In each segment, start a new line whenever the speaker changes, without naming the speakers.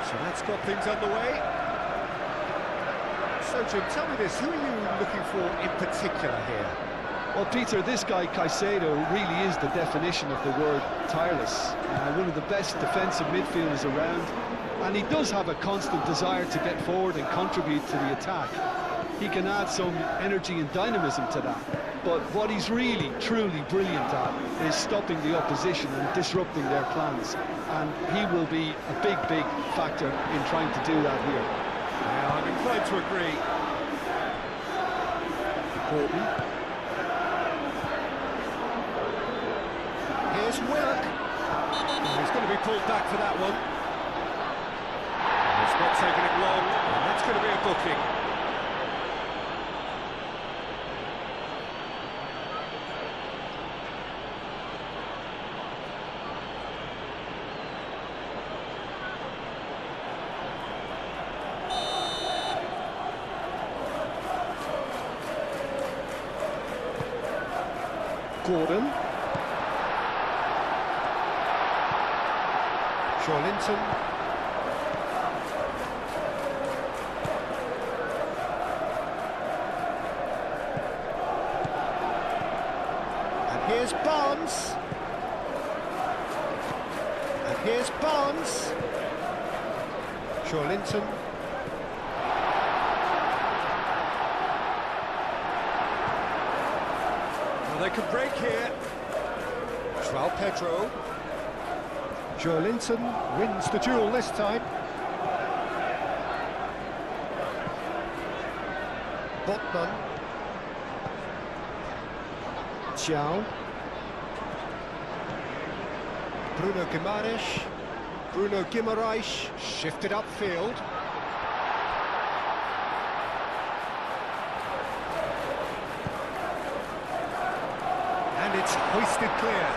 So that's got things underway. So Jim, tell me this, who are you looking for in particular here?
Well, Peter, this guy, Caicedo, really is the definition of the word tireless. One of the best defensive midfielders around, and he does have a constant desire to get forward and contribute to the attack. He can add some energy and dynamism to that. But what he's really, truly brilliant at is stopping the opposition and disrupting their plans. And he will be a big, big factor in trying to do that here.
Yeah, I'm inclined to agree. Gordon. Here's Willock. Oh, he's going to be pulled back for that one. It's not taking it long, and that's going to be a booking. Gordon. Linton. And here's Barnes. And here's Barnes. Linton. Well, they could break here. João Pedro. Linton wins the duel this time. Botman. João. Bruno Guimaraes. Bruno Guimaraes shifted upfield. And it's hoisted clear.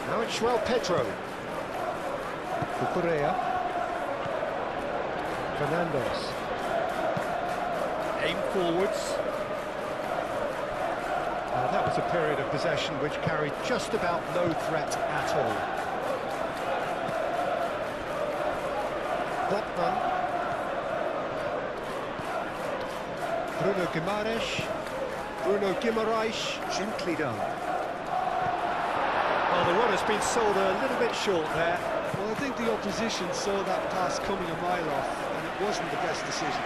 Now it's João Pedro. Cucurella. Fernandes. Aim forwards. That was a period of possession which carried just about no threat at all. Botman. Bruno Guimaraes. Bruno Guimaraes. Gently done. Well, the run has been sold a little bit short there.
Well, I think the opposition saw that pass coming a mile off, and it wasn't the best decision.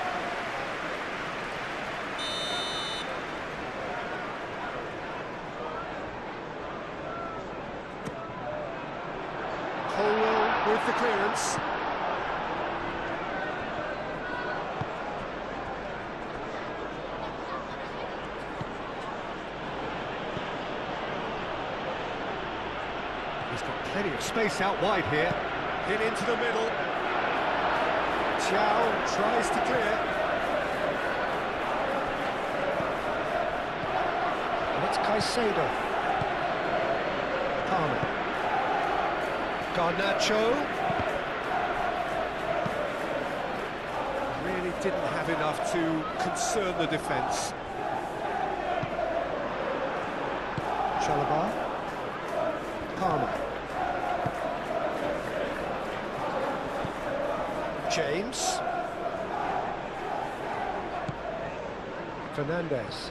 Colwell with the clearance. He's got plenty of space out wide here. Hit into the middle. João tries to clear. And it's Caicedo. Palmer. Garnacho. Really didn't have enough to concern the defence. Chalobah. Palmer. James. Fernandes.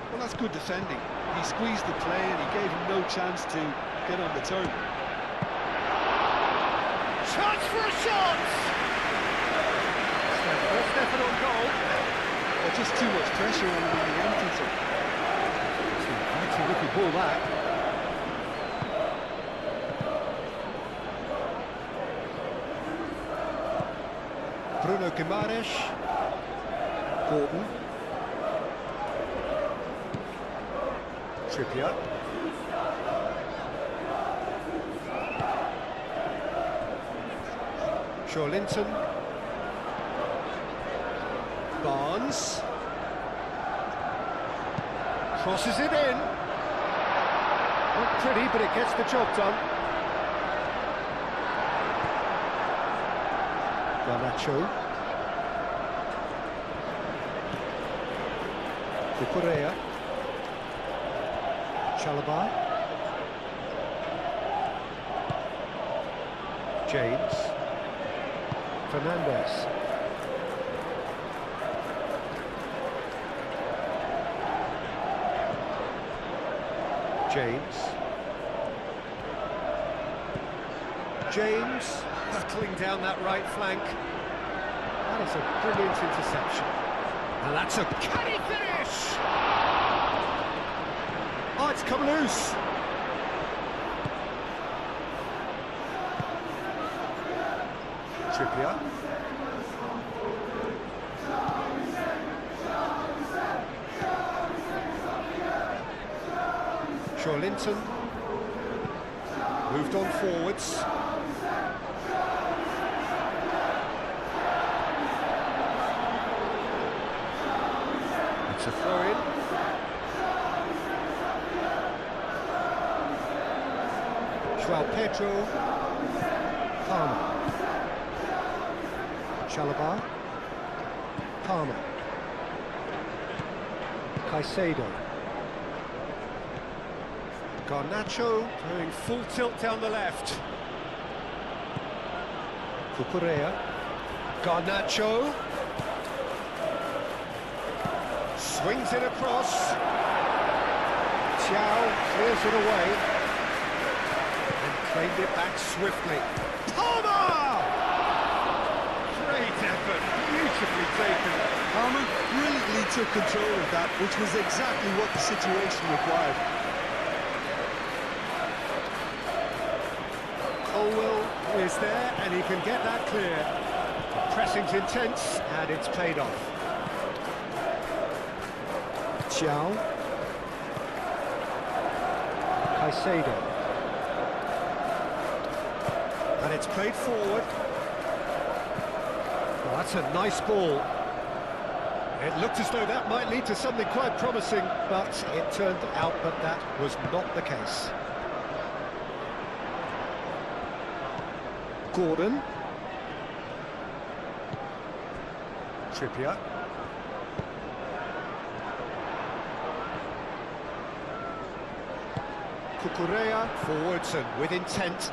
Well, that's good defending. He squeezed the play and he gave him no chance to get on the turn.
Chance for a shot! Stefan on goal.
Well, just too much pressure on him in the empty zone.
It's a looking ball that. Bruno Guimaraes. Gordon. Trippier. Linton. Barnes. Crosses it in. Not pretty, but it gets the job done. Garnacho. Cucurella. Chalobah. James. Fernandez. James. James battling down that right flank. That is a brilliant interception. And that's a canny finish! Oh, it's come loose. Trippier. Linton moved on forwards. It's a throw-in. João Pedro. Palmer. Chalobah. Palmer. Caicedo. Garnacho doing full tilt down the left. Cucurella. Garnacho. Swings it across. Thiaw clears it away. And claimed it back swiftly. Palmer! Great effort, beautifully taken.
Palmer brilliantly took control of that, which was exactly what the situation required.
Colwell is there, and he can get that clear. The pressing's intense, and it's paid off. Thiaw. Caicedo. And it's played forward. Well, that's a nice ball. It looked as though that might lead to something quite promising, but it turned out that that was not the case. Gordon. Trippier. Cucurella forwards and with intent.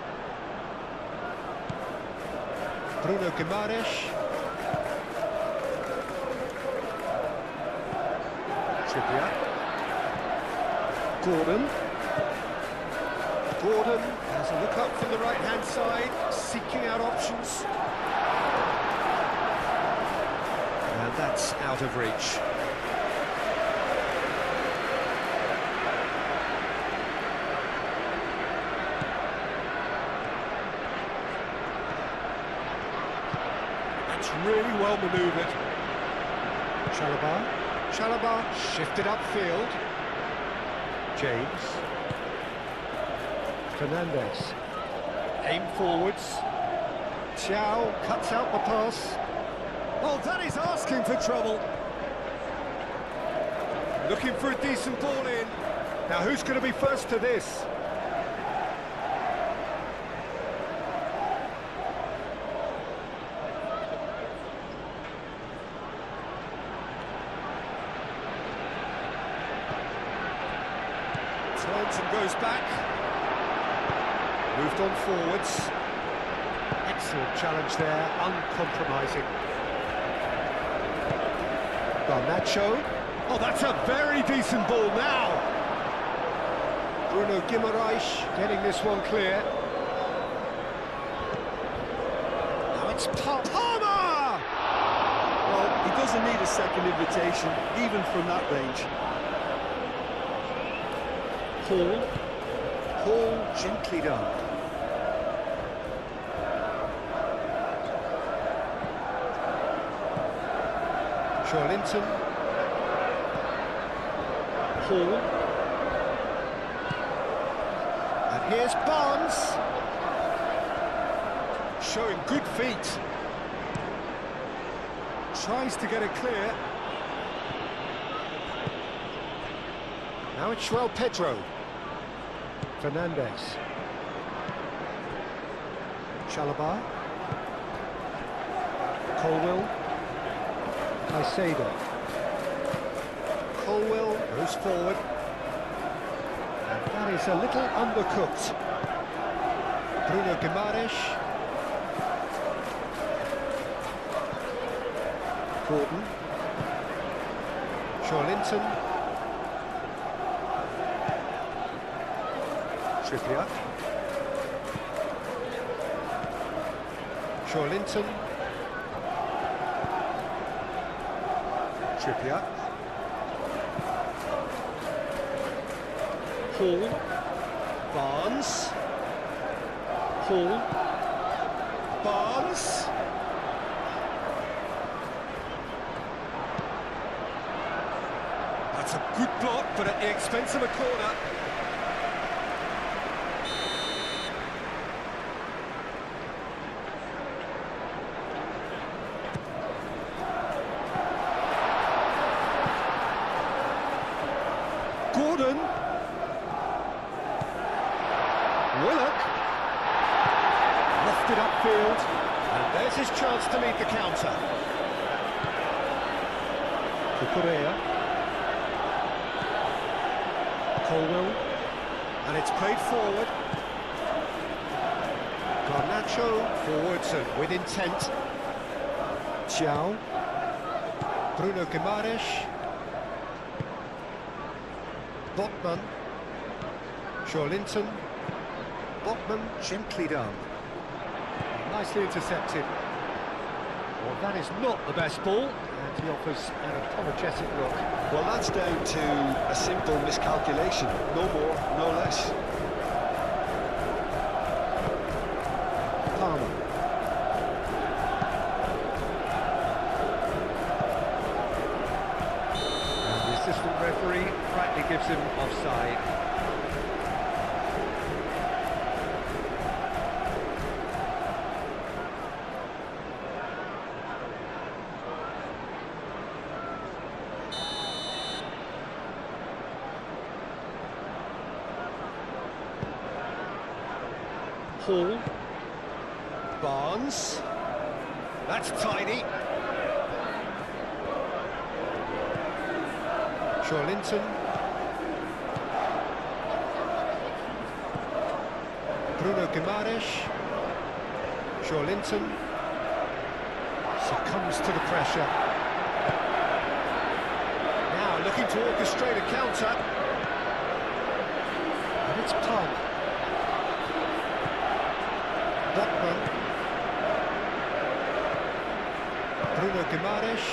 Bruno Guimaraes. Trippier. Gordon. Gordon has a look up from the right-hand side, seeking out options. And that's out of reach. That's really well manoeuvred. Chalobah shifted upfield. James. Fernandez. Aim forwards. Thiaw cuts out the pass. Oh, that is asking for trouble. Looking for a decent ball in. Now, who's going to be first to this? Turns and goes back. Moved on forwards. Excellent challenge there, uncompromising. Garnacho. Oh, that's a very decent ball now. Bruno Guimaraes getting this one clear. Now it's Palmer!
Well, he doesn't need a second invitation, even from that range.
Paul gently done. Linton. Hall. And here's Barnes. Showing good feet. Tries to get it clear. Now it's João Pedro. Fernandez. Chalobah. Colwell. Caicedo. Colwell goes forward. And that is a little undercooked. Bruno Guimaraes. Gordon. Linton. Trippier. Linton. Trippier. Hall. Barnes. Hall. Barnes. That's a good block, but at the expense of a corner. Gordon. Willock. Lofted upfield. And there's his chance to lead the counter. Cucurella. Colwell. And it's played forward. Garnacho forwards and with intent. Chiao. Bruno Guimaraes. Botman. Linton. Botman gently done. Nicely intercepted. Well, that is not the best ball, and he offers an apologetic look.
Well, that's down to a simple miscalculation. No more, no less.
Palmer. And the assistant referee rightly gives him offside. Hall. Barnes. That's tidy. Linton. Bruno Guimaraes. Linton. Succumbs to the pressure. Now looking to orchestrate a counter. And it's Palmer. Botman. Bruno Guimaraes.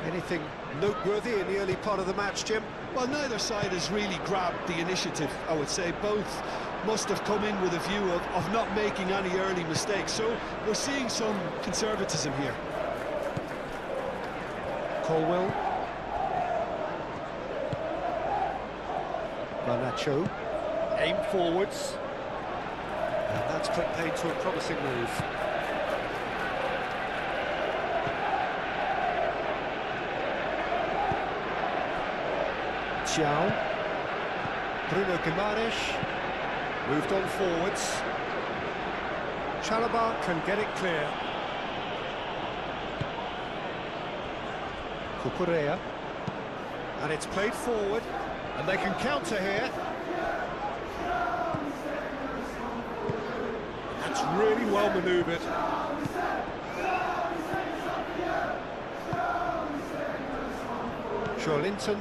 Anything noteworthy in the early part of the match, Jim?
Well, neither side has really grabbed the initiative, I would say. Both must have come in with a view of not making any early mistakes. So we're seeing some conservatism here.
Colwell. Garnacho. Aim forwards. And that's played to a promising move. Chiao. Bruno Guimaraes. Moved on forwards. Chalobah can get it clear. Cucurella. And it's played forward. And they can counter here. That's really well manoeuvred. Linton.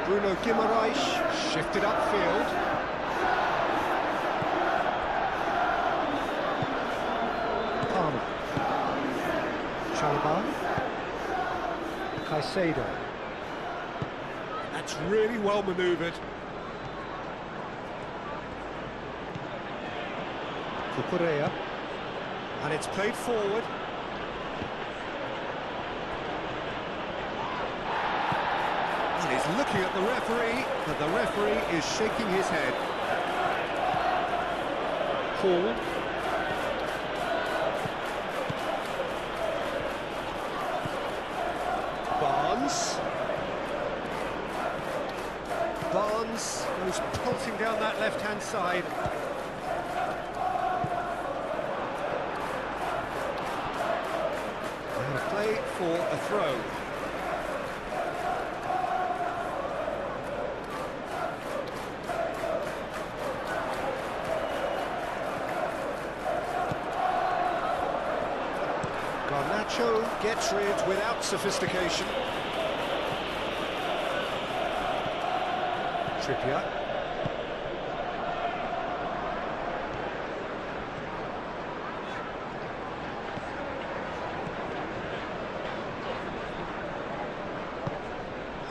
Bruno Guimaraes shifted upfield. Palmer. Chalobah. Caicedo. That's really well manoeuvred. Cucurella. And it's played forward. He's looking at the referee, but the referee is shaking his head. Hall. Barnes. Barnes goes pulsing down that left-hand side. And a play for a throw. Garnacho gets rid without sophistication. Trippier.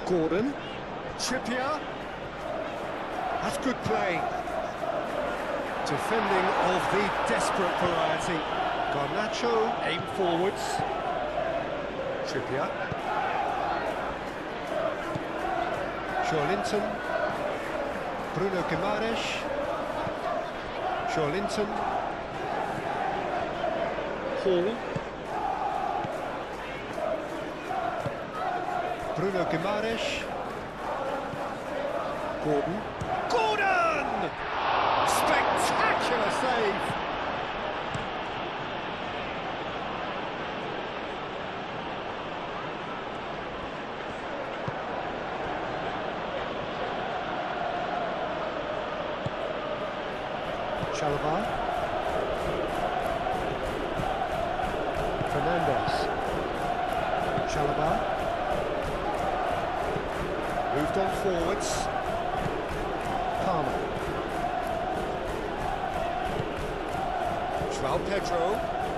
Gordon. Trippier. That's good play. Defending of the desperate variety. Garnacho, aim forwards. Trippier. Linton. Bruno Guimaraes. Linton. Hall. Bruno Guimaraes. Gordon. Gordon! Spectacular save! Chalobah. Fernandes. Chalobah. Moved on forwards. Palmer. João Pedro.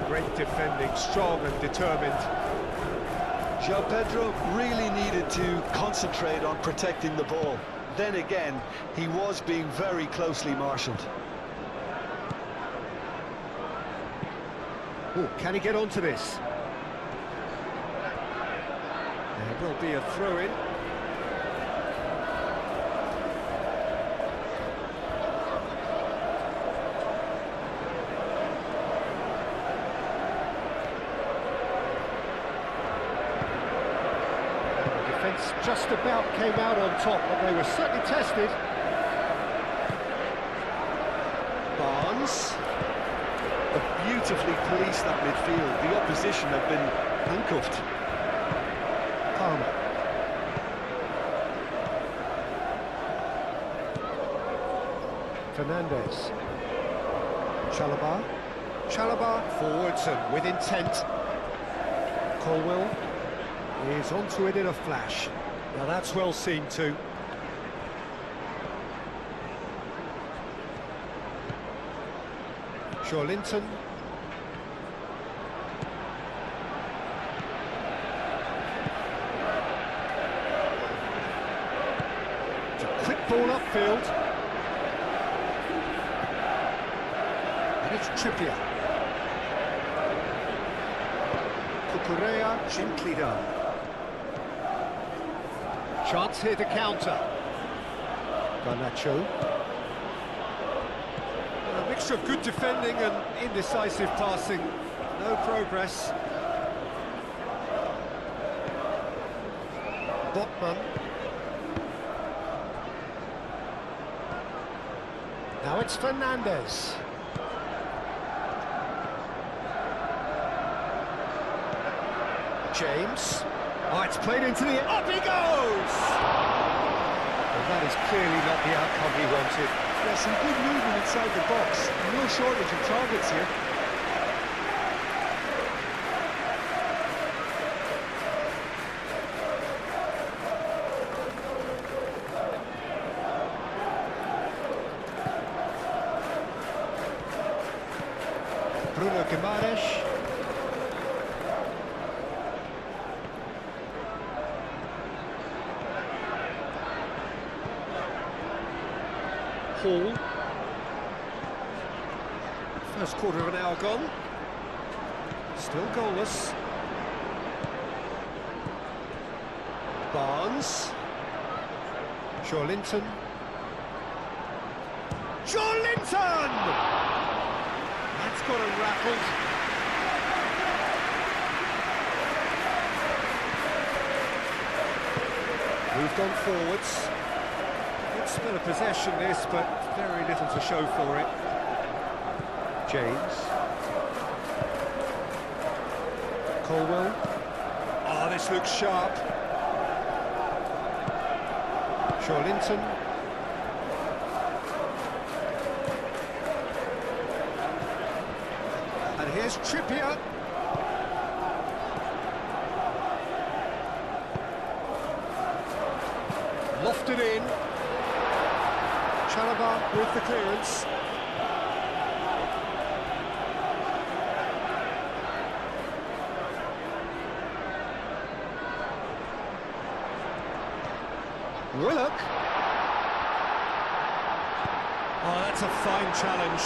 Great defending, strong and determined.
João Pedro really needed to concentrate on protecting the ball. Then again, he was being very closely marshalled.
Oh, can he get onto this? There will be a throw-in. The defence just about came out on top, but they were certainly tested. Barnes.
Beautifully policed that midfield. The opposition have been handcuffed.
Palmer. Fernandes. Chalobah. Chalobah forwards and with intent. Colwill is onto it in a flash. Now that's well seen too. Linton. It's a quick ball upfield. And it's Trippier. Cucurella, gently done. Chance here to counter. Garnacho. A mixture of good defending and indecisive passing. No progress. Botman. Now it's Fernandes. James. Oh, it's played into the... Up he goes! Well, that is clearly not the outcome he wanted.
Yeah, some good movement inside the box. No shortage of targets here.
Bruno Guimaraes. Hall. First quarter of an hour gone. Still goalless. Barnes. Linton. Linton! That's got him rattled. Moved on forwards. Good spell of possession this, but very little to show for it. James. Colwill. Oh, this looks sharp. Linton. And here's Trippier. Lofted in. Chalobah with the clearance. Willock. Oh, that's a fine challenge.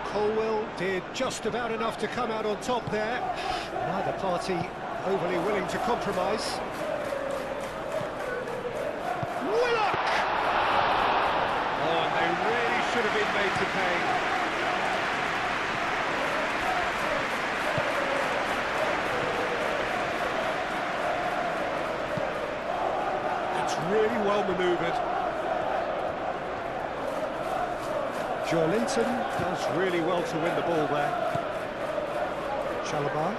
Colwell did just about enough to come out on top there. Neither party overly willing to compromise. Willock! Oh, and they really should have been made to pay. Really well manoeuvred. Joelinton does really well to win the ball there. Chalobah.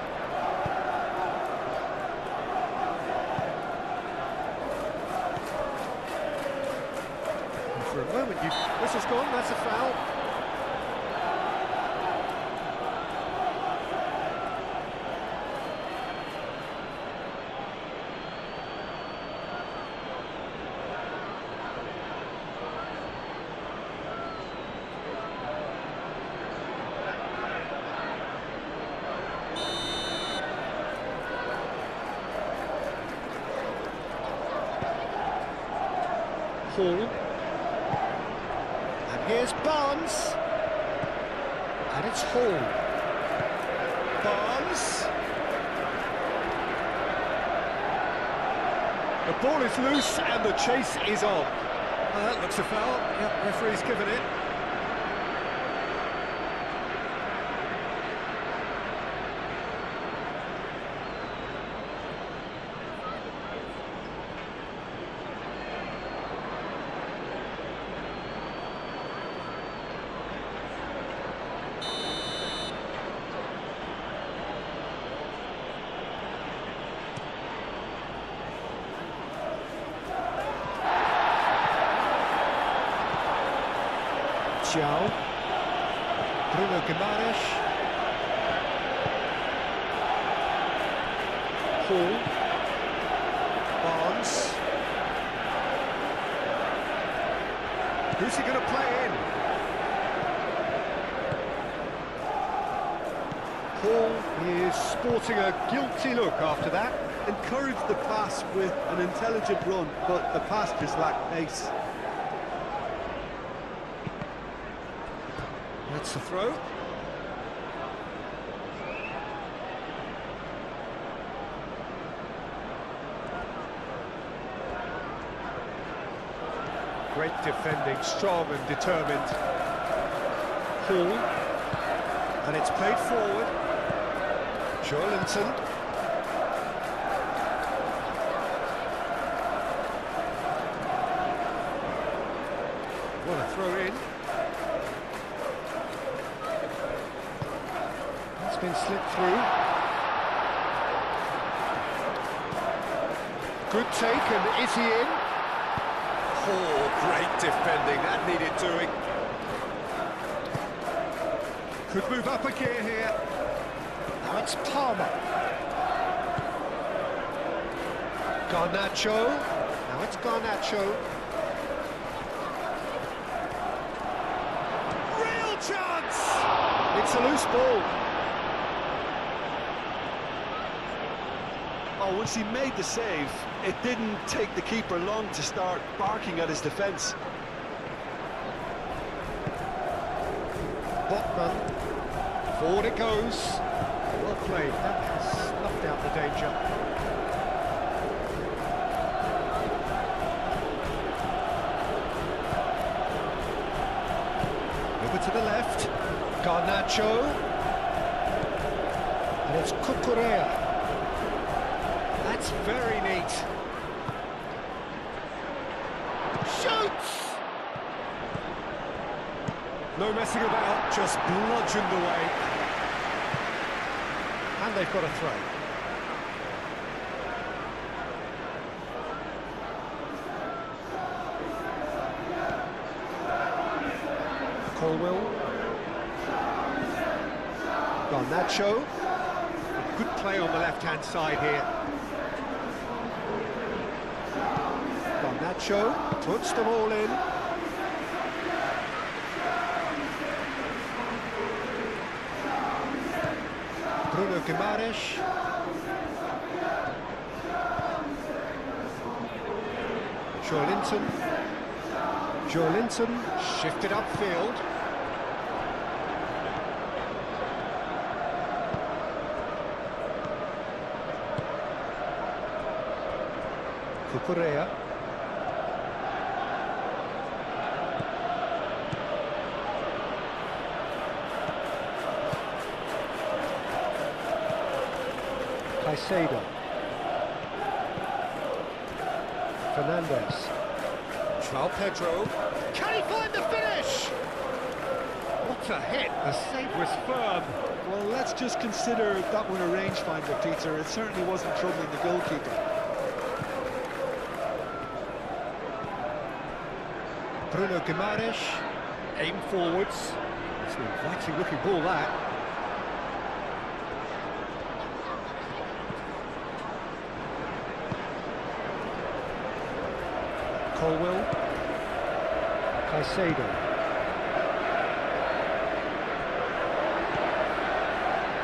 And for a moment, this has gone, that's a foul. Hall. And here's Barnes. And it's Hall. Barnes. The ball is loose and the chase is on. That looks a foul. Yep, referee's given it. João, Bruno Guimaraes, Hall, Barnes. Who's he going to play in? Hall is sporting a guilty look after that.
Encouraged the pass with an intelligent run, but the pass just lacked pace.
That's the throw. Great defending, strong and determined. Hall. And it's played forward. Joelinton. What a throw in. Been slipped through. Good take, and is he in? Oh, great defending, that needed doing. Could move up a gear here. Now it's Palmer. Garnacho. Now it's Garnacho. Real chance! It's a loose ball.
Oh, once he made the save, it didn't take the keeper long to start barking at his defence.
Botman, forward it goes. Well played, that has snuffed out the danger. Over to the left, Garnacho. And it's Cucurella. That's very neat. Shoots! No messing about, just bludgeoned away. And they've got a throw. Colwell. Garnacho. Good play on the left-hand side here. Garnacho puts them all in. Bruno Guimaraes. Joelinton shifted upfield. Cucurella. Caicedo. Fernandez. João Pedro. Can he find the finish? What a hit! The save was firm.
Well, let's just consider that one a rangefinder, Peter. It certainly wasn't troubling the goalkeeper.
Bruno Guimaraes, aim forwards. It's an inviting looking ball, that. Colwill. Caicedo.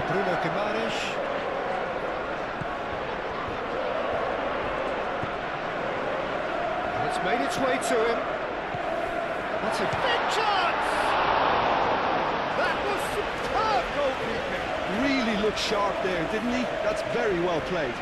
Bruno Guimaraes. And it's made its way to him. That's a big chance! That was superb goalkeeping!
Really looked sharp there, didn't he? That's very well played.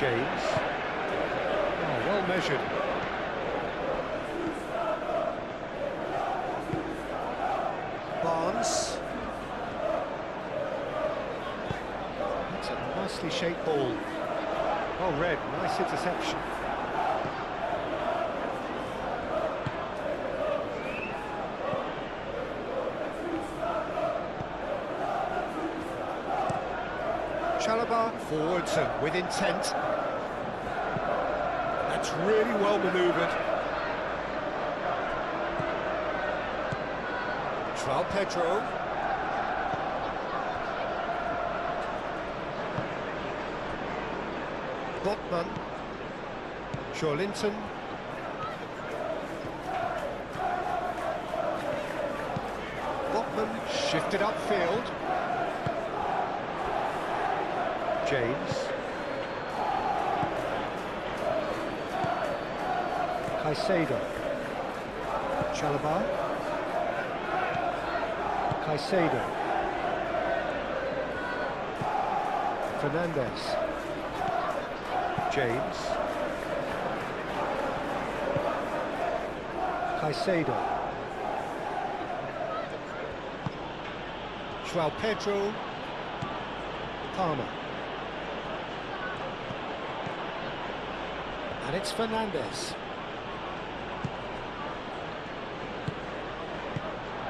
James. Oh, well measured. Barnes. That's a nicely shaped ball. Oh, Red, nice interception. Chalobah forwards and with intent. That's really well manoeuvred. João Pedro. Botman. Joelinton. Botman shifted upfield. James. Caicedo. Chalobah. Caicedo. Fernandez. James. Caicedo. João Pedro. Palmer. And it's Fernandez.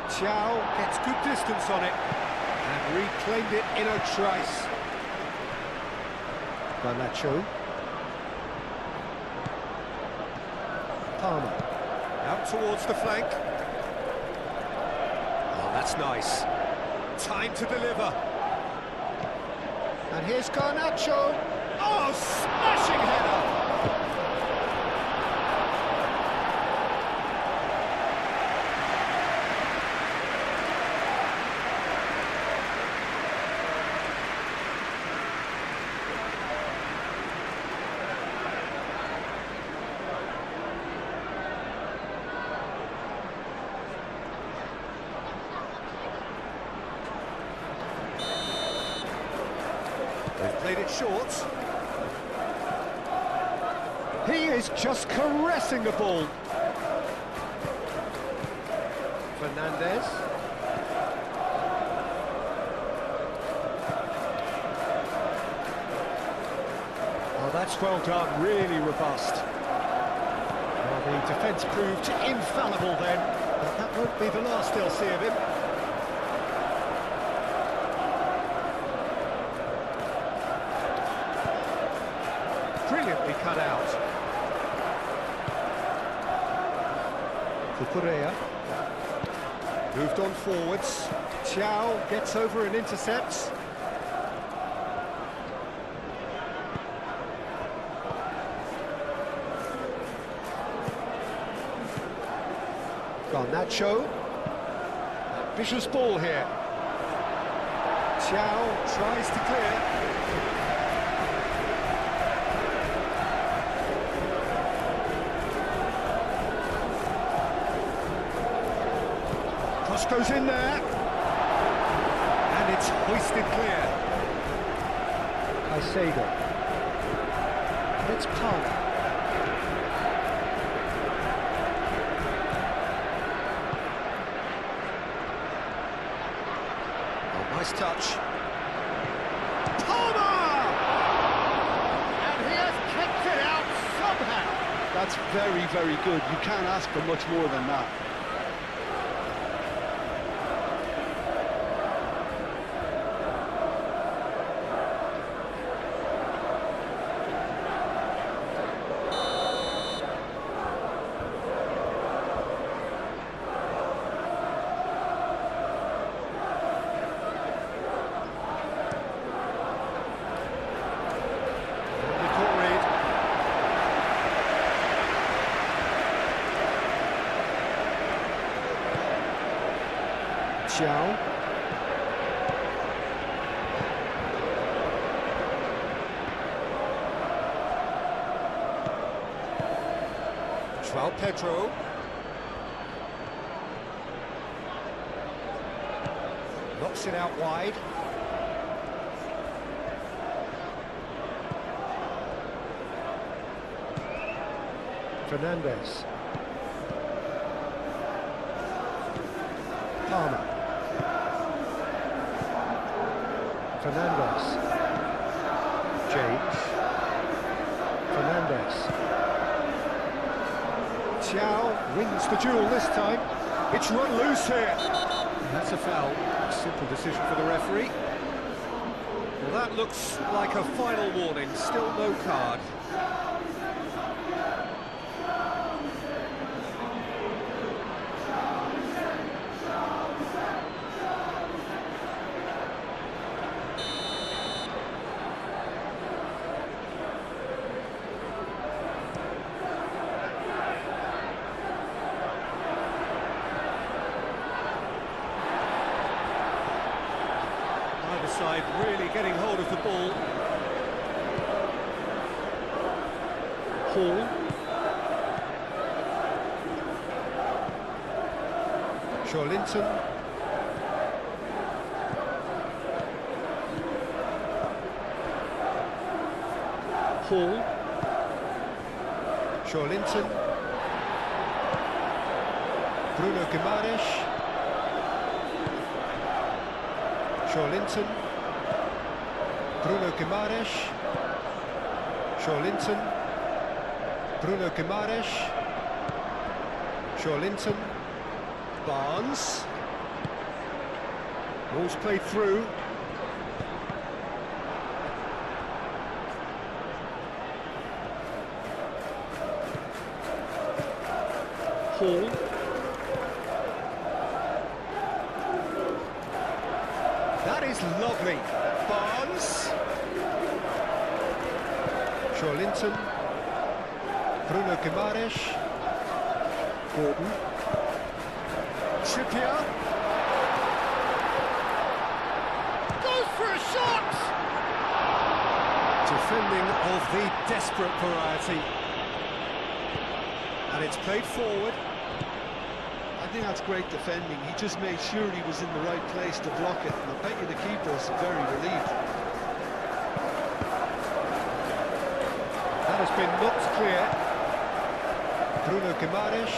Thiaw gets good distance on it and reclaimed it in a trice. Garnacho. Palmer. Out towards the flank. Oh, that's nice. Time to deliver. And here's Garnacho. Oh, smashing header! They've played it short. He is just caressing the ball. Fernandez. Oh, that's well done, really robust. The defence proved infallible then, but that won't be the last they'll see of him. Brilliantly cut out. Cucurella. Moved on forwards. Chow gets over and intercepts. Garnacho. Vicious ball here. Chow tries to clear. Cross goes in there. And it's hoisted clear. Caicedo. It's Palmer. Nice touch. Palmer! And he has kept it out somehow.
That's very, very good. You can't ask for much more than that.
Chow. João Pedro. Knocks it out wide. Fernandes. Palmer. Fernandes. James. Fernandes. Chow wins the duel this time. It's run loose here. And that's a foul. Simple decision for the referee. Well, that looks like a final warning. Still no card. Side really getting hold of the ball. Hall. Linton. Hall. Linton. Bruno Guimaraes. Linton. Bruno Guimaraes. Linton. Bruno Guimaraes. Linton. Barnes. Ball's played through. Hall. That is lovely. Barnes. Linton. Bruno Guimaraes. Gordon. Trippier. Goes for a shot! Defending of the desperate variety. And it's played forward.
I think that's great defending. He just made sure he was in the right place to block it. And I bet you the keeper's very relieved.
That has been knocked clear. Bruno Guimaraes.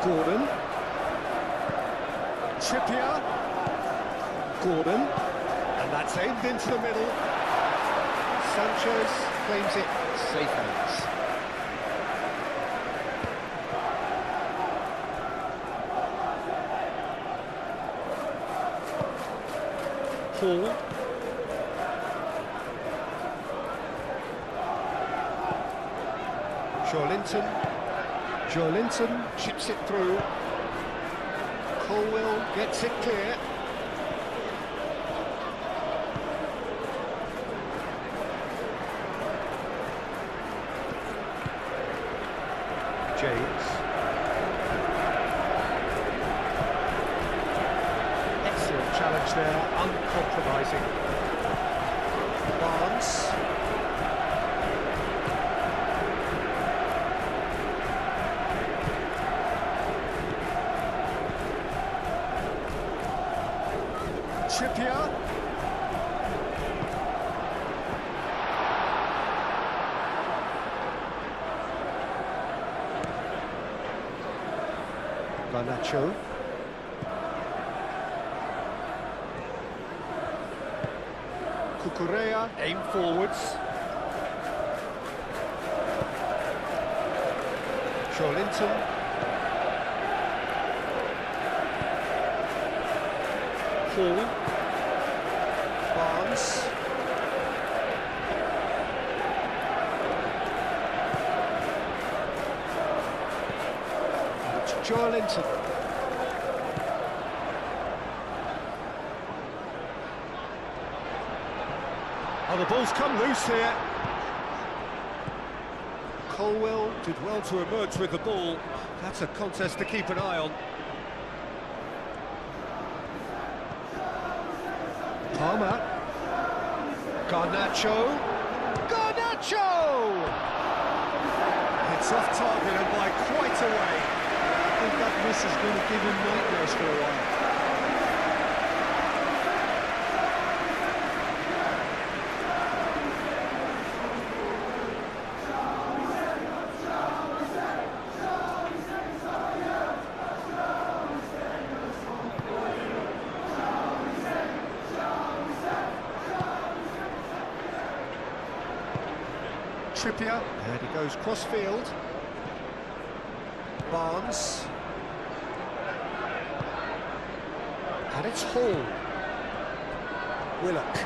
Gordon. Trippier. Gordon. And That's aimed into the middle. Sanchez claims it. Safe hands. Hall. Joelinton chips it through. Colwill gets it clear. James. Excellent challenge there, uncompromising. Barnes. Trippier. Garnacho. Cucurella, aim forwards. Joelinton. Hall. Barnes. It's Joelinton. Oh, the ball's come loose here. Colwill did well to emerge with the ball. That's a contest to keep an eye on. Palmer. Garnacho. Garnacho! It's off target and by quite a way.
I think that miss is going to give him nightmares for a while.
Trippier, and he goes cross-field. Barnes. And it's Hall. Willock.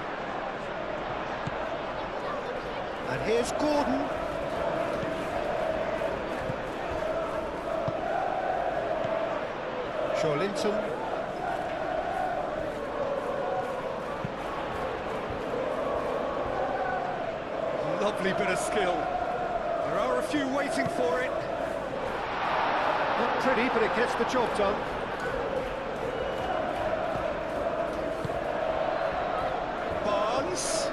And here's Gordon. Joelinton. Lovely bit of skill. There are a few waiting for it. Not pretty, but it gets the job done. Barnes.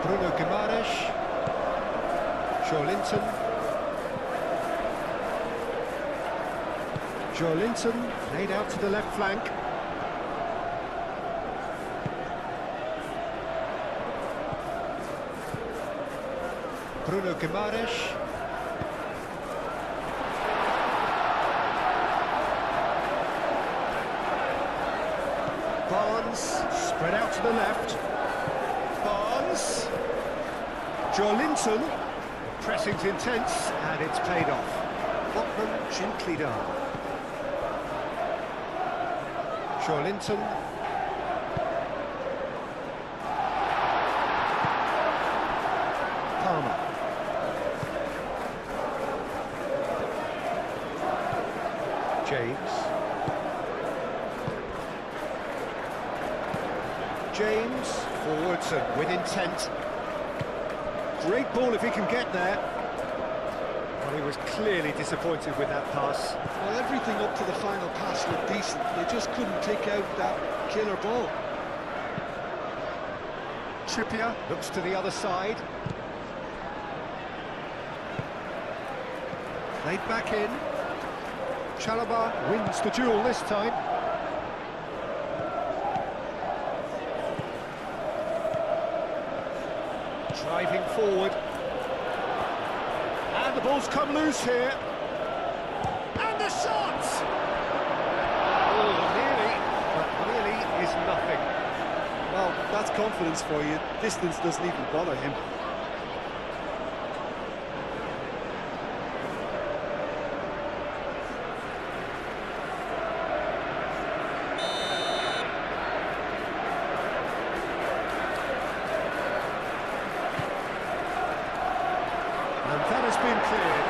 Bruno Guimaraes. Joelinton. Joelinton laid out to the left flank. Bruno Guimaraes. Barnes spread out to the left. Barnes. Joelinton. Pressing's intense and it's paid off. Botman gently done. Joelinton. Palmer. James. Forwards and with intent. Great ball if he can get there. Well, he was clearly disappointed with that pass.
Well, everything up to the final pass looked decent. They just couldn't pick out that killer ball.
Trippier looks to the other side. Played back in. Chalobah wins the duel this time. Driving forward. And the ball's come loose here.
Well, that's confidence for you. Distance doesn't even bother him.
And that has been cleared.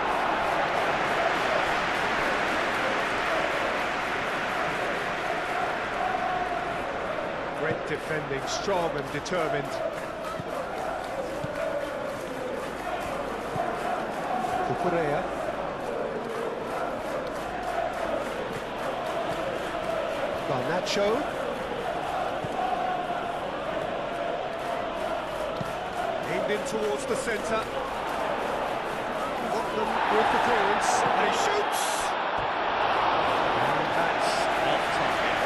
Great defending, strong and determined. Cucurella. Garnacho. Aimed in towards the centre. With the clearance, and he shoots! And that's off target.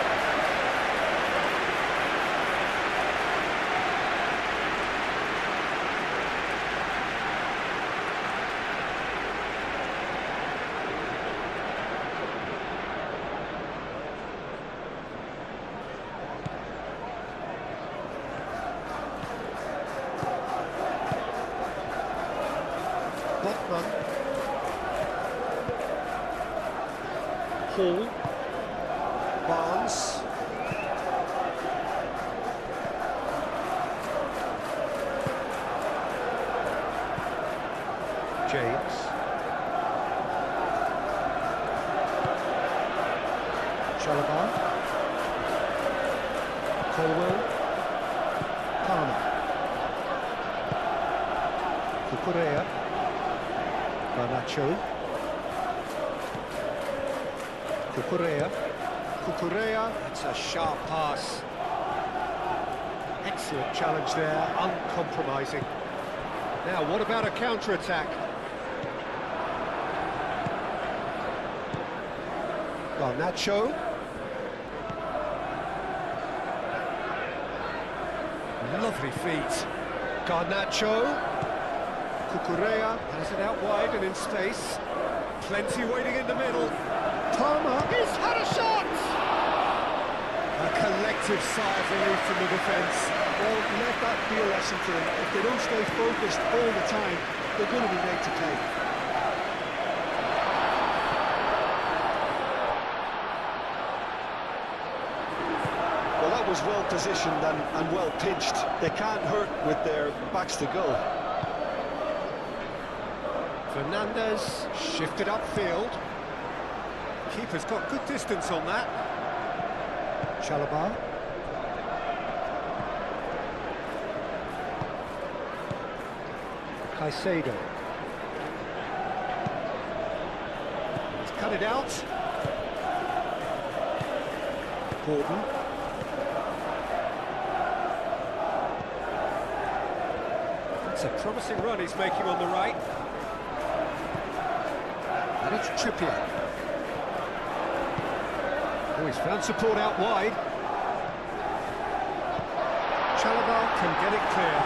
Botman. Hall, Barnes, James, Chalobah, Colwell, Palmer, Cucurella, Garnacho, Cucurella, it's a sharp pass. Excellent challenge there, uncompromising. Now, what about a counter-attack? Garnacho. Lovely feet. Garnacho. Cucurella has it out wide and in space. Plenty waiting in the middle. Palmer, he's had a shot! A collective sigh of relief from the defence.
Well, let that be a lesson to them. If they don't stay focused all the time, they're going to be made to pay. Well, that was well positioned and well pitched. They can't hurt with their backs to goal.
Fernandez shifted upfield. Keeper's got good distance on that. Chalobah. Caicedo. He's cut it out. Gordon. It's a promising run he's making on the right. And it's Trippier. Oh, he's found support out wide. Chalobah can get it clear.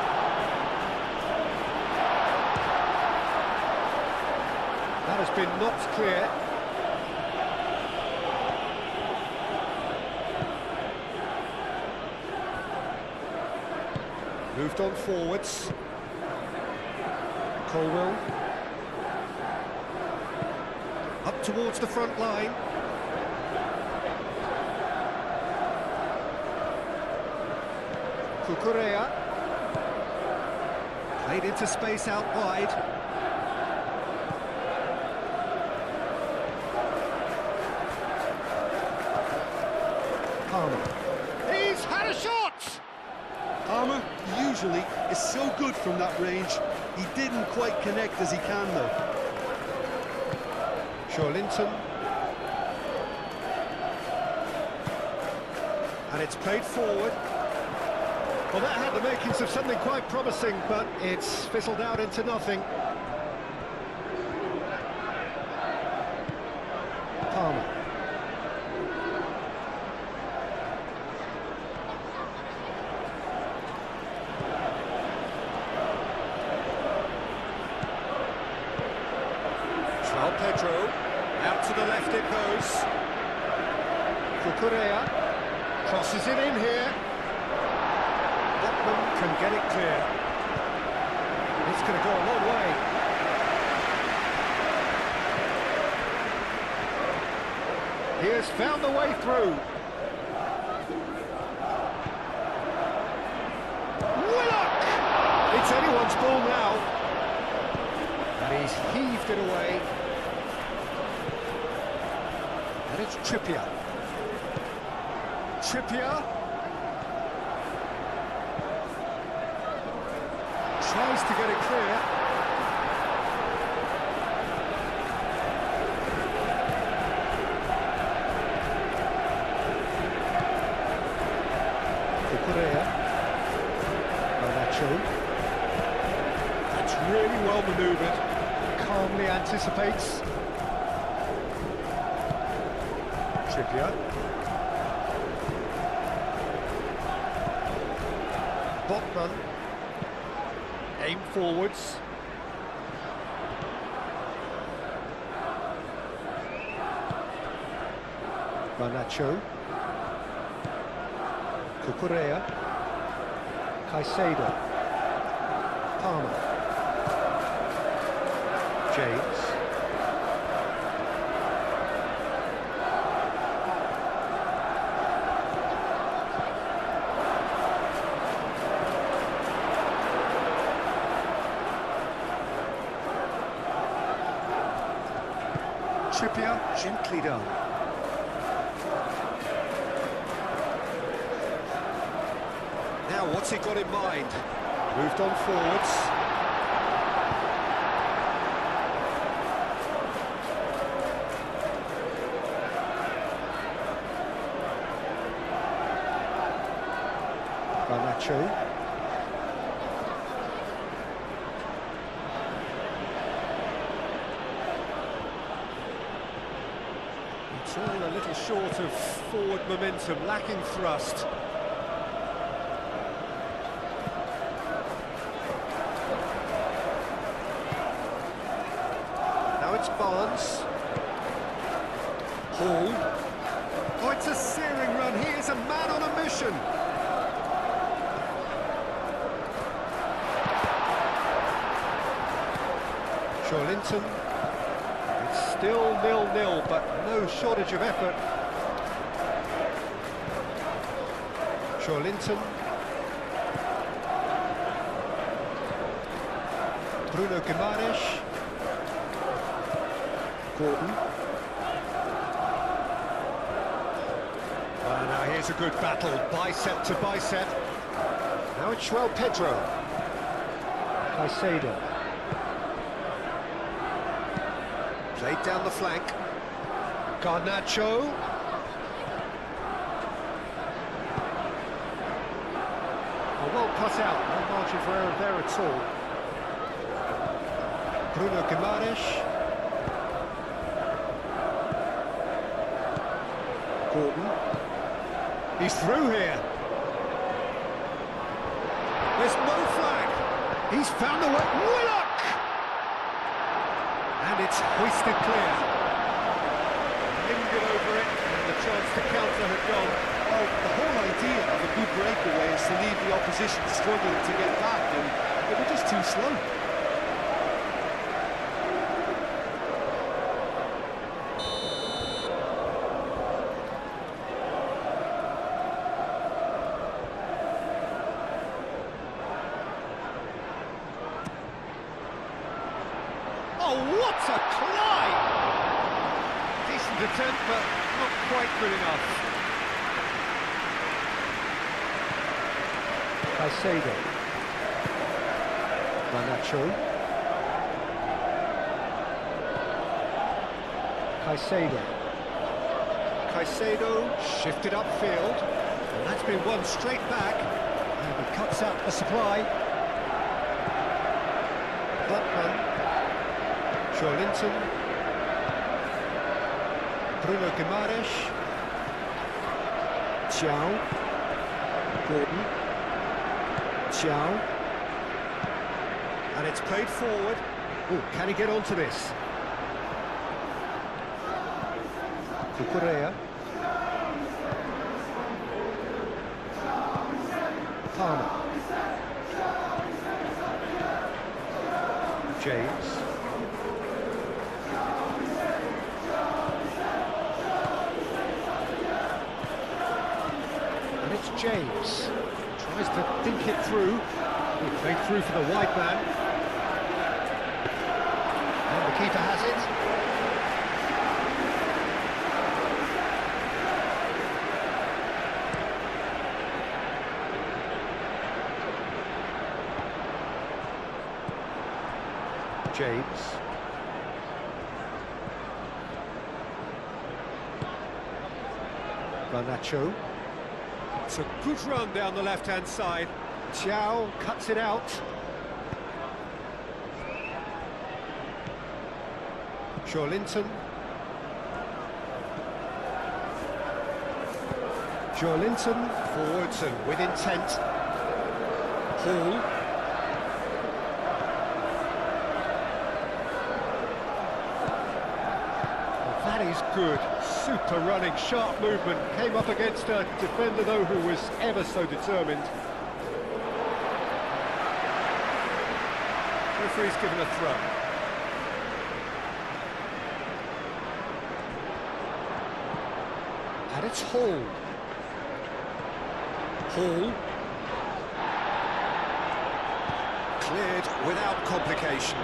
That has been knocked clear. Moved on forwards. Colwell. Up towards the front line. Cucurella. Played into space out wide. Palmer. He's had a shot!
Palmer usually is so good from that range. He didn't quite connect as he can, though.
Linton. And it's played forward. Well, that had the makings of something quite promising, but it's fizzled out into nothing. Palmer. Pedro, out to the left it goes. Cucurella crosses it in here. get it clear. It's going to go a long way. He has found the way through. Willock! It's anyone's ball now. And he's heaved it away. And it's Trippier. Trippier. Tries to get it clear. That's really well manoeuvred. Calmly anticipates. Trippier. Botman. Aim forwards. Garnacho. Cucurella. Caicedo. Palmer. James. Trippier, gently done. Now, what's he got in mind? Moved on forwards. Garnacho. It's all a little short of forward momentum, lacking thrust. Now it's Barnes. Hall. Oh, it's a searing run. He is a man on a mission. Linton. It's still 0-0, but no shortage of effort. Linton. Bruno Guimaraes. Gordon. Well, now here's a good battle, bicep to bicep. Now it's João Pedro. Caicedo. Played down the flank. Garnacho. Oh, well cut out, no margin for error there at all. Bruno Guimaraes. Gordon. He's through here. There's no flag. He's found the way. Willock! And it's hoisted clear. Lingered over it, and the chance to counter had gone.
Well, the whole idea of a good breakaway is to leave the opposition struggling to get back, and they were just too slow.
Oh, what a climb! Decent attempt, but not quite good enough. Caicedo. Garnacho. Caicedo. Caicedo shifted upfield, and that's been won straight back, and he cuts out the supply. Butman. Linton. Bruno Guimaraes. Thiaw. Gordon. Thiaw. And it's played forward. Oh, can he get onto this? Cucurella. Palmer. James. And it's James. Tries to think it through. He played through for the wide man. And the keeper has it. James. Garnacho. It's a good run down the left-hand side. Chow cuts it out. Joelinton. Joelinton forwards and with intent. Hall. That is good. Super running, sharp movement. Came up against a defender, though, who was ever so determined. Referee's given a throw. And it's Hall. Hall. Cleared without complication.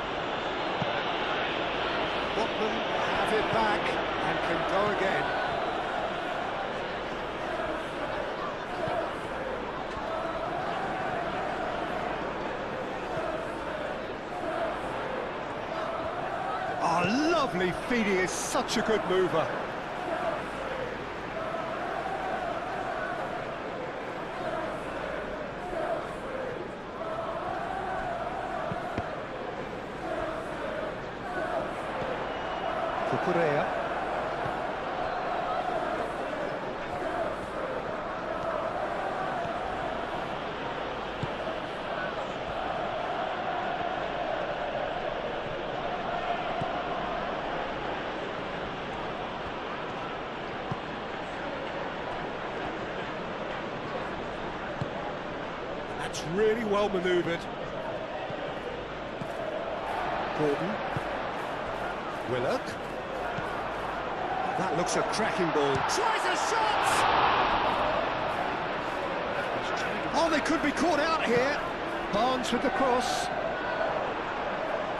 Botman have it back and can go again. Oh, lovely feed. He is such a good mover. Correa. That's really well manoeuvred. Gordon. Willock. That looks a cracking ball. Tries a shot! Oh, they could be caught out here. Barnes with the cross.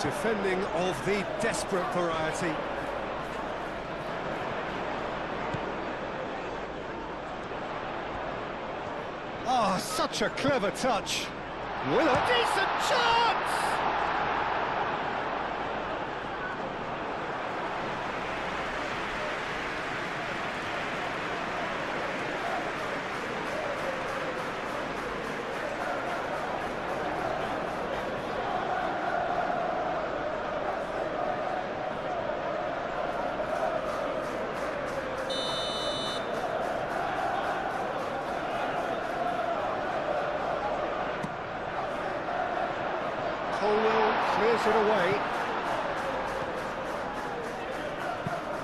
Defending of the desperate variety. Oh, such a clever touch. Willock. Decent chance! Clears it away.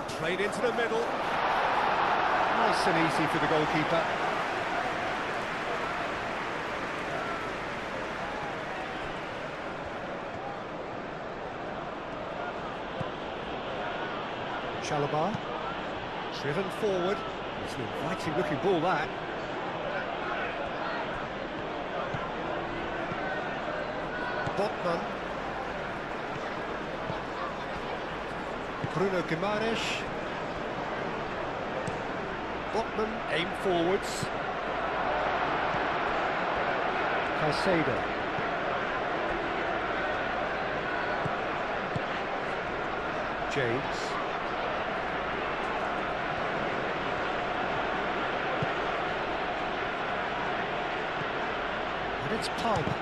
Played into the middle. Nice and easy for the goalkeeper. Chalobah. Driven forward. It's an inviting looking ball, that. Botman. Bruno Guimaraes. Botman aim forwards. Caicedo. James. And it's Palmer.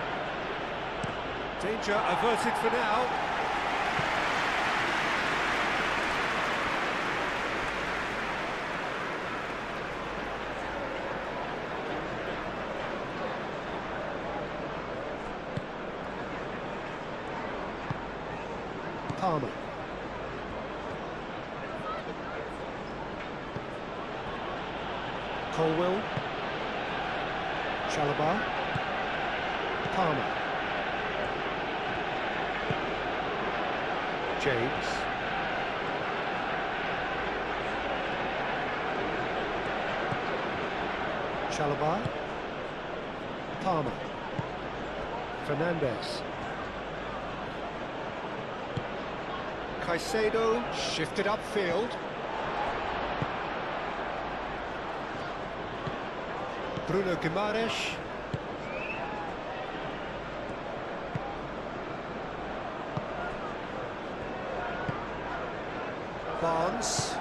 Danger averted for now. Palmer. Colwell. Chalobah. Palmer. James. Chalobah. Palmer. Fernandez. Caicedo shifted upfield. Bruno Guimaraes. Barnes.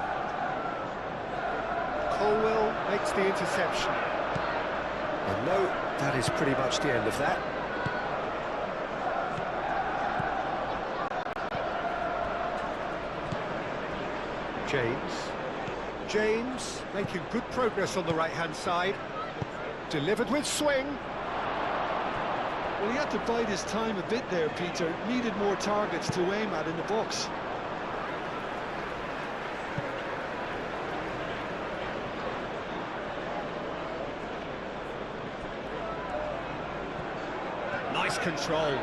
Colwell makes the interception. And no, that is pretty much the end of that. James making good progress on the right-hand side. Delivered with swing.
Well, he had to bide his time a bit there, Peter. Needed more targets to aim at in the box.
Nice control.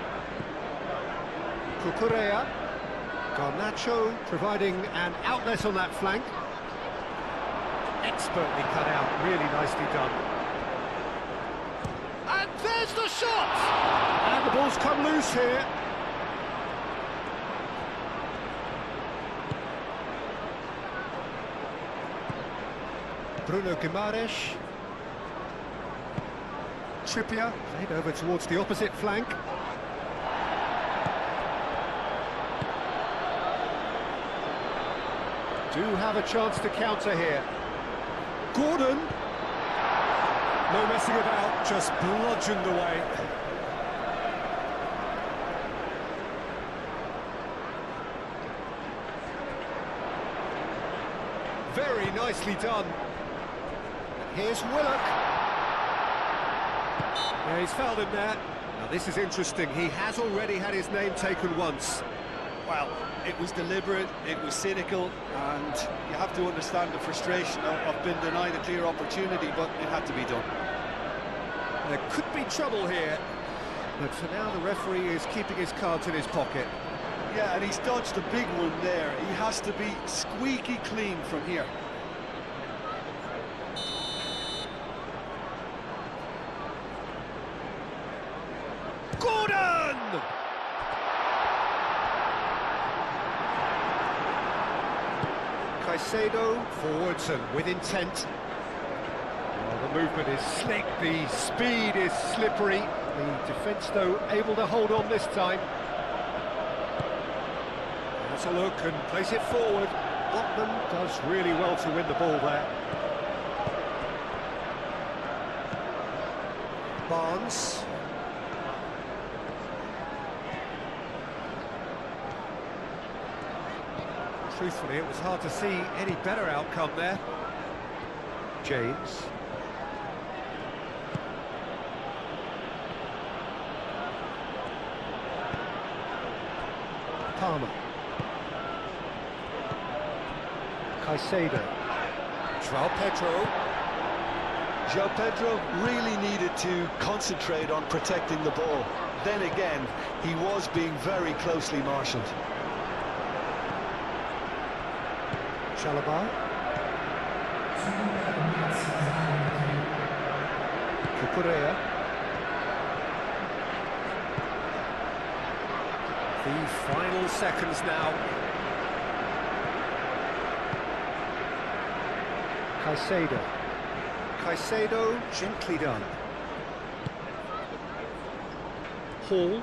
Cucurella. Garnacho providing an outlet on that flank. Expertly cut out, really nicely done. And there's the shot! And the ball's come loose here. Bruno Guimaraes. Trippier, played over towards the opposite flank. Do have a chance to counter here. Gordon. No messing about, just bludgeoned away. Very nicely done. Here's Willock. Yeah, he's fouled him there. Now this is interesting, he has already had his name taken once.
Well, it was deliberate, it was cynical, and you have to understand the frustration of being denied a clear opportunity, but it had to be done.
There could be trouble here, but for now the referee is keeping his cards in his pocket.
Yeah, and he's dodged a big one there. He has to be squeaky clean from here.
Gordon! Caicedo forwards and with intent. Well, the movement is slick, the speed is slippery. The defence, though, able to hold on this time. Has a look and place it forward. Botman does really well to win the ball there. Barnes. Truthfully, it was hard to see any better outcome there. James. Palmer. Caicedo. João Pedro.
João Pedro really needed to concentrate on protecting the ball. Then again, he was being very closely marshalled.
Chalobah. Cucurella. The final seconds now. Caicedo. Caicedo, gently done. Hall.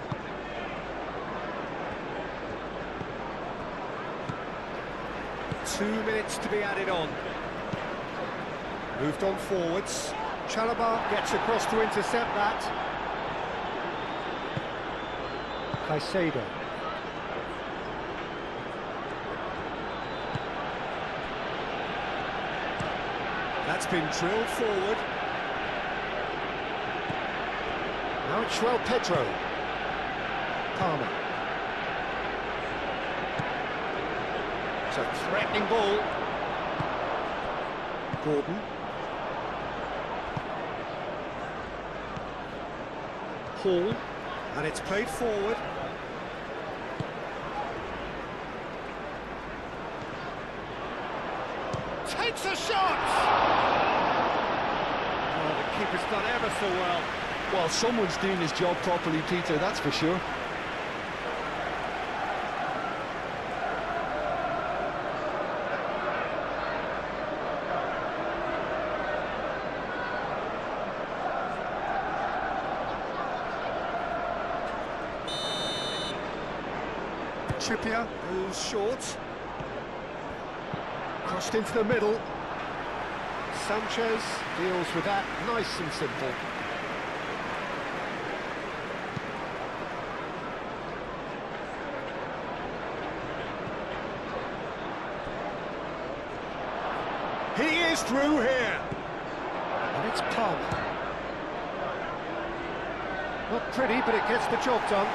Two minutes to be added on. Moved on forwards. Chalobah gets across to intercept that. Caicedo. That's been drilled forward. Now it's João Pedro. Palmer. It's a threatening ball. Gordon. Hall. And it's played forward. Takes a shot! Oh, the keeper's done ever so well.
Well, someone's doing his job properly, Peter, that's for sure.
Trippier goes short. Crossed into the middle. Sanchez deals with that nice and simple. He is through here. And it's Palmer. Not pretty, but it gets the job done.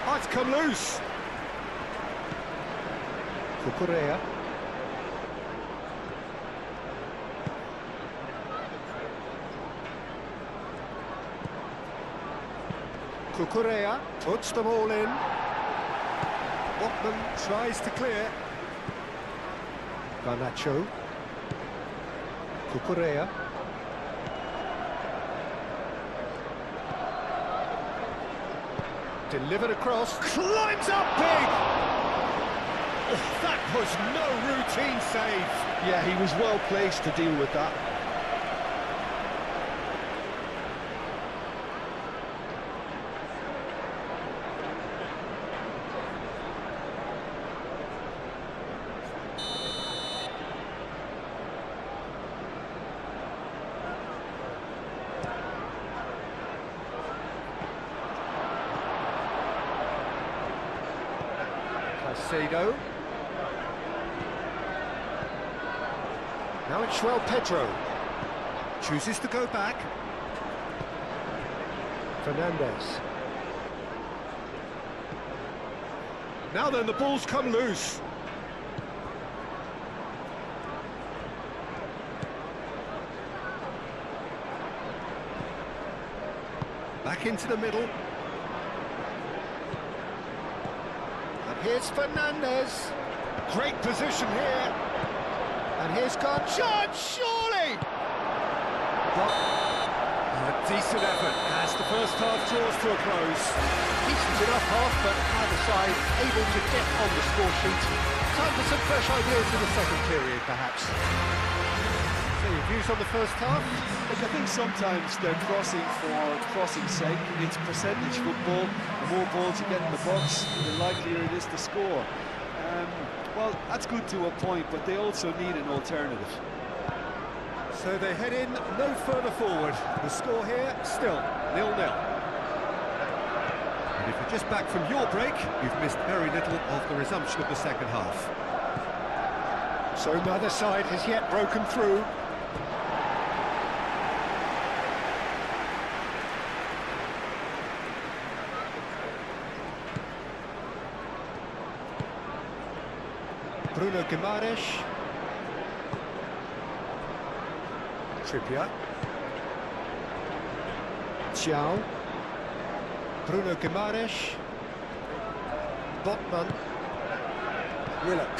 Oh, it's come loose. Cucurella. Cucurella puts them all in. Botman tries to clear. Garnacho. Cucurella. Delivered across, climbs up big! Oh, that was no routine save.
Yeah, he was well placed to deal with that.
Caicedo. Now it's João Pedro. Chooses to go back. Fernandes. Now then, the ball's come loose. Back into the middle. Here's Fernandes. Great position here. And here's Garnacho, surely! But a decent effort as the first half draws to a close. Decent enough half, but either side able to get on the score sheet. Time for some fresh ideas in the second period, perhaps. So your views on the first half?
Look, I think sometimes they're crossing for crossing's sake. It's percentage football. The more balls you get in the box, the likelier it is to score. Well, that's good to a point, but they also need an alternative.
So they head in no further forward. The score here, still 0-0. And if you're just back from your break, you've missed very little of the resumption of the second half. So neither side has yet broken through. Bruno Guimaraes. Trippier. Thiaw. Bruno Guimaraes. Botman. Willock.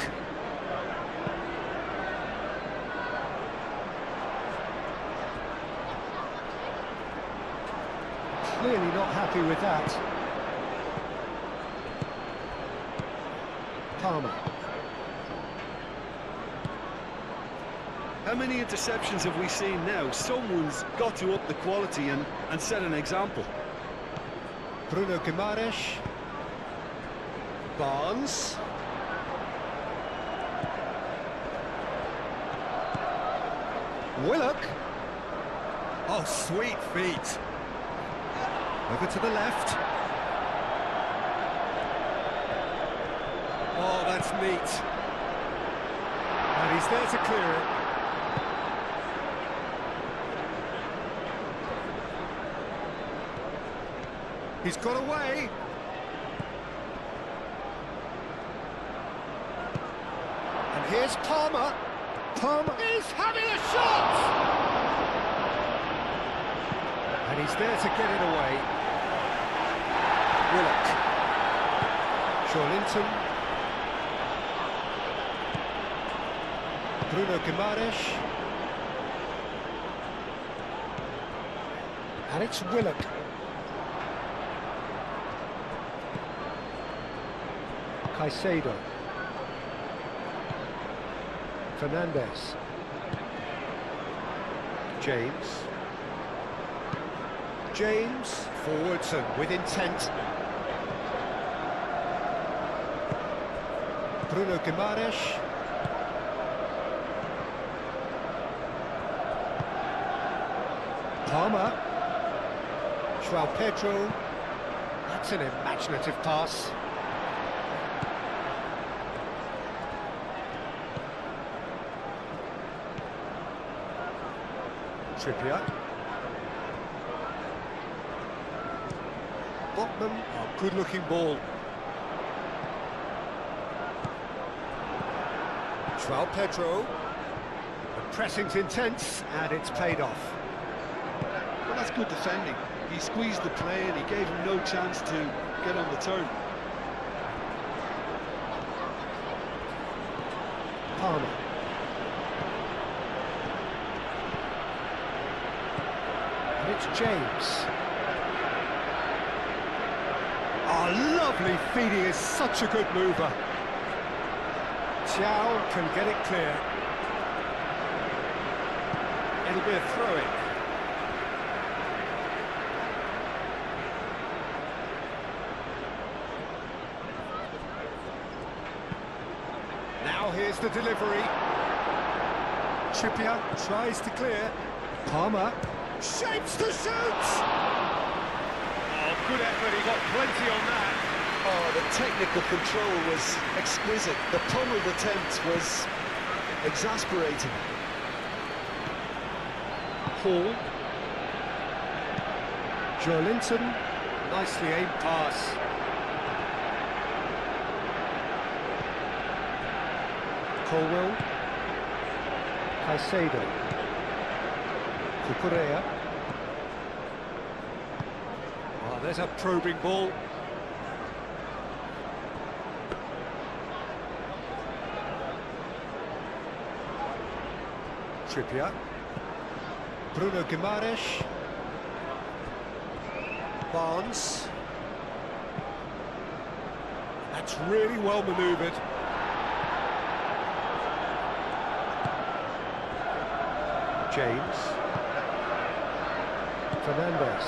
Clearly not happy with that. Palmer.
How many interceptions have we seen now? Someone's got to up the quality and set an example.
Bruno Guimaraes. Barnes. Willock. Oh, sweet feet. Over to the left. Oh, that's neat. And he's there to clear it. He's got away. And here's Palmer. Palmer is having a shot! And he's there to get it away. Willock. Joelinton. Bruno Guimaraes. And it's Willock. Caicedo. Fernandes. James, forwards and with intent. Bruno Guimaraes. Palmer. João Pedro. That's an imaginative pass. Trippier. Botman, a good-looking ball. João Pedro. The pressing's intense, and it's paid off.
Well, that's good defending. He squeezed the play and he gave him no chance to get on the turn.
Palmer. And it's James. Oh, lovely feeding, is such a good mover. Chow can get it clear. It'll be a throw-in. Now here's the delivery. Trippier tries to clear. Palmer shapes to shoot! Oh, good effort, he got plenty on that.
Oh, the technical control was exquisite. The pummeled attempt was exasperating.
Hall. Joelinton, nicely aimed pass. Colwell. Caicedo. Cucurella. Oh, there's a probing ball. Trippier. Bruno Guimaraes. Barnes. That's really well manoeuvred. James. Fernandes.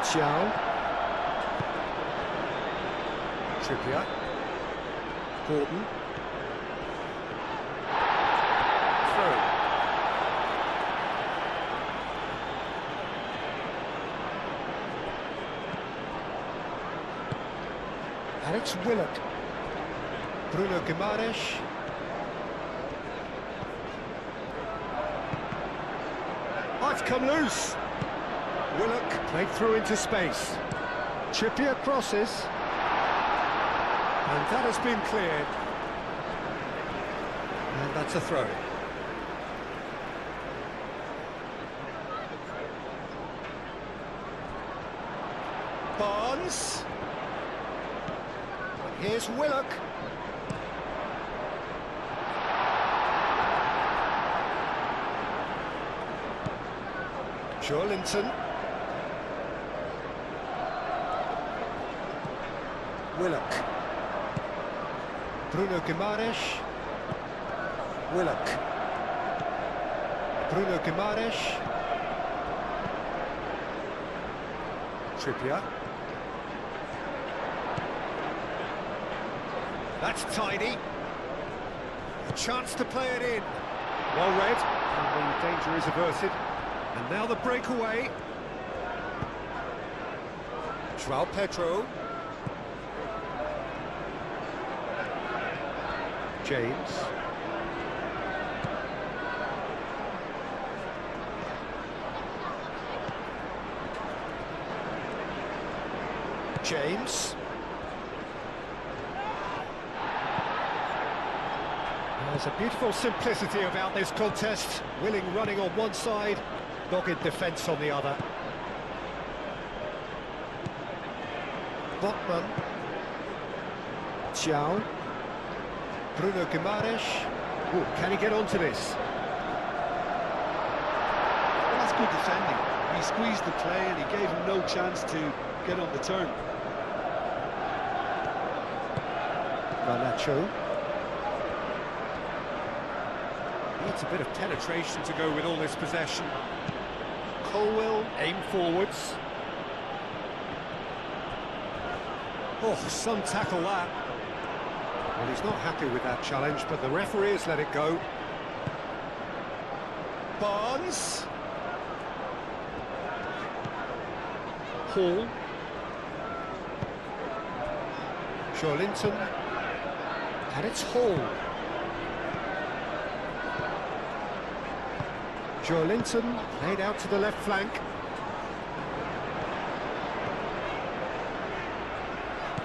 Xiao. Trippier. Gordon. Through. And it's Willock. Bruno Guimaraes. Oh, it's come loose. Willock played through into space. Trippier crosses. And that has been cleared. And that's a throw. Barnes. And here's Willock. Joelinton. Willock. Bruno Guimaraes. Willock. Bruno Guimaraes. Trippier. That's tidy. A chance to play it in. Well read, and the danger is averted. And now the breakaway. João Pedro. James. James. There's a beautiful simplicity about this contest. Willing running on one side, dogged defence on the other. Botman. Martial. Bruno Guimaraes. Oh, can he get onto this?
Well, that's good defending. He squeezed the play and he gave him no chance to get on the turn.
Garnacho. Needs a bit of penetration to go with all this possession. Colwill, aim forwards. Oh, some tackle that. Well, he's not happy with that challenge, but the referee has let it go. Barnes. Hall. Shawlinton. And it's Hall. Shawlinton laid out to the left flank.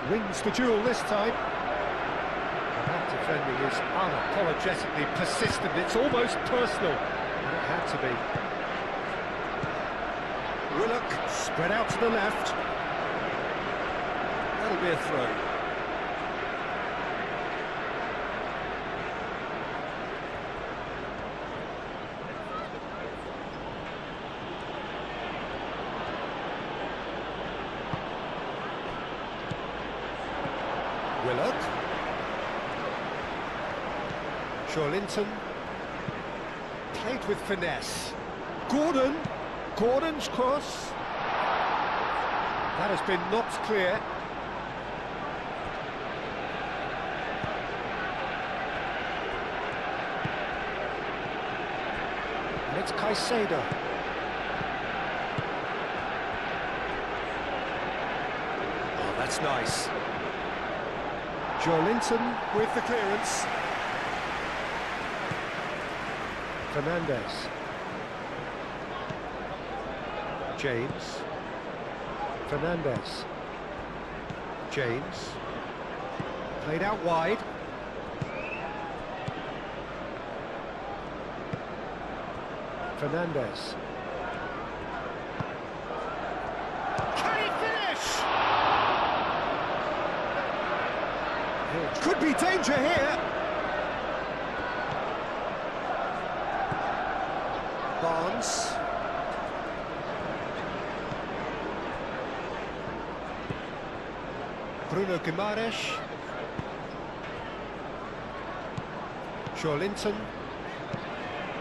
Wins the duel this time. And that defending is unapologetically persistent. It's almost personal. And it had to be. Willock spread out to the left. That'll be a throw. Willock. Shawlinton. Played with finesse. Gordon. Gordon's cross. That has been knocked clear. And it's Caicedo. Oh, that's nice. Joelinton with the clearance. Fernandez. James. Fernandez. James. Played out wide. Fernandez. Can he finish? Could be danger here. Barnes. Bruno Guimaraes. Shawlinton.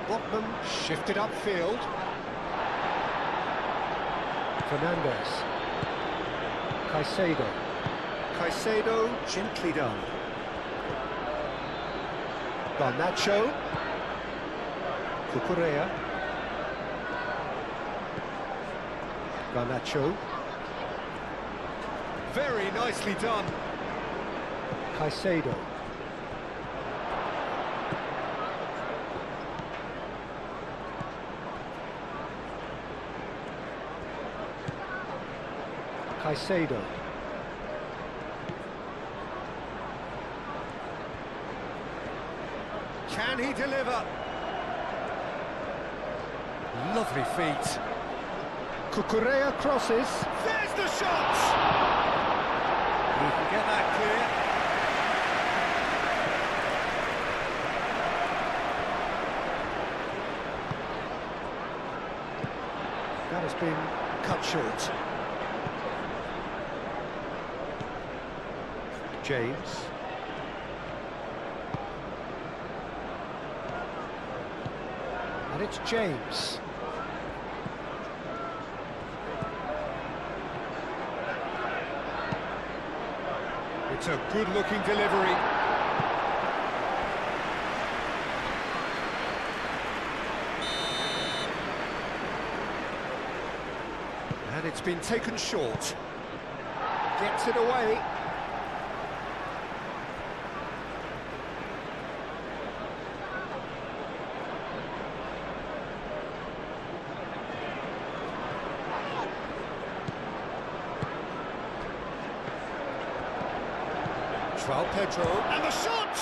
Botman shifted upfield. Fernandez. Caicedo. Caicedo, gently done. Garnacho. Cucurella. Garnacho. Very nicely done. Caicedo. Caicedo. Can he deliver? Lovely feet. Cucurella crosses. There's the shot! He can get that clear. That has been cut short. James. And it's James. It's a good-looking delivery. And it's been taken short. Gets it away. Pedro, and the shot!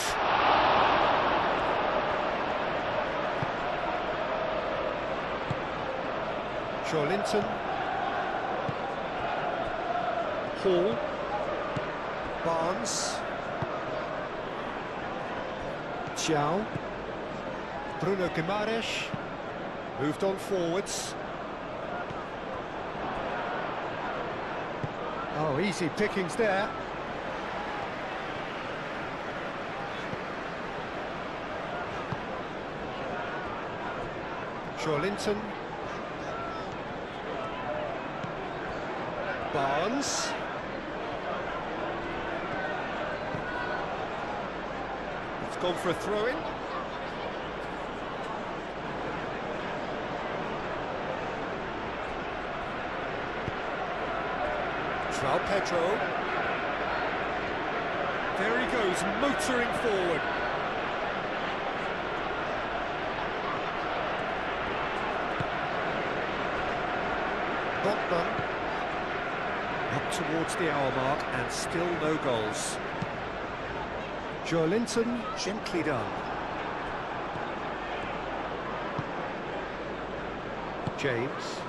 Shawlinton. Hall. Barnes. Martial. Bruno Guimaraes. Moved on forwards. Oh, easy pickings there. Linton. Barnes. It's gone for a throw-in. João Pedro. There he goes, motoring forward. Botman. Up towards the hour mark and still no goals. Linton, gently done. James.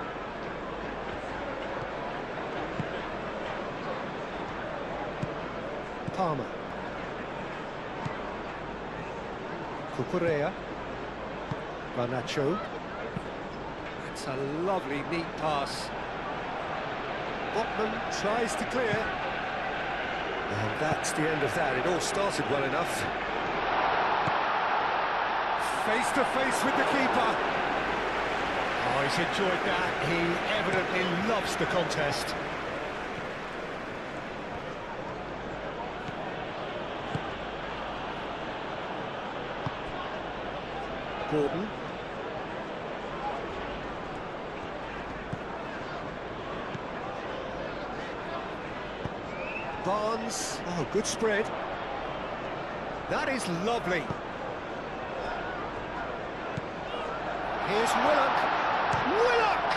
Palmer. Cucurella. Garnacho. It's a lovely, neat pass. Botman tries to clear. And that's the end of that. It all started well enough. Face to face with the keeper. Oh, he's enjoyed that. He evidently loves the contest. Gordon. Barnes. Oh, good spread. That is lovely. Here's Willock. Willock!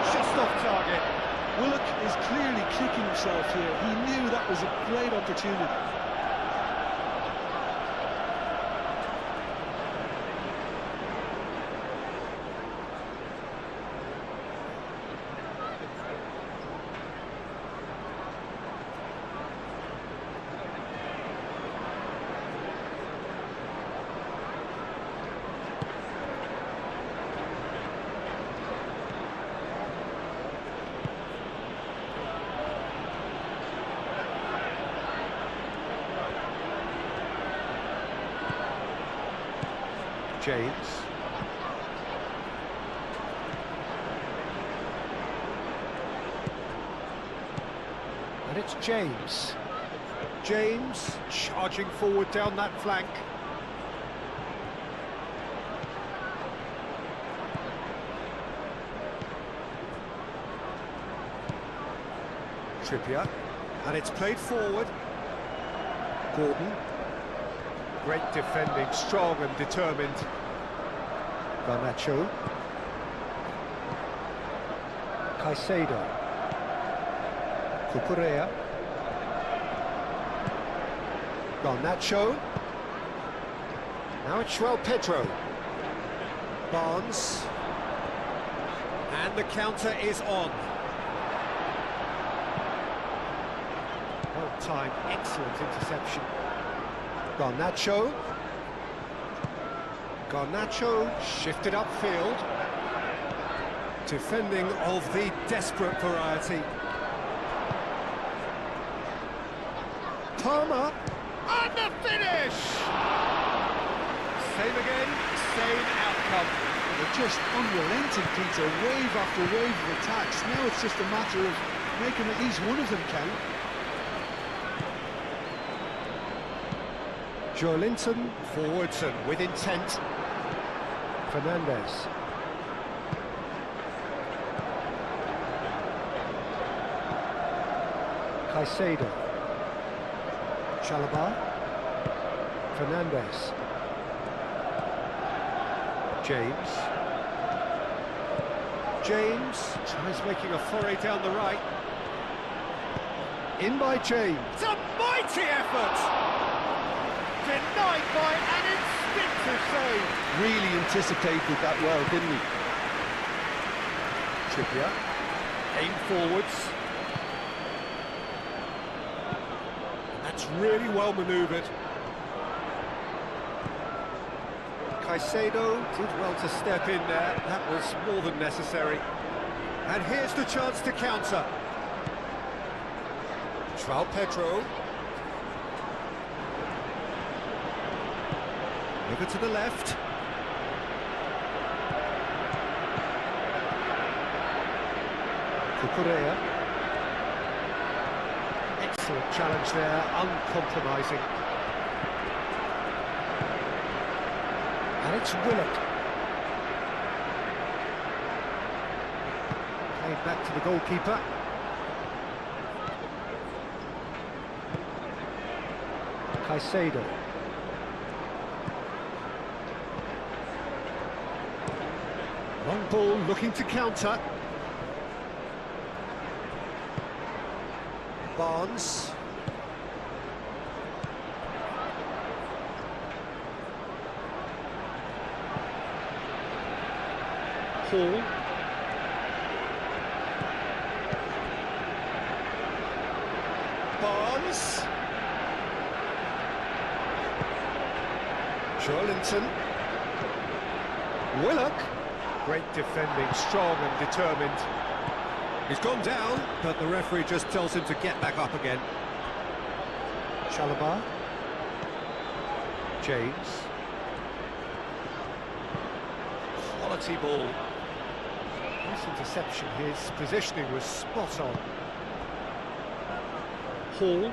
Just off target.
Willock is clearly kicking himself here. He knew that was a great opportunity.
James. And it's James. James charging forward down that flank. Trippier. And it's played forward. Gordon. Great defending, strong and determined. Garnacho. Caicedo. Cucurella. Garnacho. Now it's João Pedro. Barnes. And the counter is on. Well timed, excellent interception. Garnacho. Garnacho shifted upfield. Defending of the desperate variety. Palmer. And the finish! Same again, same outcome.
They're just unrelenting, Peter. Wave after wave of attacks. Now it's just a matter of making at least one of them count.
Linton forwards and with intent. Fernandez. Caicedo. Chalobah. Fernandez. James. James tries making a foray down the right. In by James. It's a mighty effort! Denied by an instinctive save.
Really anticipated that well, didn't he?
Trippier. Aim forwards. That's really well manoeuvred. Caicedo did well to step in there. That was more than necessary. And here's the chance to counter. João Pedro. Over to the left. Cucurella. Excellent challenge there, uncompromising. And it's Willock. Played back to the goalkeeper. Caicedo. Long ball looking to counter. Barnes. Hall. Barnes. Joelinton. Willock. Great defending, strong and determined. He's gone down, but the referee just tells him to get back up again. Chalobah. James. Quality ball. Nice interception. His positioning was spot on. Hall.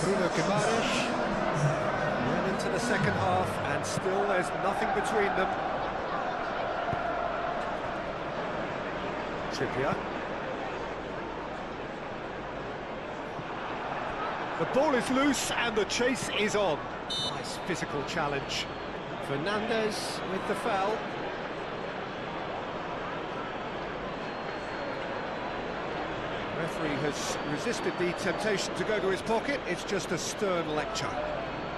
Bruno Guimaraes. Well into the second half, and still there's nothing between them. Trippier. The ball is loose and the chase is on. Nice physical challenge. Fernandez with the foul. Referee has resisted the temptation to go to his pocket. It's just a stern lecture.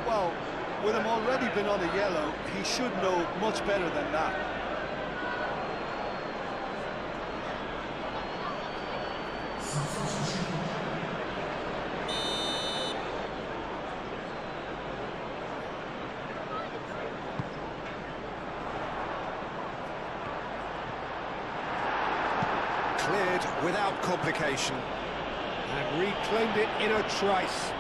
Well, with him already been on a yellow, he should know much better than that.
Cleared without complication and reclaimed it in a trice.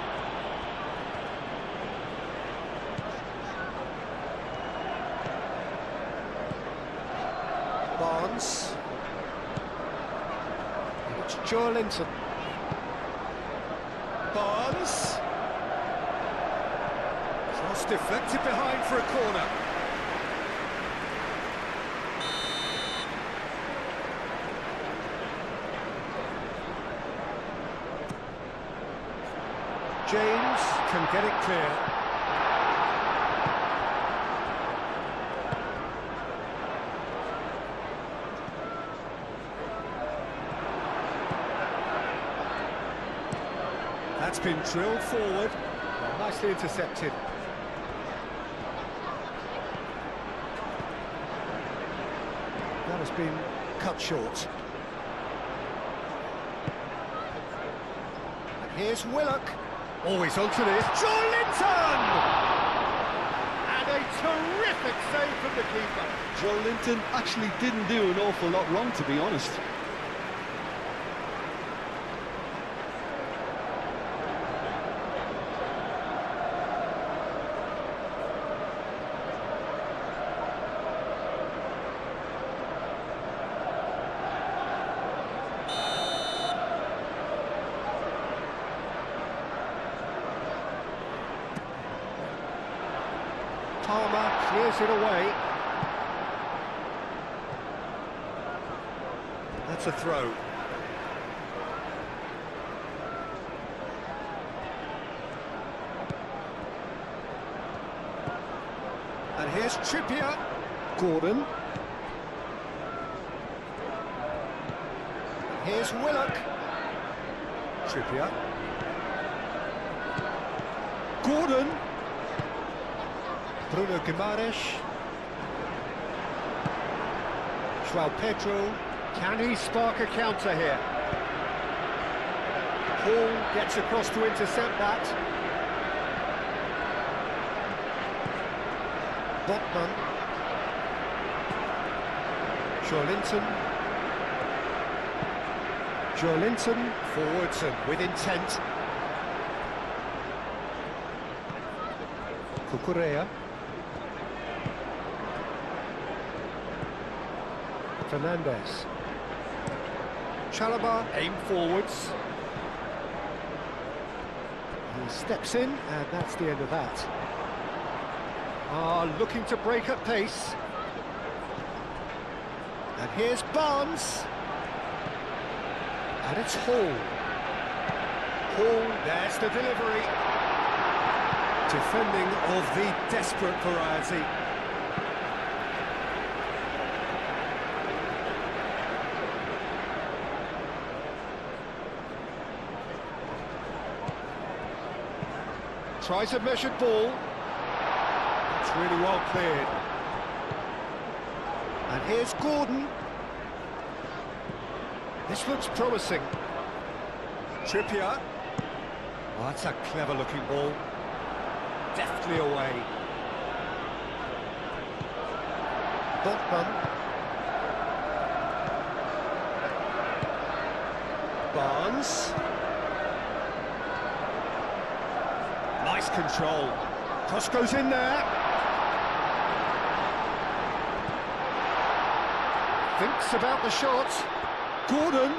Barnes. It's Joelinton. Barnes. Cross deflected behind for a corner. James can get it clear. That's been drilled forward. Nicely intercepted. That has been cut short. And here's Willock. Always onto this. Joelinton! And a terrific save from the keeper.
Joelinton actually didn't do an awful lot wrong, to be honest.
Palmer clears it away. That's a throw. And here's Trippier. Gordon. And here's Willock. Trippier. Gordon. Bruno Guimaraes. João Pedro. Can he spark a counter here? Paul gets across to intercept that. Botman. Joelinton forwards and with intent. Cucurella. Fernandez. Chalobah aim forwards. He steps in, and that's the end of that. Looking to break at pace. And here's Barnes. And it's Hall. Hall, there's the delivery. Defending of the desperate variety. Tries a measured ball. That's really well cleared. And here's Gordon. This looks promising. Trippier. Oh, that's a clever-looking ball. Deftly away. Botman. Barnes. Nice control. Cross goes in there. Thinks about the shot. Gordon.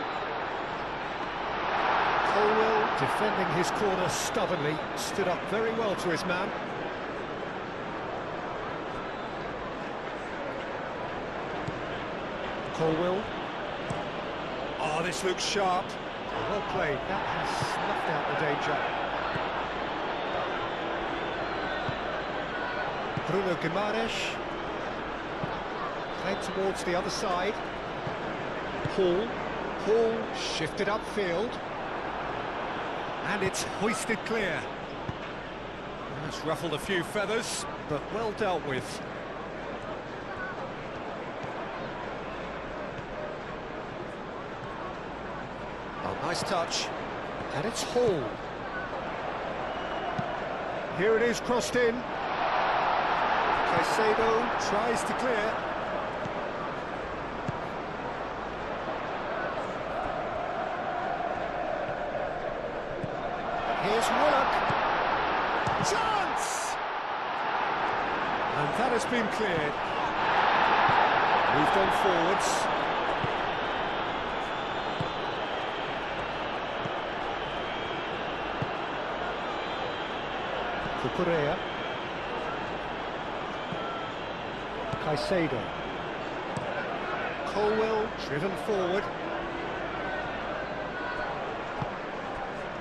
Colwell defending his corner stubbornly. Stood up very well to his man. Colwell. Oh, this looks sharp. Well played. That has snuffed out the danger. Bruno Guimaraes. Played towards the other side. Hall shifted upfield. And it's hoisted clear. It's ruffled a few feathers, but well dealt with. Oh, nice touch. And it's Hall. Here it is, crossed in. Caicedo tries to clear. Here's Willock. Chance! And that has been cleared. Moved on forwards. Cucurella. Caicedo. Colwell driven forward.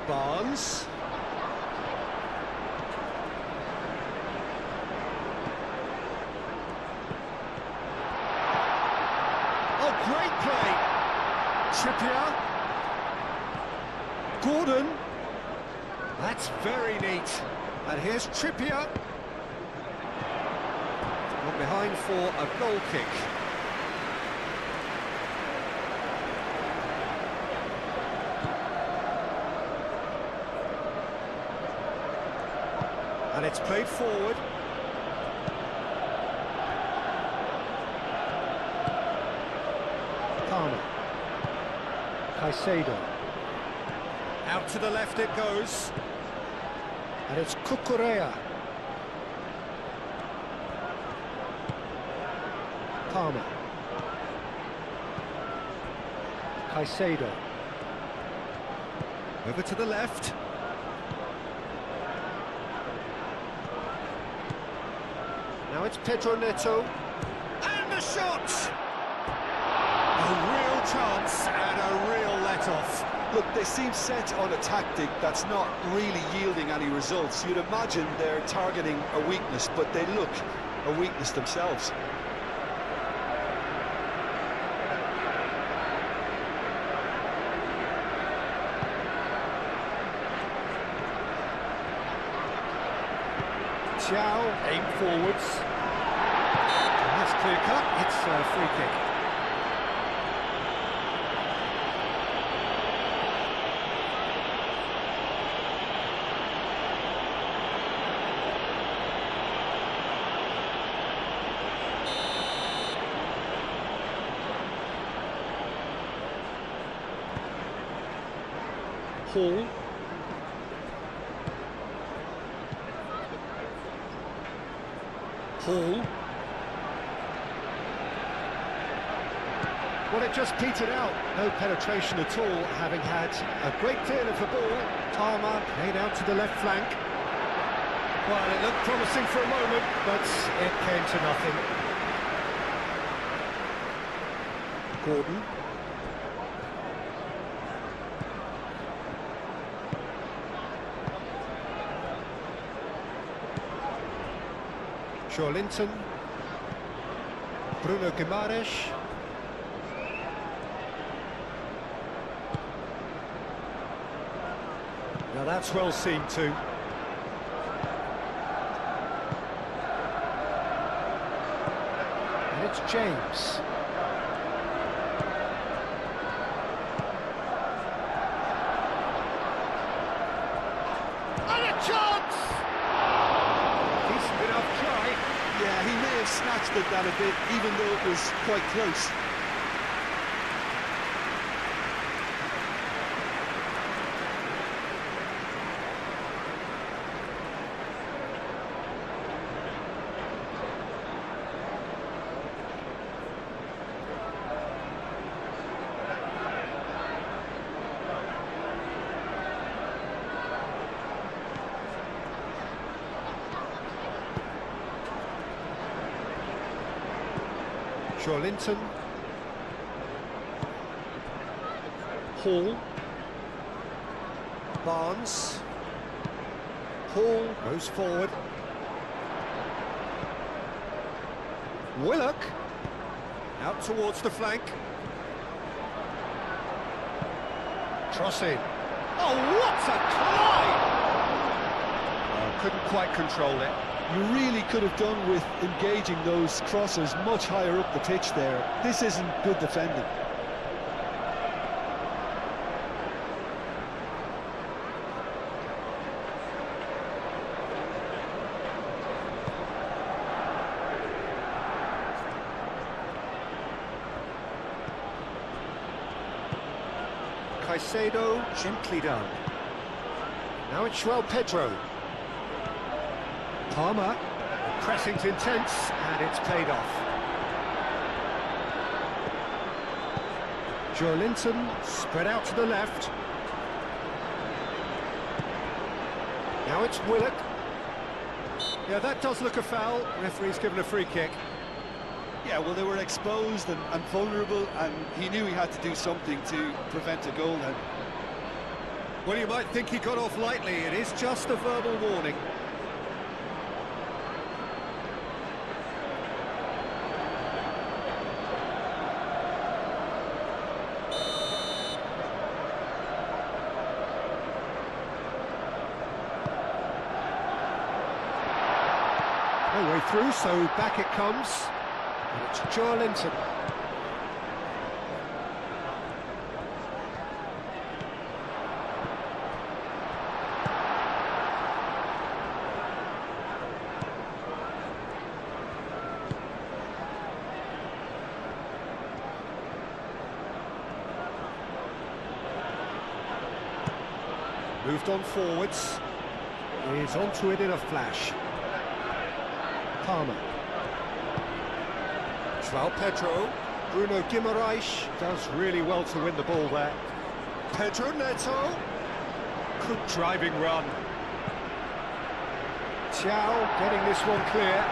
Barnes. Oh, great play. Trippier. Gordon. That's very neat. And here's Trippier. Got behind for a goal kick. And it's played forward. Palmer. Caicedo. Out to the left it goes. And it's Cucurella. Palmer. Caicedo. Over to the left. Now it's Pedro Neto. And the shot! A real chance and a real let-off.
Look, they seem set on a tactic that's not really yielding any results. You'd imagine they're targeting a weakness, but they look a weakness themselves.
Xiao, aim forwards. And that's clear cut, it's a free kick. Hall. Hall. Well, it just petered out. No penetration at all, having had a great deal of the ball. Palmer played out to the left flank. Well, it looked promising for a moment, but it came to nothing. Gordon. Linton. Bruno Guimaraes. Now that's well seen too. And it's James. And a chance! Decent enough try.
Yeah, he may have snatched at that a bit, even though it was quite close.
Linton. Hall. Barnes. Hall goes forward. Willock. Out towards the flank. Crossing. Oh, what a climb! Oh, couldn't quite control it.
You really could have done with engaging those crossers much higher up the pitch there. This isn't good defending.
Caicedo, gently done. Now it's João Pedro. Palmer, pressing's intense, and it's paid off. Linton, spread out to the left. Now it's Willock. Yeah, that does look a foul. Referee's given a free kick.
Yeah, well, they were exposed and vulnerable, and he knew he had to do something to prevent a goal then.
Well, you might think he got off lightly. It is just a verbal warning. No way through, so back it comes. And it's Linton. Moved on forwards. Is onto it in a flash. Palmer. João Pedro. Bruno Guimaraes does really well to win the ball there. Pedro Neto. Good driving run. Thiaw getting this one clear.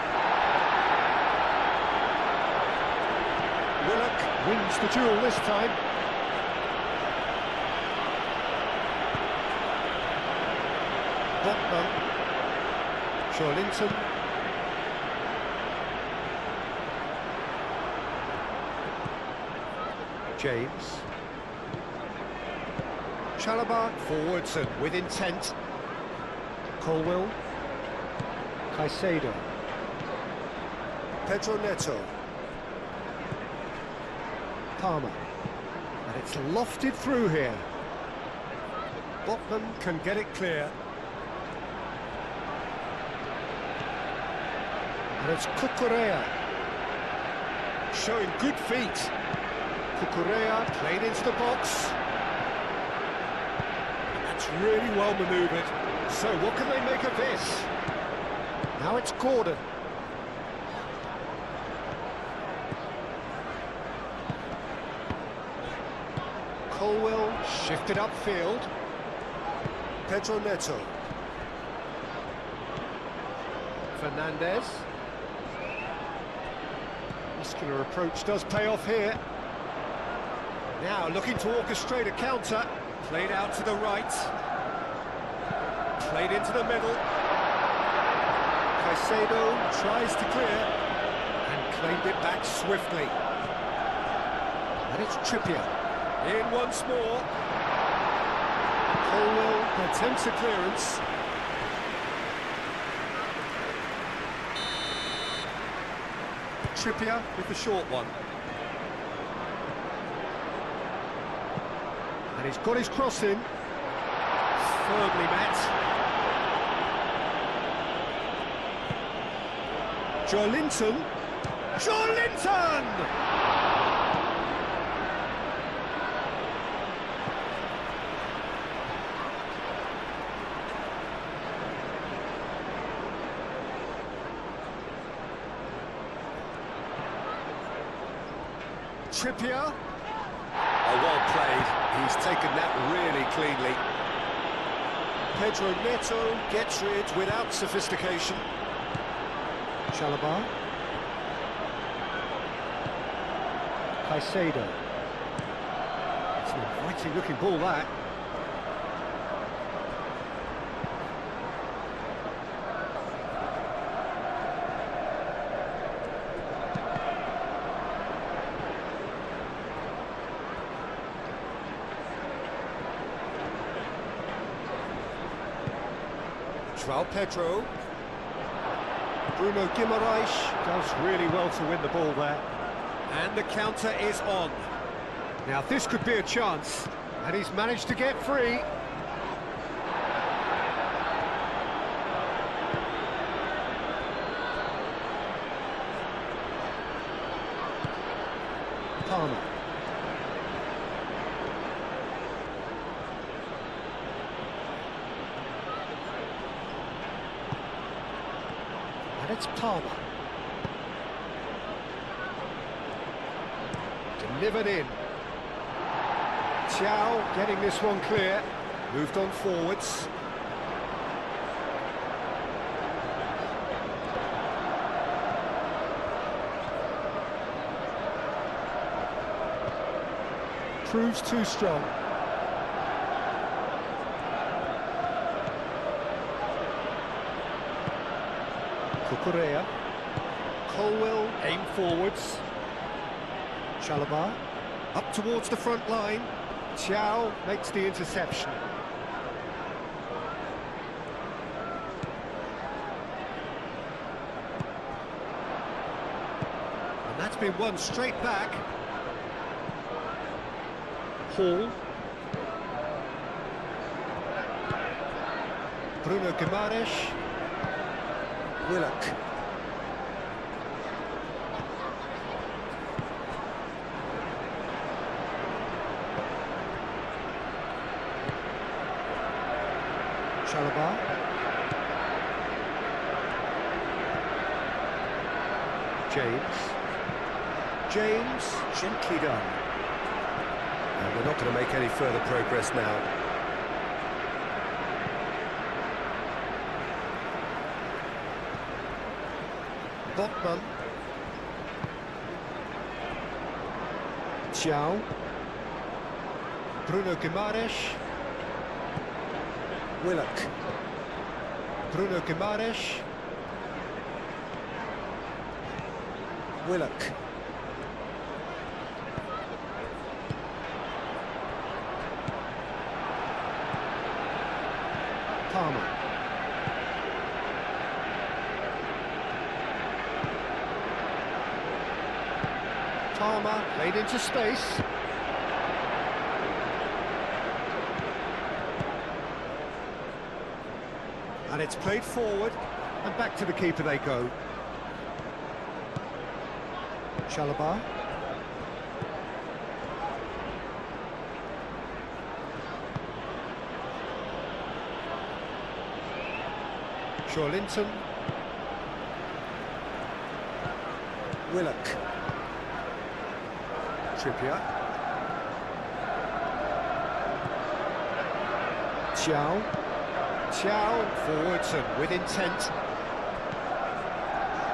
Willock wins the duel this time. Botman. Linton. James. Chalobah forwards and with intent. Colwill. Caicedo. Pedro Neto. Palmer. And it's lofted through here. Botman can get it clear. And it's Cucurella. Showing good feet. Cucurella played into the box. And That's really well manoeuvred. So what can they make of this? Now it's Gordon. Colwell shifted upfield. Pedro Neto. Fernandez. Muscular approach does pay off here. Now looking to orchestrate a counter. Played out to the right. Played into the middle. Caicedo tries to clear and claimed it back swiftly. And it's Trippier. In once more. Colwell attempts a clearance. Trippier with the short one. And he's got his cross in. Firmly met. Joelinton. Joelinton! Trippier. Oh, well played. He's taken that really cleanly. Pedro Neto gets rid without sophistication. Chalobah. Caicedo. It's an inviting looking ball, that. João Pedro. Bruno Guimaraes does really well to win the ball there. And the counter is on. Now this could be a chance, and he's managed to get free. Palmer. And it's Palmer. Delivered in. Thiaw getting this one clear. Moved on forwards. Proves too strong. Cucurella. Colwell aim forwards. Chalobah up towards the front line. Thiaw makes the interception. And that's been won straight back. Hall. Bruno Guimaraes. Willock. Chalobah. James, gently done. And we're not going to make any further progress now. Botman. Thiaw. Bruno Guimaraes. Willock. Bruno Guimaraes. Willock. Palmer. Palmer played into space. And it's played forward, and back to the keeper they go. Chalobah. Linton. Willock. Trippier. Chow forwards and with intent.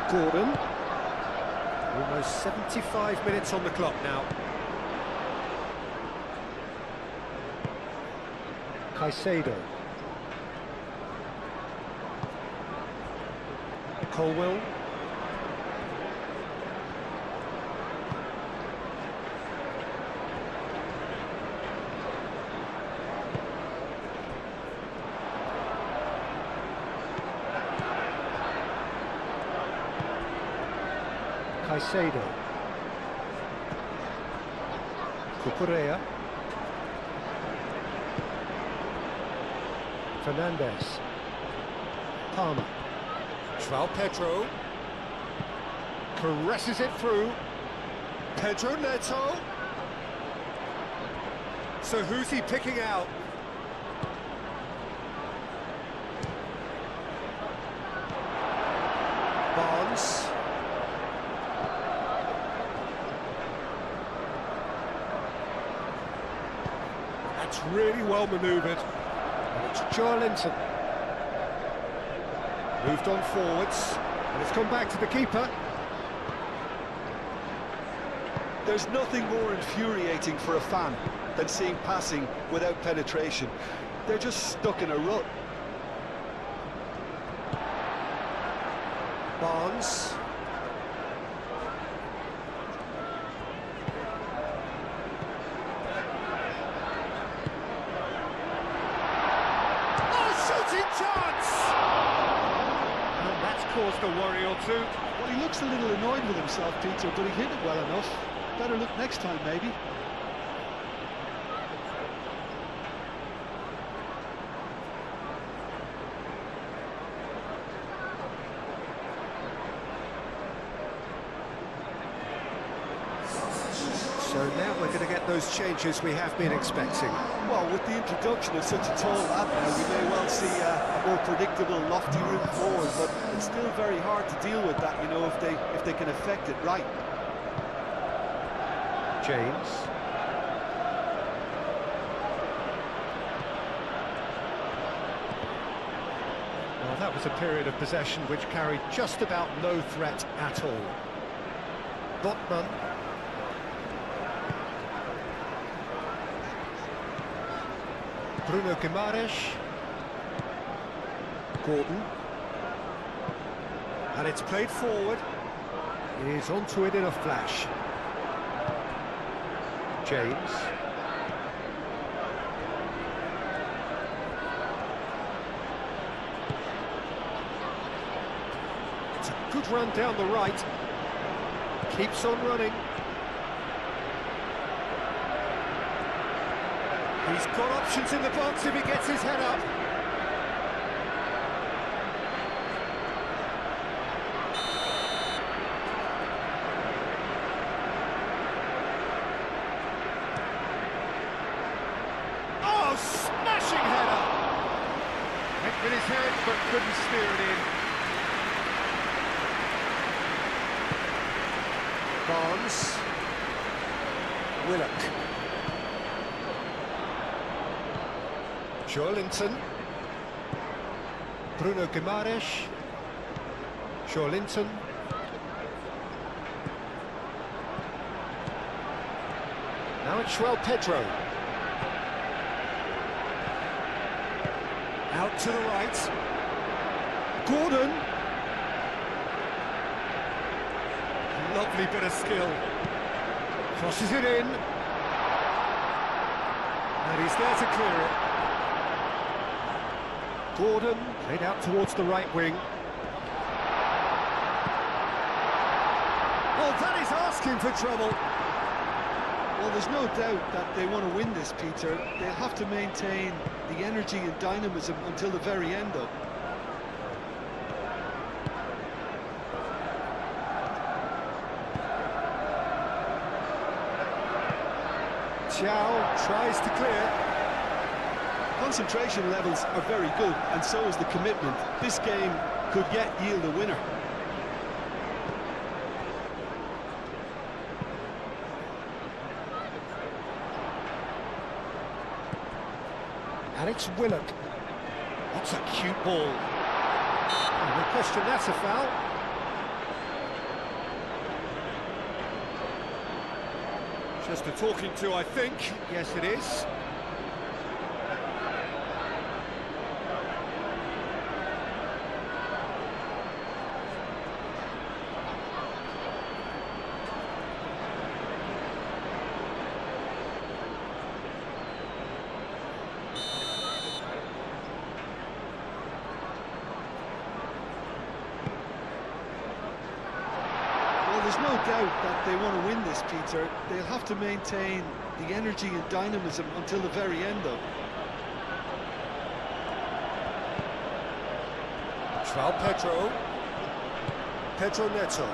Gordon. Almost 75 minutes on the clock now. Caicedo. Colwill. Caicedo. Cucurella. Fernandez. Palmer. João Pedro. Caresses it through. Pedro Neto. So who's he picking out? Barnes. That's really well manoeuvred. And it's Linton. Moved on forwards, and it's come back to the keeper.
There's nothing more infuriating for a fan than seeing passing without penetration. They're just stuck in a rut.
Barnes. Oh, shooting chance! And that's caused a worry or two.
Well, he looks a little annoyed with himself, Peter, but he hit it well enough. Better look next time, maybe.
So now we're going to get those changes we have been expecting.
Well, with the introduction of such a tall lad now, we may well see a more predictable, lofty route forward, but it's still very hard to deal with that, you know, if they can affect it right.
James. Well, that was a period of possession which carried just about no threat at all. Botman. Bruno Guimaraes. Gordon. And it's played forward. He's onto it in a flash. James. It's a good run down the right. Keeps on running. He's got options in the box if he gets his head up. Oh, smashing header! Went with his head, but couldn't steer it in. Barnes. Willock. Linton. Bruno Guimaraes. Linton. Now it's João Pedro. Out to the right. Gordon. Lovely bit of skill. Crosses it in. And he's there to clear it. Gordon played out towards the right wing. Oh, that is asking for trouble.
Well, there's no doubt that they want to win this, Peter. They'll have to maintain the energy and dynamism until the very end, though.
Chow tries to clear.
Concentration levels are very good, and so is the commitment. This game could yet yield a winner.
Alex Willock. That's a cute ball. No question, that's a foul. Just a talking to, I think. Yes, it is.
There's no doubt that they want to win this, Peter. They'll have to maintain the energy and dynamism until the very end, though.
Pedro Neto.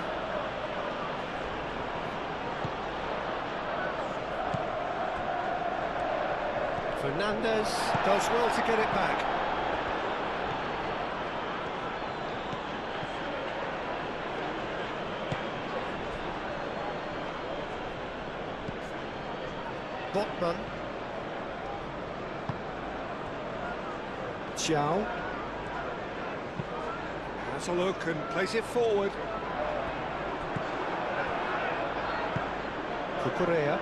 Fernandez does well to get it back. Botman. Chow. Has a look and plays it forward. Cucurella.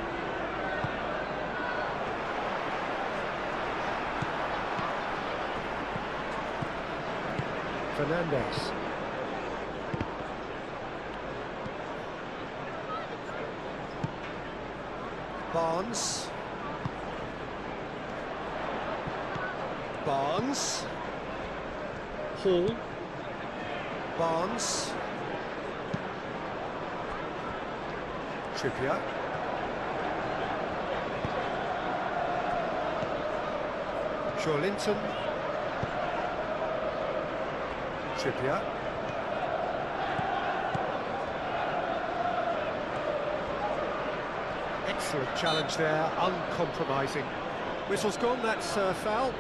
Fernandez. Barnes. Hall. Barnes. Trippier. Linton. Trippier. Excellent challenge there, uncompromising. Whistle's gone, that's foul.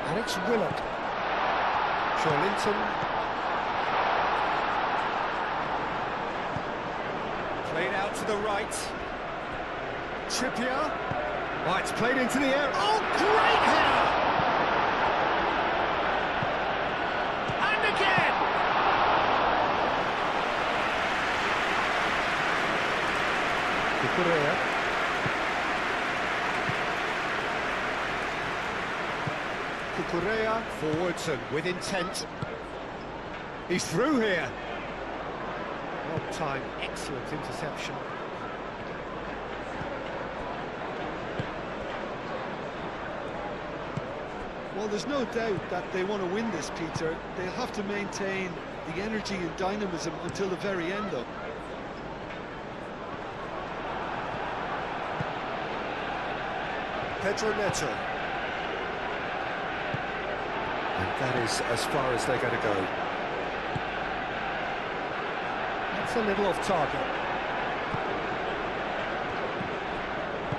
Alex Willock. Linton. Played out to the right. Trippier. Oh, it's played into the air. Oh, great header! And again! Cucurella. Cucurella forwards and with intent. He's through here. Well timed, excellent interception.
Well, there's no doubt that they want to win this, Peter. They'll have to maintain the energy and dynamism until the very end, though.
Pedro Neto. That is as far as they're going to go. That's a little off target.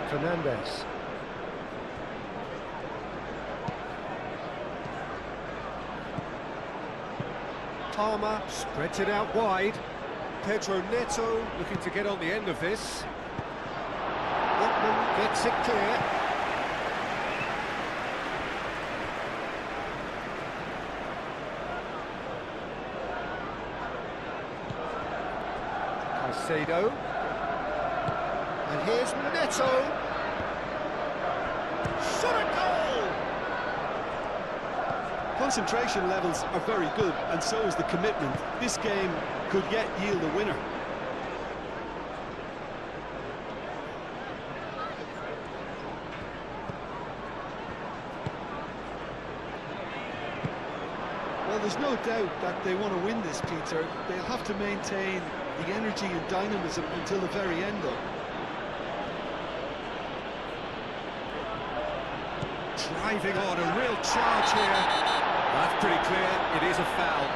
Fernandez. Palmer spreads it out wide. Pedro Neto looking to get on the end of this. Botman gets it clear. Caicedo. And here's Neto. Shot a goal!
Concentration levels are very good, and so is the commitment. This game could yet yield a winner. Well, there's no doubt that they want to win this, Peter. They'll have to maintain the energy and dynamism until the very end, though.
Driving on, a real charge here. That's pretty clear, it is a foul.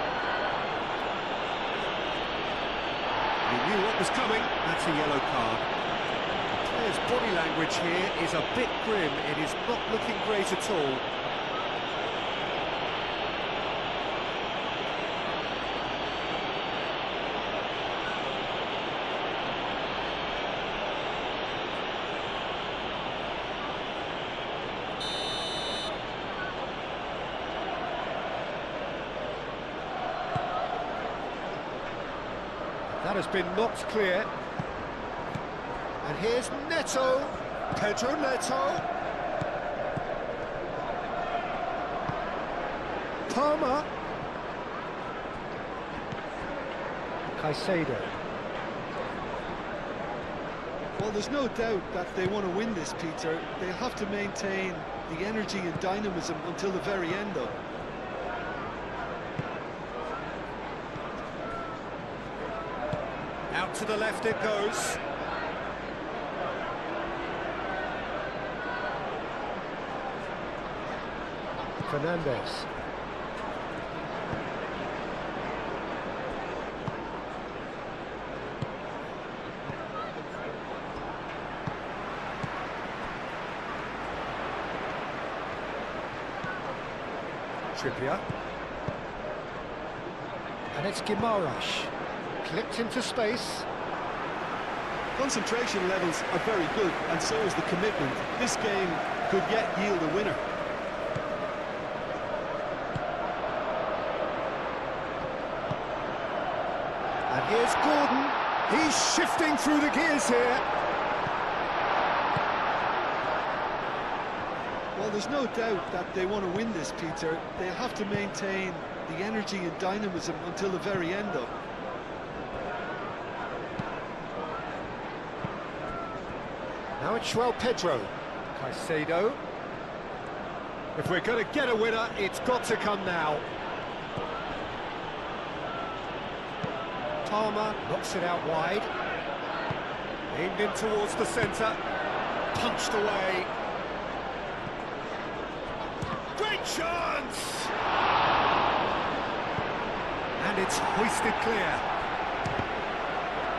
He knew what was coming, that's a yellow card. The player's body language here is a bit grim, it is not looking great at all. That has been knocked clear. And here's Neto. Pedro Neto. Palmer. Caicedo.
Well, there's no doubt that they want to win this, Peter. They'll have to maintain the energy and dynamism until the very end, though.
Out to the left it goes. Fernandez. Trippier. And it's Guimaraes. Clipped into space.
Concentration levels are very good, and so is the commitment. This game could yet yield a winner.
And here's Gordon. He's shifting through the gears here.
Well, there's no doubt that they want to win this, Peter. They'll have to maintain the energy and dynamism until the very end, though.
Now it's João Pedro. Caicedo. If we're going to get a winner, it's got to come now. Palmer knocks it out wide. Aimed in towards the centre. Punched away. Great chance! And it's hoisted clear.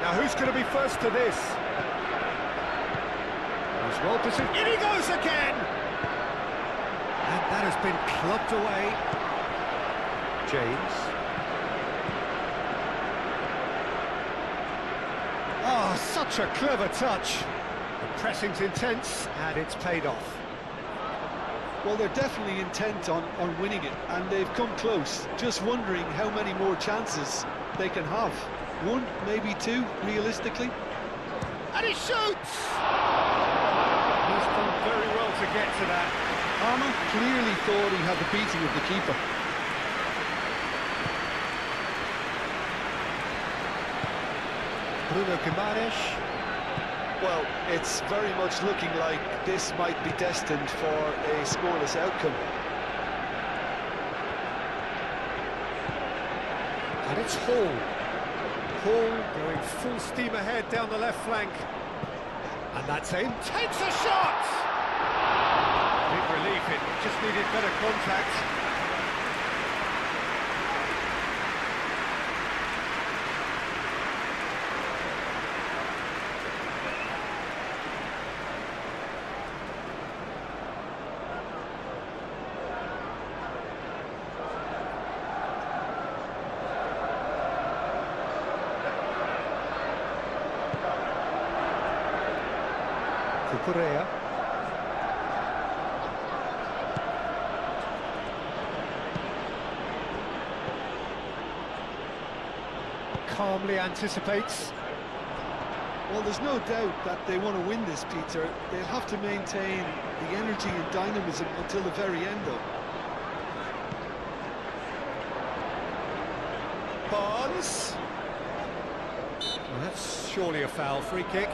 Now who's going to be first to this? He's well positioned. In he goes again! And that has been clubbed away. James. Oh, such a clever touch. The pressing's intense, and it's paid off.
Well, they're definitely intent on winning it, and they've come close. Just wondering how many more chances they can have. One, maybe two, realistically.
And he shoots! He's done very well to get to that.
Palmer clearly thought he had the beating of the keeper.
Bruno Guimaraes.
Well, it's very much looking like this might be destined for a scoreless outcome.
And it's Hall. Hall going full steam ahead down the left flank. And that's him. Takes a shot! Big relief, it just needed better contact. Cucurella. Calmly anticipates.
Well, there's no doubt that they want to win this, Peter. They'll have to maintain the energy and dynamism until the very end, though.
Barnes. Well, that's surely a foul. Free kick.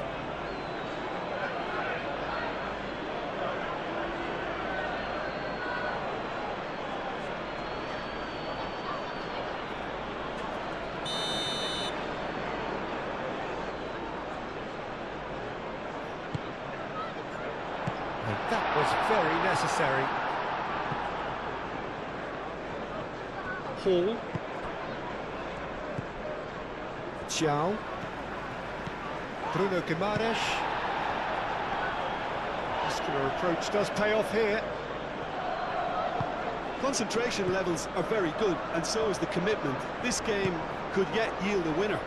And that was very necessary. Hall. Xiao. Bruno Guimaraes. Muscular approach does pay off here.
Concentration levels are very good, and so is the commitment. This game could yet yield a winner.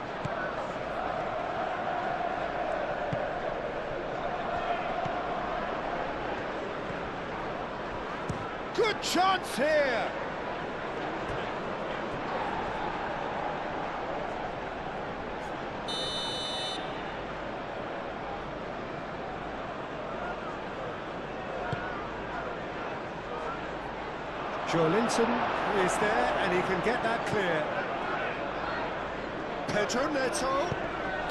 Good chance here! Joelinton is there, and he can get that clear. Pedro Neto,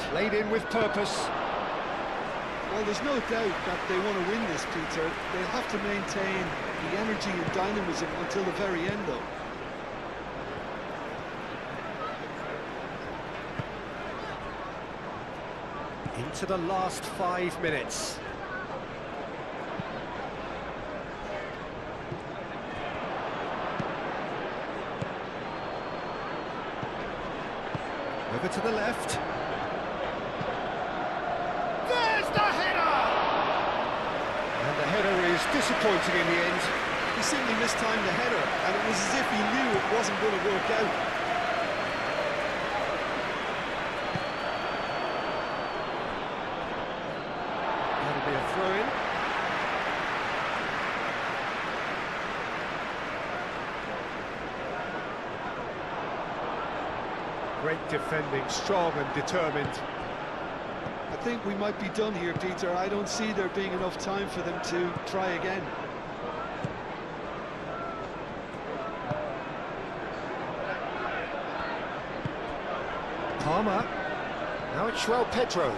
played in with purpose.
Well, there's no doubt that they want to win this, Peter. They'll have to maintain the energy and dynamism until the very end, though.
Into the last 5 minutes. Over to the left. There's the header! And the header is disappointing in the end.
He simply mistimed the header, and it was as if he knew it wasn't going to work out.
That'll be a throw-in. Great defending, strong and determined.
I think we might be done here, Peter. I don't see there being enough time for them to try again.
Palmer. Now it's João Pedro.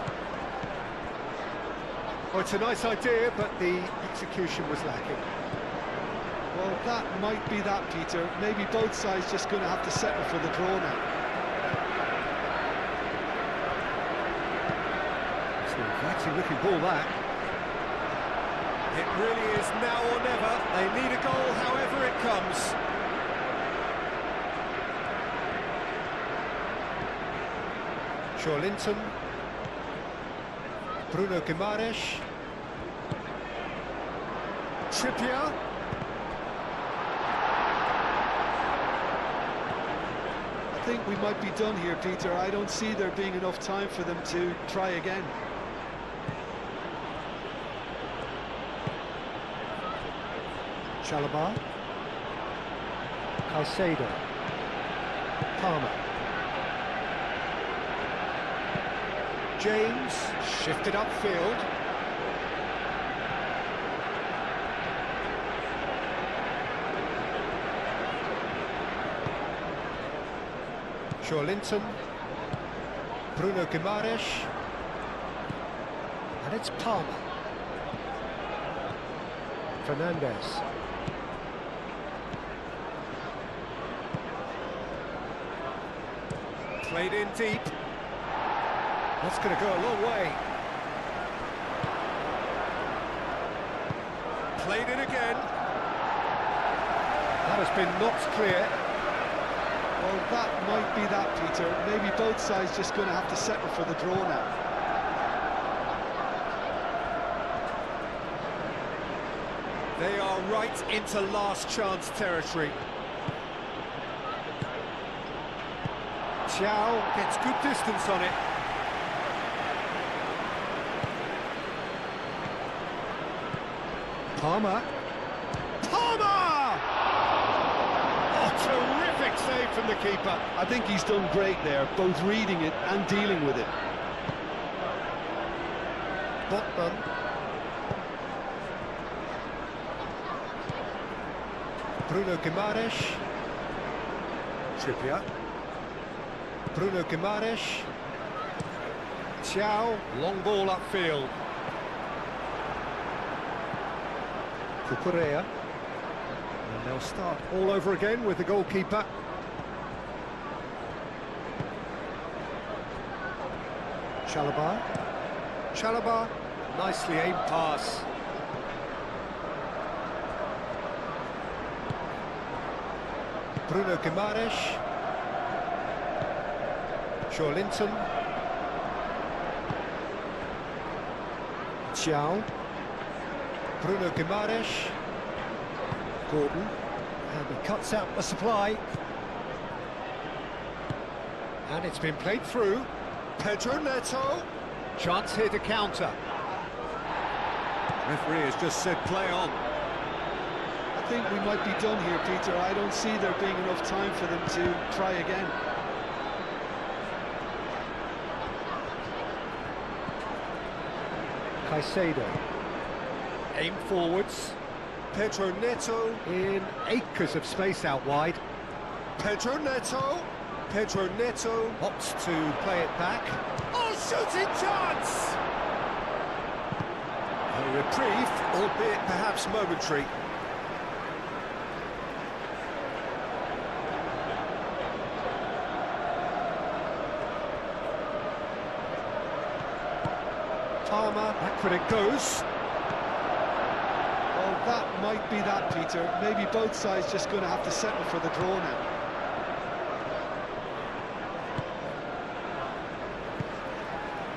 Oh, it's a nice idea, but the execution was lacking.
Well, that might be that, Peter. Maybe both sides just going to have to settle for the draw now.
Fancy looking ball that. It really is now or never. They need a goal however it comes. Joelinton. Bruno Guimaraes. Trippier.
I think we might be done here, Peter. I don't see there being enough time for them to try again.
Chalobah. Caicedo. Palmer. James, shifted upfield. Joelinton. Bruno Guimaraes. And it's Palmer. Fernandes. Played in deep. That's going to go a long way. Played in again. That has been knocked clear.
Well, that might be that, Peter. Maybe both sides just going to have to settle for the draw now.
They are right into last chance territory. Xiao gets good distance on it. Palmer. Palmer! Oh, terrific save from the keeper.
I think he's done great there, both reading it and dealing with it.
Botman. Bruno Guimaraes. Trippier. Bruno Guimaraes. Xiao, long ball upfield. Cucurella. And they'll start all over again with the goalkeeper. Chalobah. Chalobah, nicely aimed pass. Bruno Guimaraes. Linton. Xiao. Bruno Guimaraes. Gordon. And he cuts out the supply. And it's been played through. Pedro Neto. Chance here to counter. Referee has just said play on.
I think we might be done here, Peter. I don't see there being enough time for them to try again.
Caicedo. Aim forwards. Pedro Neto in acres of space out wide. Pedro Neto. Pedro Neto opts to play it back. Oh, shooting chance! A reprieve, albeit perhaps momentary. Palmer, back when it goes.
Well, that might be that, Peter. Maybe both sides just going to have to settle for the draw now.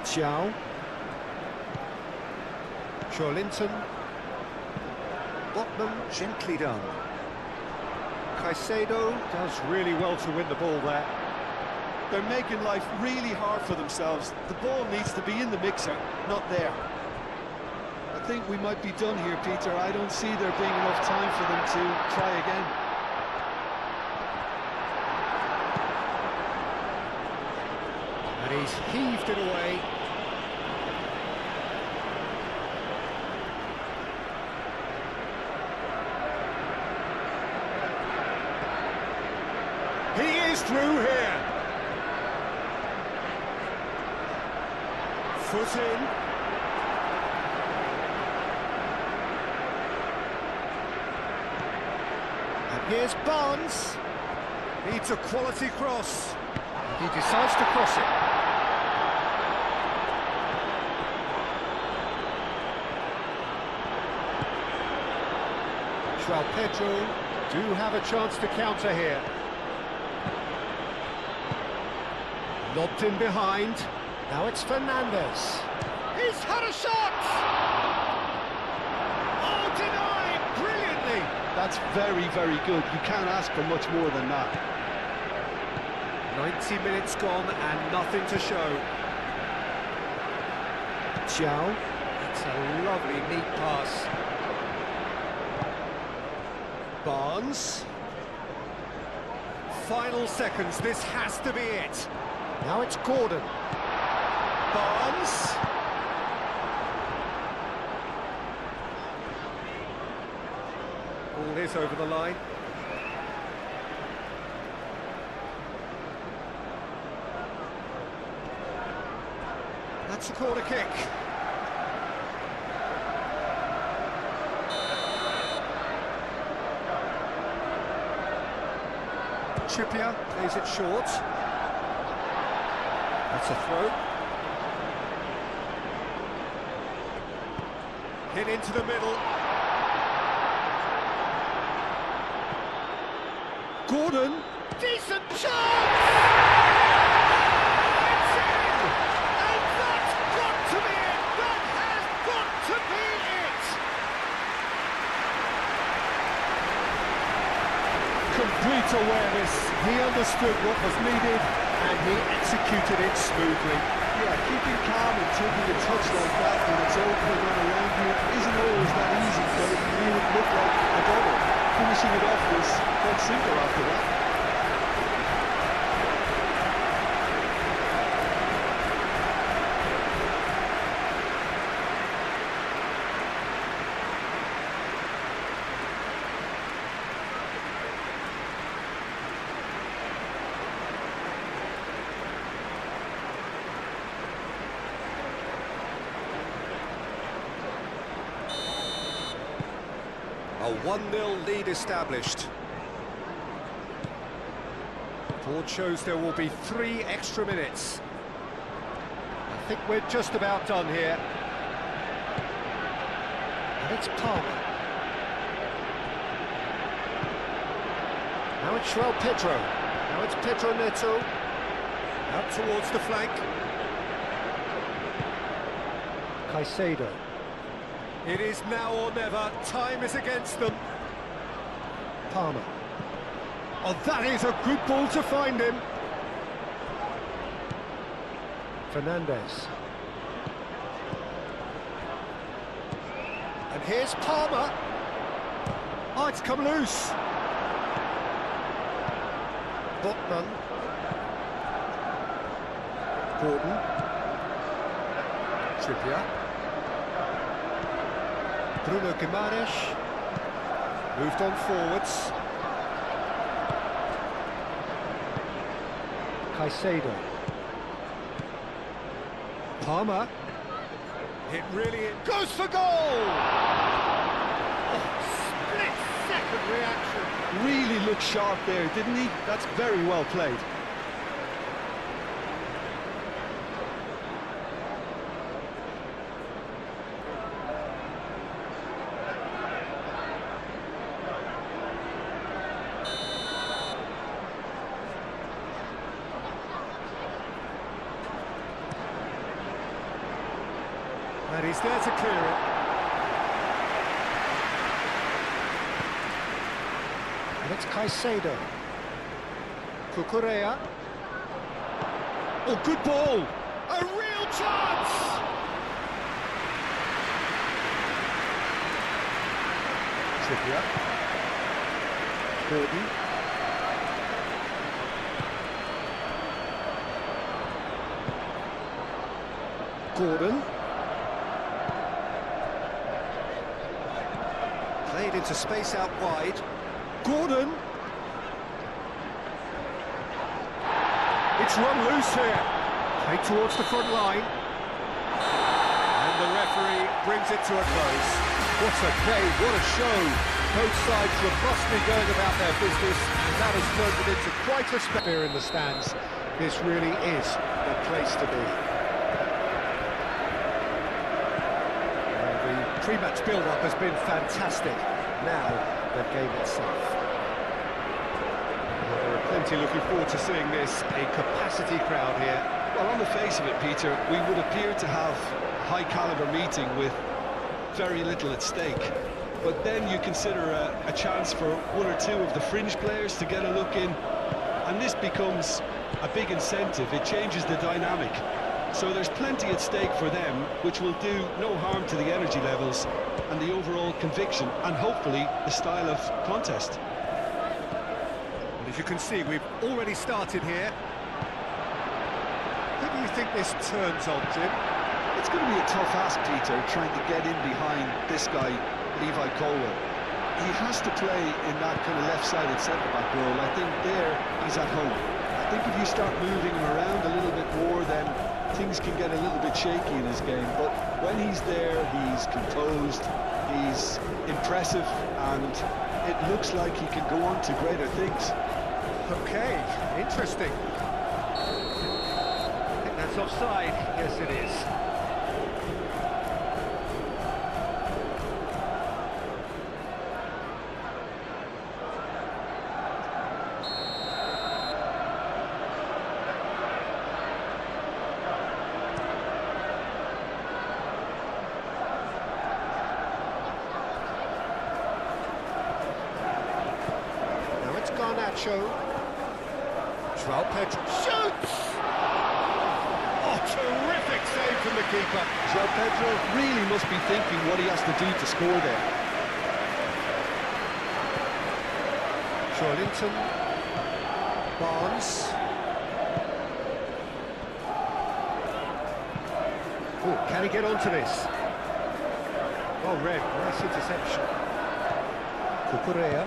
Xiao. Linton. Botman, gently done. Caicedo does really well to win the ball there.
They're making life really hard for themselves. The ball needs to be in the mixer, not there. I think we might be done here, Peter. I don't see there being enough time for them to try again.
And he's heaved it away. He is through here. Foot in. And here's Barnes. Needs a quality cross. He decides to cross it. João Pedro do have a chance to counter here. Lobbed in behind. Now it's Fernandes. He's had a shot! Oh, denied brilliantly!
That's very, very good. You can't ask for much more than that.
90 minutes gone and nothing to show. Xiao. It's a lovely, neat pass. Barnes. Final seconds, this has to be it. Now it's Gordon. Barnes. Ball is over the line. That's a corner kick. Trippier plays it short. That's a throw. Hit into the middle. Gordon. Decent chance! It's in! And that's got to be it! That has got to be it! Complete awareness. He understood what was needed and he executed it smoothly.
Yeah, keeping calm and taking a touch like that when it's open and around you isn't always that easy, but it made it look like a double. Finishing it off was quite simple after that.
A 1-0 lead established. Board shows there will be 3 extra minutes. I think we're just about done here. And it's Palmer. Now Now it's João Pedro. Now it's Pedro Neto. Out towards the flank. Caicedo. It is now or never. Time is against them. Palmer. Oh, that is a good ball to find him. Fernandes. And here's Palmer. Oh, it's come loose. Botman. Gordon. Trippier. Bruno Guimaraes. Moved on forwards. Caicedo. Palmer. It really goes for goal! Split-second reaction.
Really looked sharp there, didn't he? That's very well played.
And he's there to clear it. And it's Caicedo. Cucurella. Oh, good ball! A real chance! Trippier. Gordon. Gordon. Played into space out wide. Gordon! It's run loose here. Played towards the front line. And the referee brings it to a close. What a game, what a show. Both sides robustly going about their business, and that has turned it into quite a spectacle in the stands. This really is the place to be. The pre-match build-up has been fantastic. Now, the game itself. Well, there are plenty looking forward to seeing this. A capacity crowd here.
Well, on the face of it, Peter, we would appear to have a high-caliber meeting with very little at stake. But then you consider a chance for one or two of the fringe players to get a look in, and this becomes a big incentive. It changes the dynamic. So there's plenty at stake for them, which will do no harm to the energy levels and the overall conviction, and hopefully the style of contest.
And as you can see, we've already started here. Who do you think this turns on, Jim?
It's going to be a tough ask, Peter, trying to get in behind this guy, Levi Colwill. He has to play in that kind of left-sided centre-back role. I think there he's at home. I think if you start moving him around a little bit more, then things can get a little bit shaky in his game. But when he's there, he's composed, he's impressive, and it looks like he can go on to greater things.
Okay, interesting. I think that's offside. Yes, it is. Garnacho. João Pedro shoots! Oh, terrific save from the keeper.
João Pedro really must be thinking what he has to do to score there.
Joelinton. Barnes. Oh, can he get onto this? Oh, red. Nice interception. Cucurella.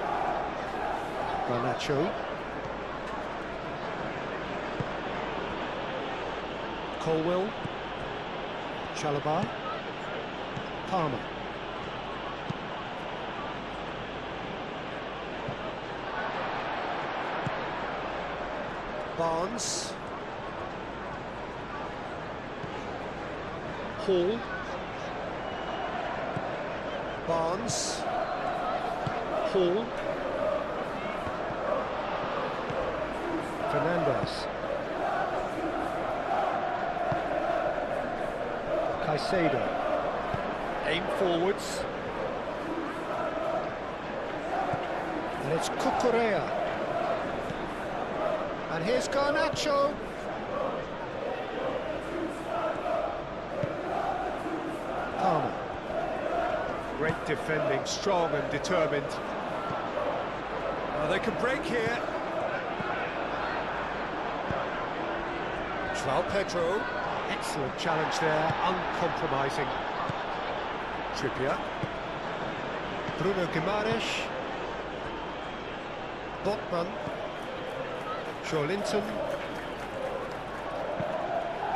Garnacho. Colwill. Chalobah. Palmer. Barnes. Hall. Barnes. Hall. Fernandez. Caicedo. Aim forwards. And it's Cucurella. And here's Garnacho. Palmer. Great defending, strong and determined. They can break here. João Pedro. Excellent challenge there, uncompromising. Trippier. Bruno Guimaraes. Botman. Linton.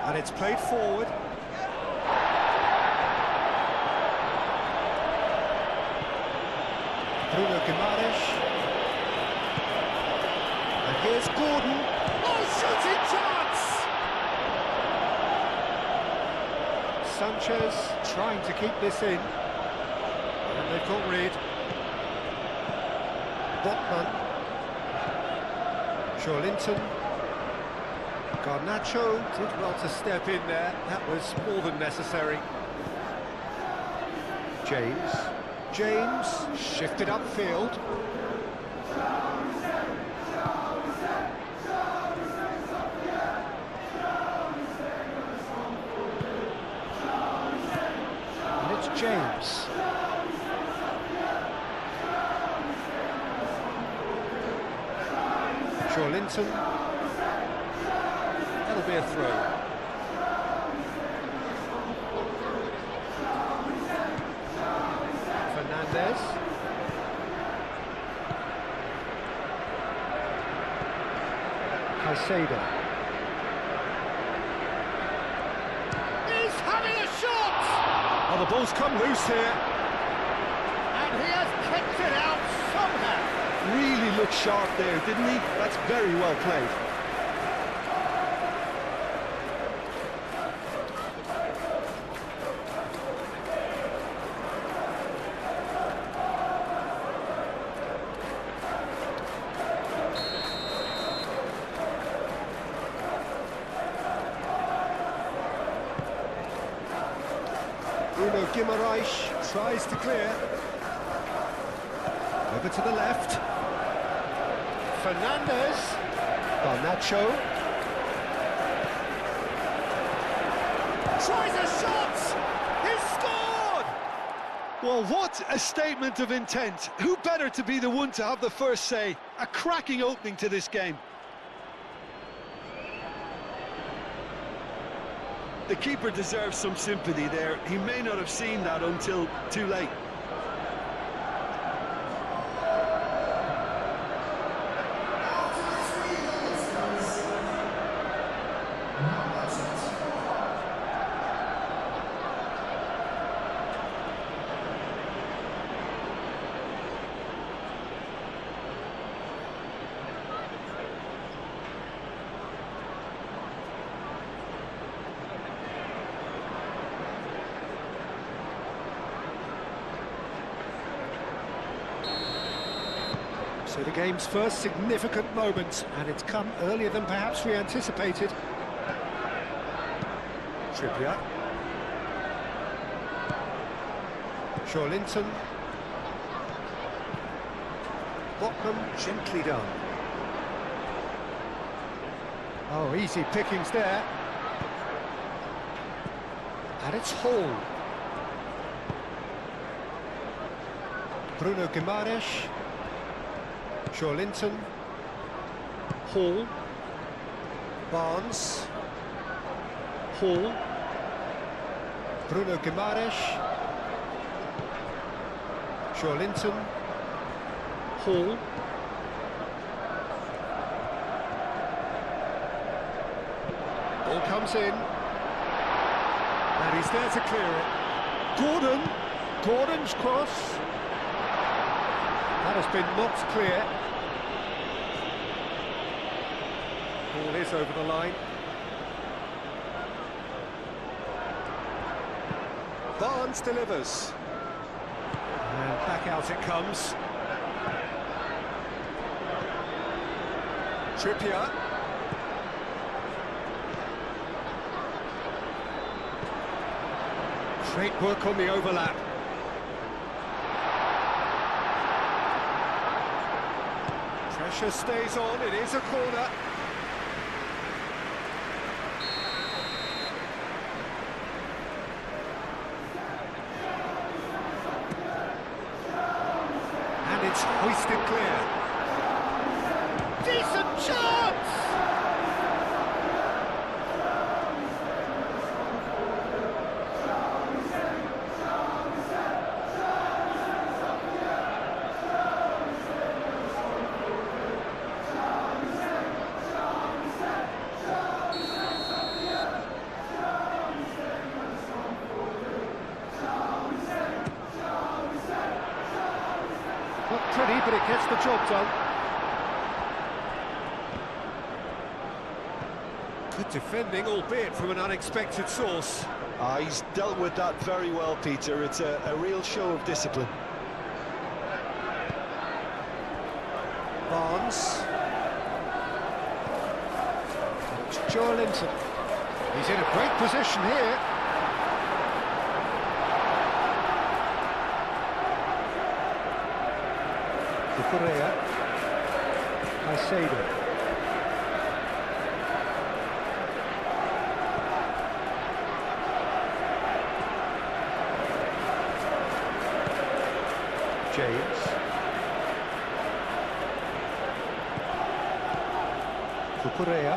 And it's played forward. Bruno Guimaraes. And here's Gordon. Oh, shooting chance! Sanchez trying to keep this in. And they've got rid. Botman. Linton. Garnacho did well to step in there. That was more than necessary. James shifted upfield. And it's James. Linton. That'll be a throw. Fernandez. Caicedo. He's having a shot! Oh, the ball's come loose here. And he has kicked it out somehow.
Really looked sharp there, didn't he? That's very well played.
Bruno Guimaraes tries to clear. Over to the left. Fernandez. Garnacho. Tries a shot! He's scored!
Well, what a statement of intent. Who better to be the one to have the first say? A cracking opening to this game. The keeper deserves some sympathy there. He may not have seen that until too late.
So the game's first significant moment, and it's come earlier than perhaps we anticipated. Trippier. Linton. Botman, gently done. Oh, easy pickings there. And it's Hall. Bruno Guimaraes. Linton. Hall. Barnes. Hall. Bruno Guimaraes. Linton. Hall. Ball comes in. And he's there to clear it. Gordon's cross. That has been knocked clear. Ball is over the line. Barnes delivers. And back out it comes. Trippier. Great work on the overlap. Pressure stays on, it is a corner. And it's hoisted clear. Decent chance! Not pretty, but it gets the job done. Good defending, albeit from an unexpected source.
He's dealt with that very well, Peter. It's a real show of discipline.
Barnes. Joe Linton. He's in a great position here. Correa, Caicedo. James. Correa.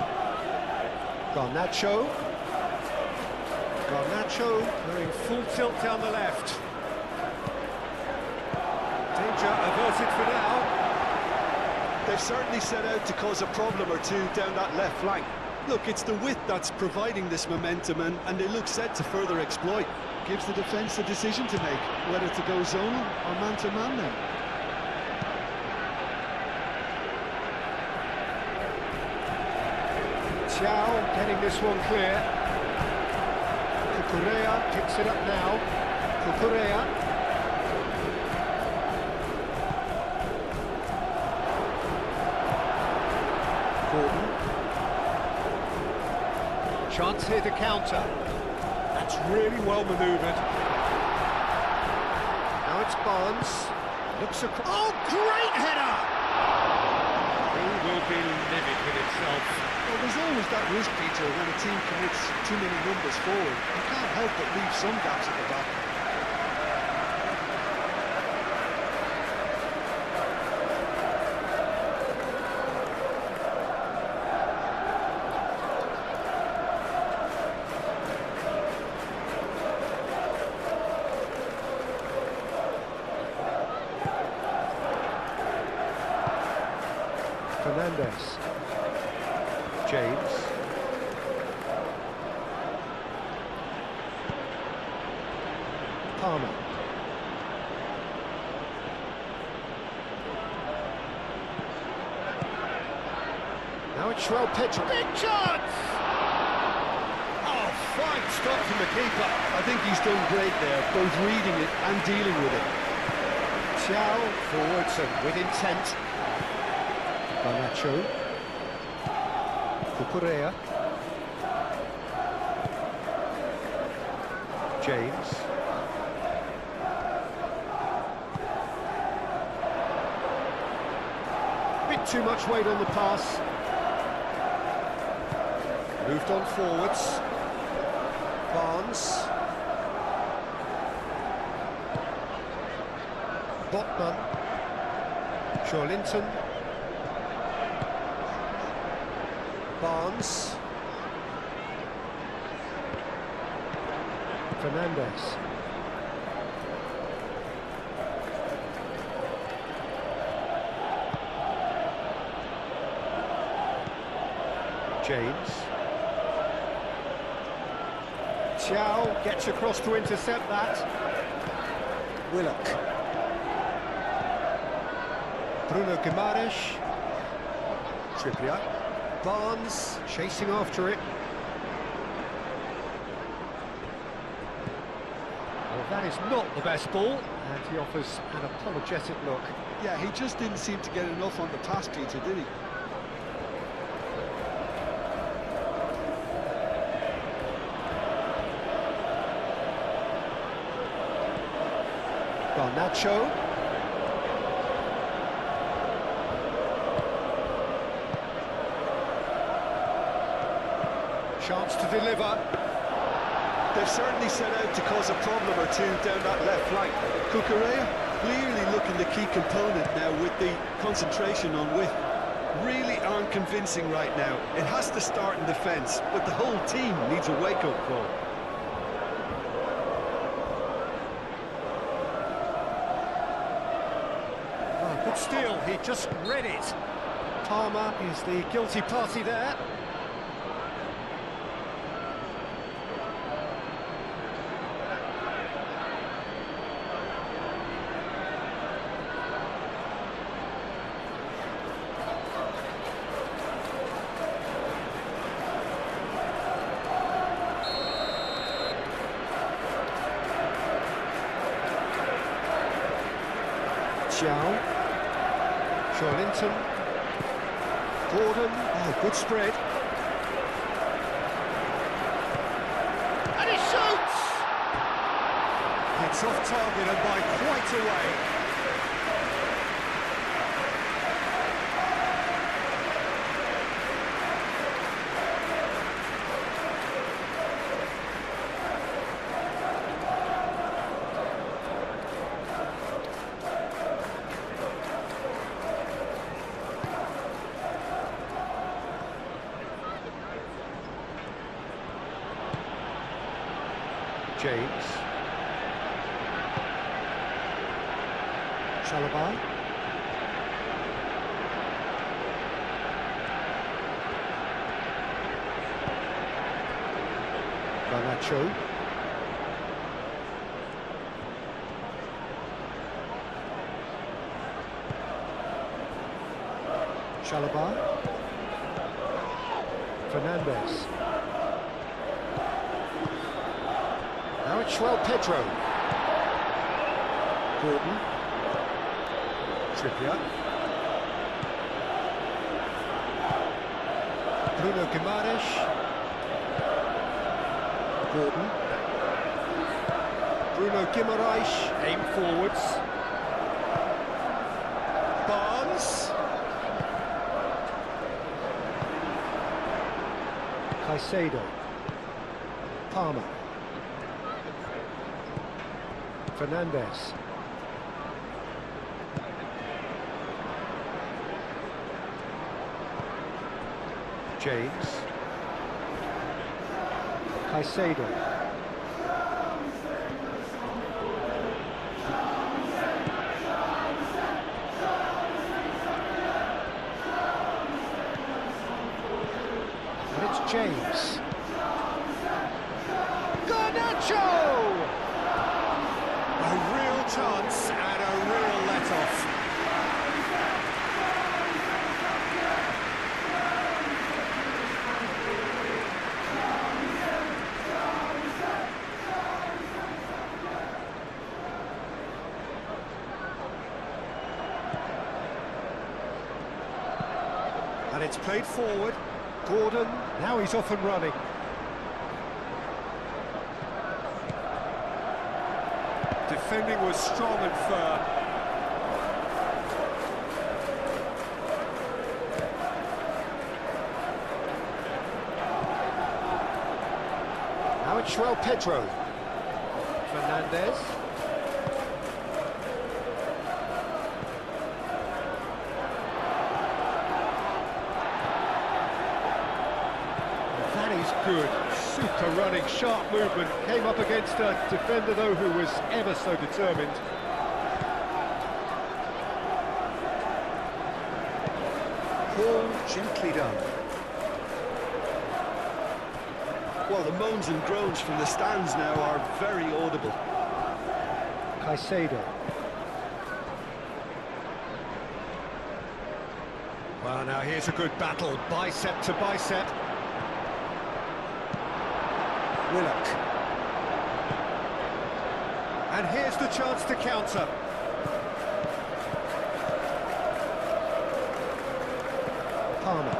Garnacho. Garnacho going full tilt down the left. Danger averted for now.
They've certainly set out to cause a problem or two down that left flank. Look, it's the width that's providing this momentum, and they look set to further exploit. Gives the defence a decision to make, whether to go zonal or man-to-man now.
Thiaw getting this one clear. Correa picks it up now. Correa. Chance here to counter. That's really well manoeuvred. Now it's Barnes. Looks across. Oh, great header! He will be livid with himself.
Well, there's always that risk, Peter, when a team commits too many numbers forward. You can't help but leave some gaps at the back.
Fernandez. James. Palmer. Now it's Schwell pitch. Big chance! Oh, fine stop from the keeper.
I think he's done great there, both reading it and dealing with it.
Thiaw forwards and with intent. Garnacho. Correa. James. Bit too much weight on the pass. Moved on forwards. Barnes. Botman. Linton. Barnes. Fernandez. James. Thiaw gets across to intercept that. Willock. Bruno Guimaraes. Trippier. Barnes chasing after it. Well, that is not the best ball, and he offers an apologetic look.
Yeah, he just didn't seem to get enough on the pass, Peter, did he?
Garnacho. Chance to deliver.
They've certainly set out to cause a problem or two down that left flank. Cucurella clearly looking the key component now with the concentration on width. Really aren't convincing right now. It has to start in defence, but the whole team needs a wake-up call.
Oh, good steal, he just read it. Palmer is the guilty party there. Linton, Gordon, oh, good spread. And he shoots! It's off target and by quite a way. James. Chalobah. Garnacho. Chalobah. Fernandez. Now it's Pedro. Gordon. Trippier. Bruno Guimaraes. Gordon. Bruno Guimaraes. Aim forwards. Barnes. Caicedo. Palmer. Fernandez. James. Caicedo. And it's James. Garnacho! A real chance and a real let-off. And it's played forward. Gordon, now he's off and running. Defending was strong and firm. Now it's Pedro. Fernandez. That is good. Super running, sharp movement. Came up against a defender, though, who was ever so determined. Ball gently done.
Well, the moans and groans from the stands now are very audible.
Caicedo. Well, now here's a good battle, bicep to bicep. Willock. And here's the chance to counter. Palmer.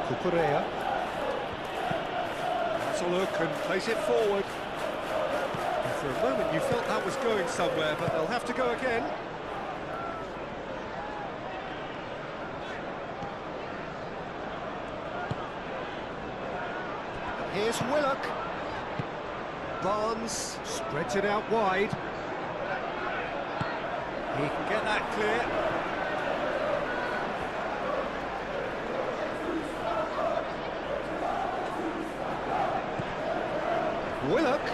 Cucurella. That's a look and plays it forward. And for a moment you felt that was going somewhere, but they'll have to go again. And here's Willock. Barnes spreads it out wide. He can get that clear. Willock.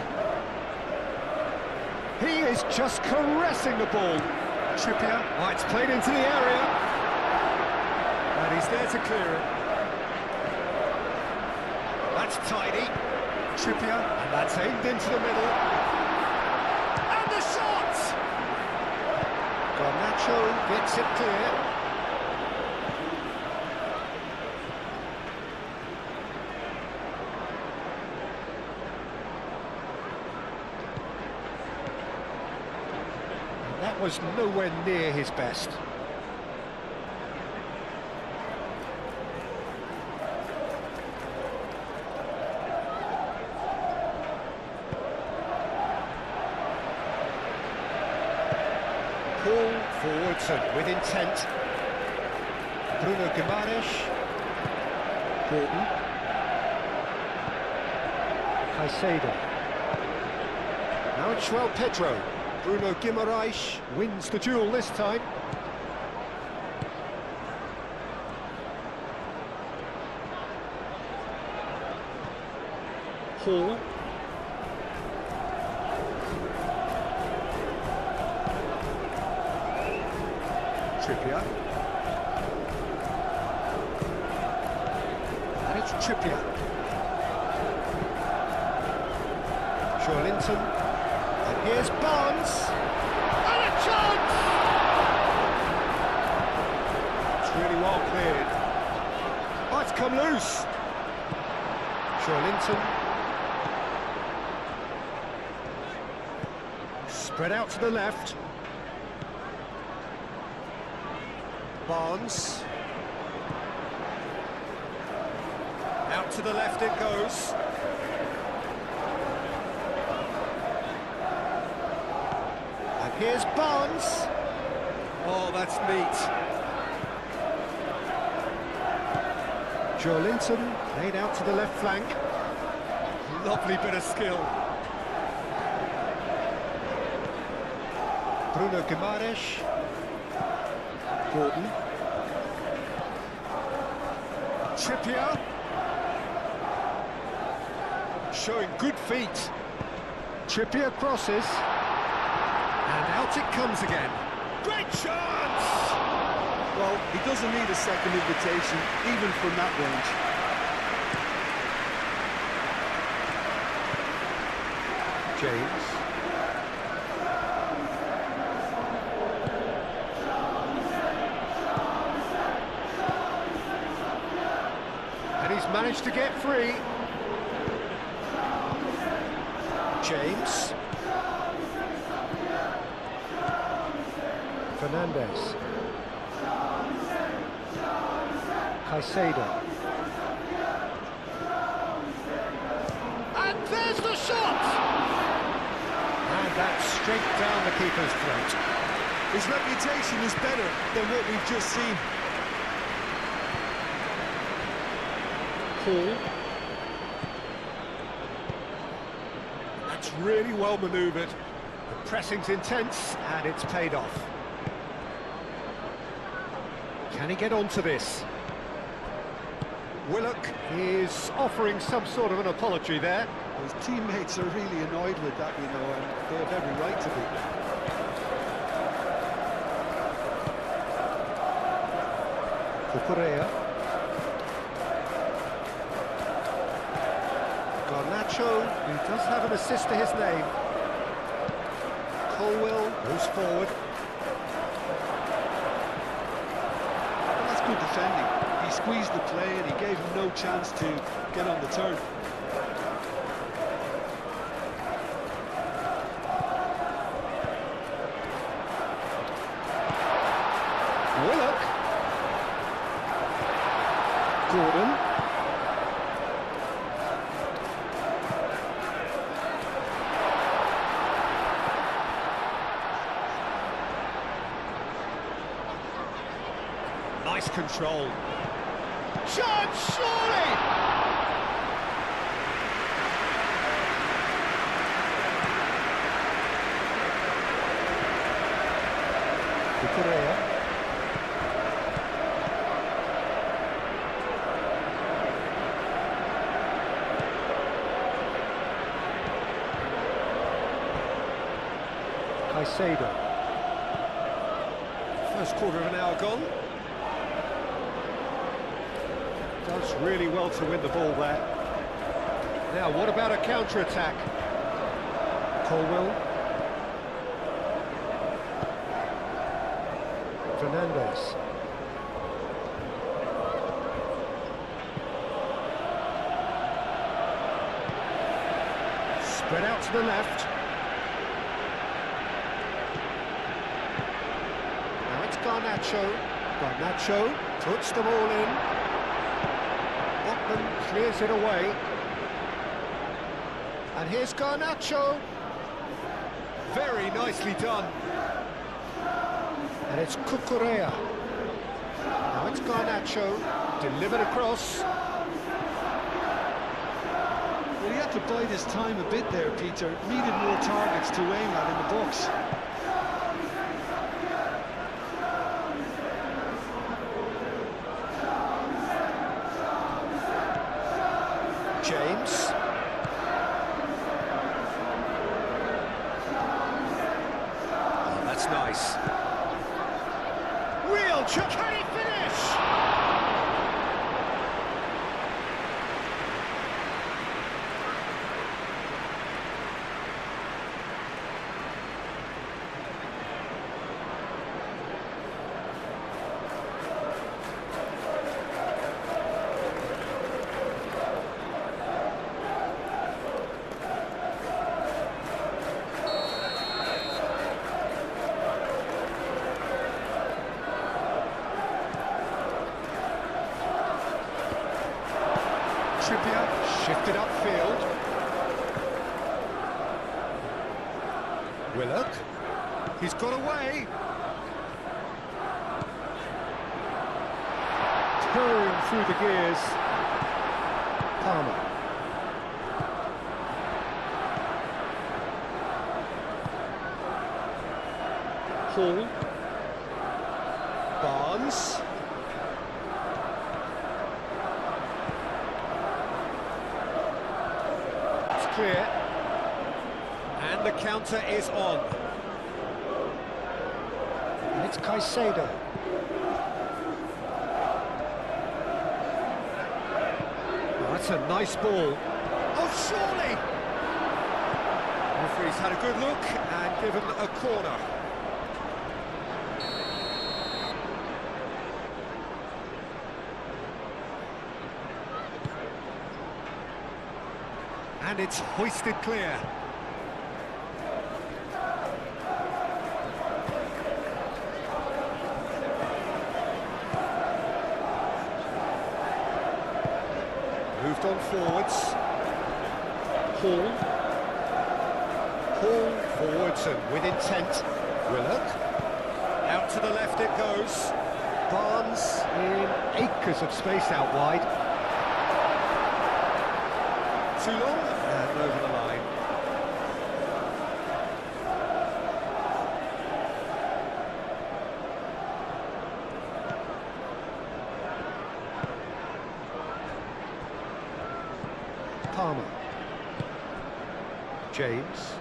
He is just caressing the ball. Trippier. Oh, it's played into the area. And he's there to clear it. That's tidy. Trippier. And that's aimed into the middle. And the shot! Garnacho gets it clear. That was nowhere near his best. Paul forwards and with intent. Bruno Guimaraes. Gordon. Caicedo. Now it's João Pedro. Bruno Guimaraes wins the duel this time. Hall. Trippier. And it's Trippier. Joelinton. And here's Barnes. And a chance! It's really well cleared. Oh, it's come loose. Joelinton. Spread out to the left. Barnes. Out to the left it goes. And here's Barnes. Oh, that's neat. Joelinton laid out to the left flank. Lovely bit of skill. Bruno Guimaraes. Gordon. Trippier. Showing good feet. Trippier crosses. And out it comes again. Great chance!
Well, he doesn't need a second invitation, even from that range.
James. And he's managed to get free. James. Fernandez. Caicedo. And there's the shot! And that's straight down the keeper's throat.
His reputation is better than what we've just seen.
Paul. That's really well manoeuvred. The pressing's intense and it's paid off. Can he get onto this? Willock is offering some sort of an apology there.
His teammates are really annoyed with that, you know, and they have every right to be.
Cucurella. Garnacho, who does have an assist to his name. Colwell moves forward.
Well, that's good defending. He squeezed the play and he gave him no chance to get on the turn.
Willock. Gordon. control. Chance, surely! Correa. Caicedo. First quarter of an hour gone. Does really well to win the ball there. Now, what about a counter-attack? Colwell. Fernandez. Spread out to the left. Now it's Garnacho. Garnacho puts the ball in. Botman clears it away. And here's Garnacho. Very nicely done. And it's Cucurella. Now it's Garnacho, delivered across.
Well, he had to bide his time a bit there, Peter. Needed more targets to aim at in the box.
James. Oh, that's nice. Real chance. Can he finish? Shifted upfield. Willock. He's got away. Purring through the gears. Palmer. Hall. Barnes. Clear, and the counter is on. And it's Caicedo. Oh, that's a nice ball. Oh, surely! Referee's had a good look and given a corner. And it's hoisted clear. Moved on forwards. Hall. Hall forwards and with intent. Willock. Out to the left it goes. Barnes in acres of space out wide. Too long and over the line. Palmer. James.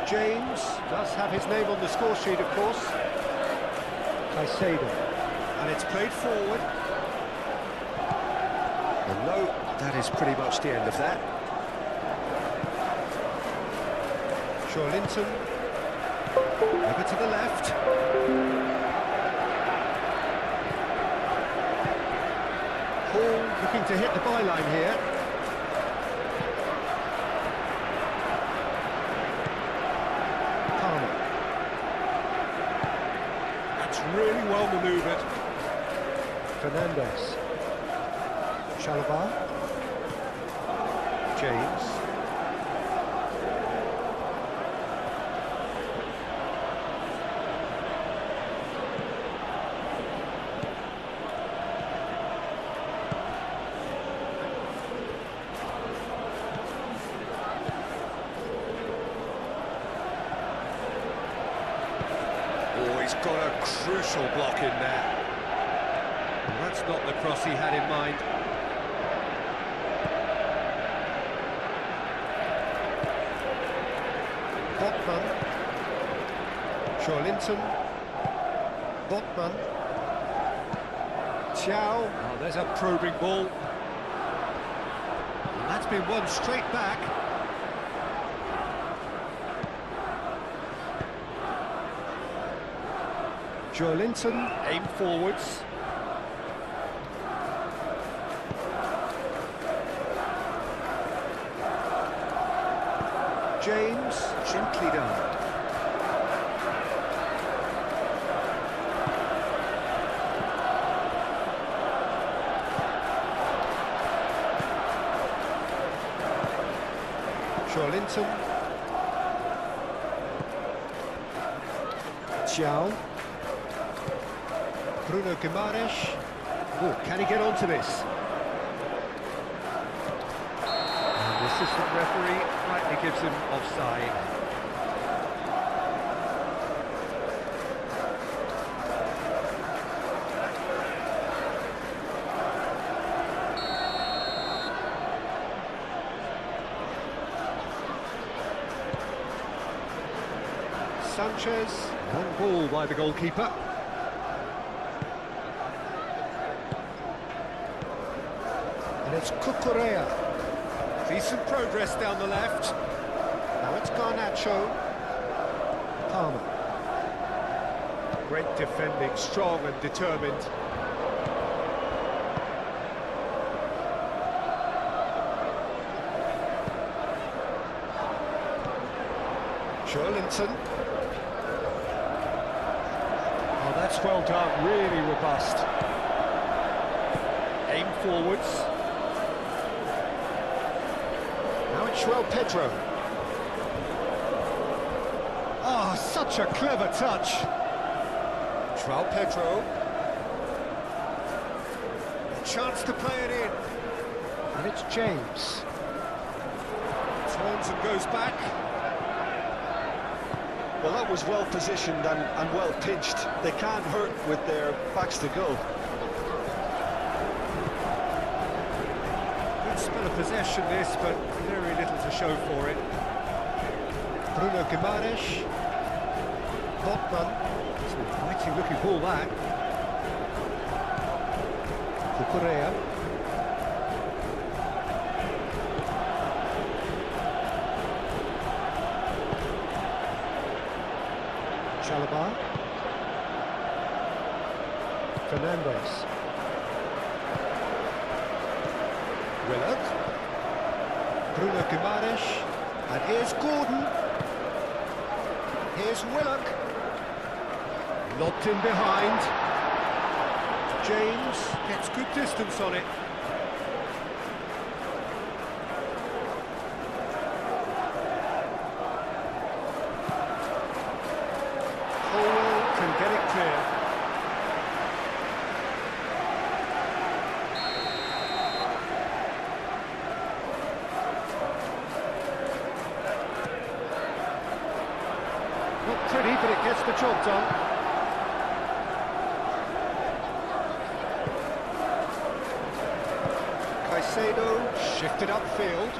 James does have his name on the score sheet, of course. Caicedo. And it's played forward. And no, that is pretty much the end of that. Linton. Over to the left. Hall looking to hit the byline here. Palmer. That's really well manoeuvred. Fernandez. Chalobah. James. he's got a crucial block in there. Well, that's not the cross he had in mind. Botman. Linton. Botman. Chow. Oh, there's a probing ball. And that's been won straight back. Linton, aim forwards. James, gently done. Linton. Chow. Bruno Guimaraes. Oh, can he get onto this? And the assistant referee rightly gives him offside. Sanchez, one ball by the goalkeeper. And it's Cucurella. Decent progress down the left. Now it's Garnacho. Palmer. Great defending, strong and determined. Linton. Oh, that's well done, really robust. Aim forwards. Now it's Pedro. Oh, such a clever touch. Pedro. A chance to play it in. And it's James. Turns and goes back.
Well, that was well positioned and well pitched. They can't hurt with their backs to goal.
Good spell of possession this, but very little to show for it. Bruno Guimaraes. Botman. It's an inviting looking ball that. Cucurella. Chalobah. Fernandez. Willock. Bruno Guimaraes. And here's Gordon. Here's Willock. Locked in behind. James gets good distance on it. Can get it clear. Not pretty, but it gets the job done. Caicedo shifted upfield.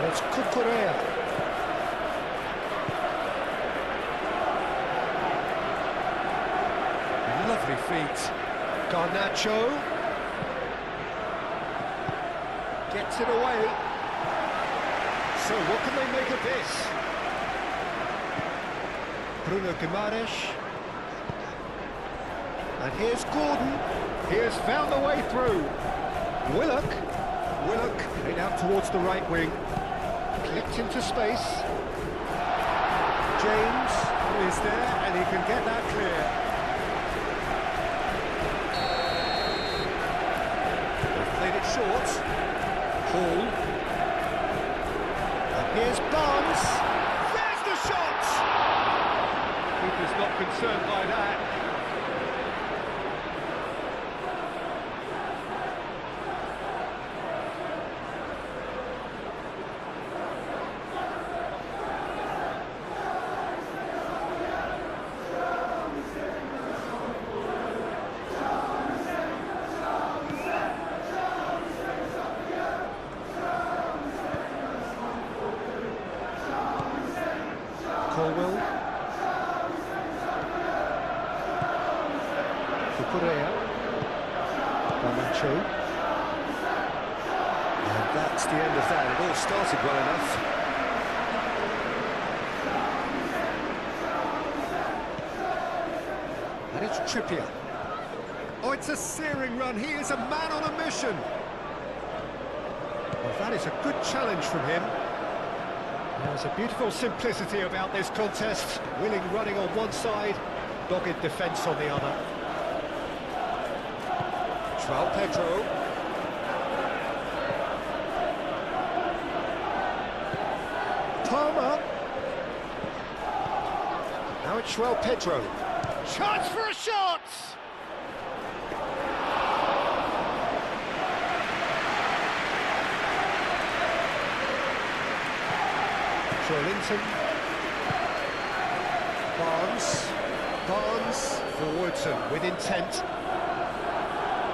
It's Cucurella. Lovely feet. Garnacho. Gets it away. So what can they make of this? Bruno Guimaraes. And here's Gordon. He has found the way through. Willock played out towards the right wing. Clipped into space. James is there and he can get that clear. They've played it short. Hall. And here's Barnes. There's the shot! Keeper's not concerned by that. Colwill. Cucurella. Garnacho.
And that's the end of that. It all started well enough.
And it's Trippier. Oh, it's a searing run. He is a man on a mission. Well, that is a good challenge from him. There's a beautiful simplicity about this contest. Willing running on one side, dogged defence on the other. João Pedro. Palmer. Now it's João Pedro. Chance for a shot! Linton. Barnes forwards and with intent.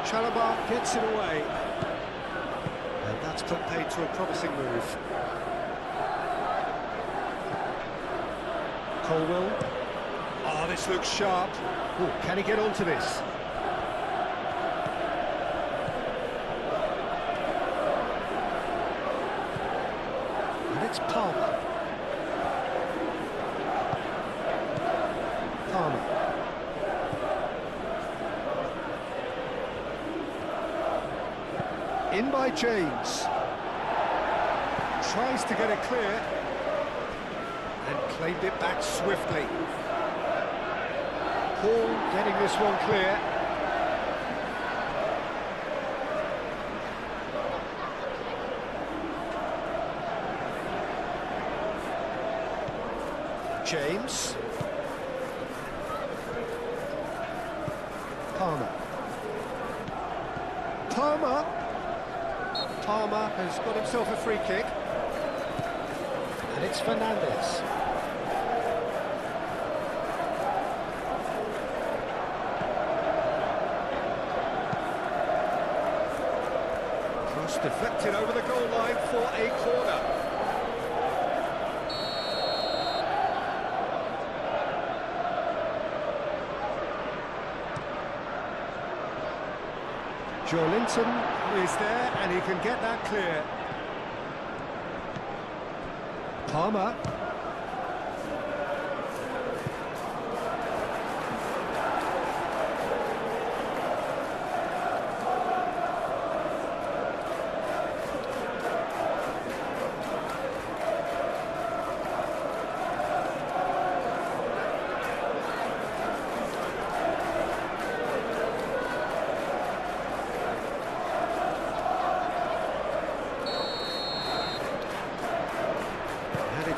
Chalobah gets it away. And that's put paid to a promising move. Colwill. Oh, this looks sharp. Ooh, can he get onto this? And it's Palmer. In by James. Tries to get it clear. And claimed it back swiftly. Paul getting this one clear. James. Palmer has got himself a free kick. And it's Fernandes. Cross deflected over the goal line for a corner. Linton is there and he can get that clear. Palmer.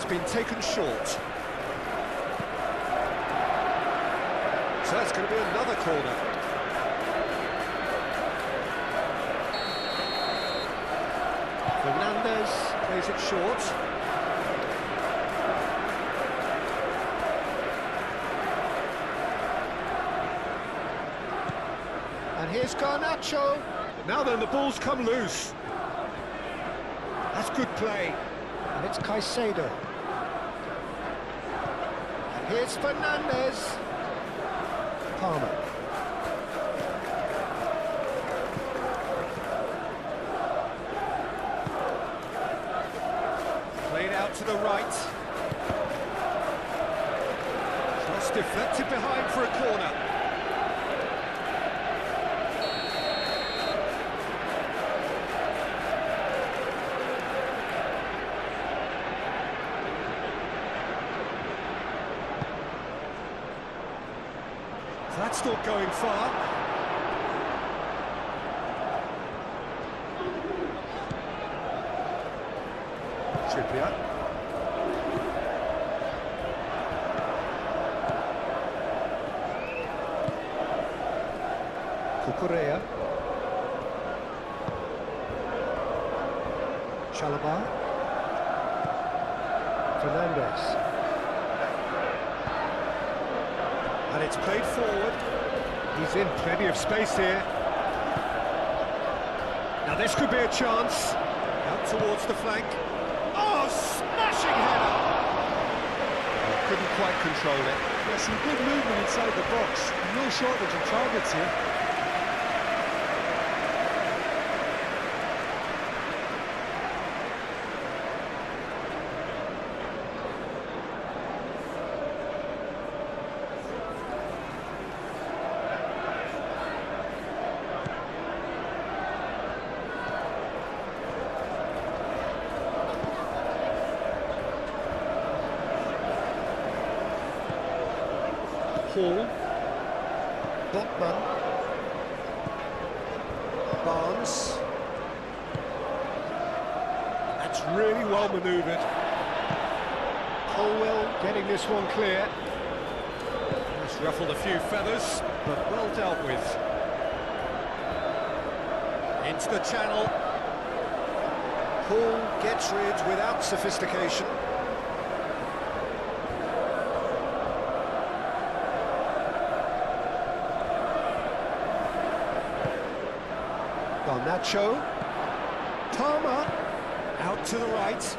Been taken short. So that's going to be another corner. Fernandes plays it short. And here's Garnacho. Now then, the ball's come loose. That's good play. And it's Caicedo. Here's Fernandes. Palmer. Played out to the right. Cross deflected behind for a corner. That's not going far. Trippier. Cucurella. Chalobah. Fernandes. And it's played forward. He's in plenty of space here. Now this could be a chance. Out towards the flank. Oh, smashing header!
couldn't quite control it. Yeah, some good movement inside the box. No shortage of targets here.
Hall, Botman, Barnes. That's really well manoeuvred. Colwell getting this one clear. Just ruffled a few feathers, but well dealt with. Into the channel. Hall gets rid without sophistication. Nacho, Palmer, out to the right.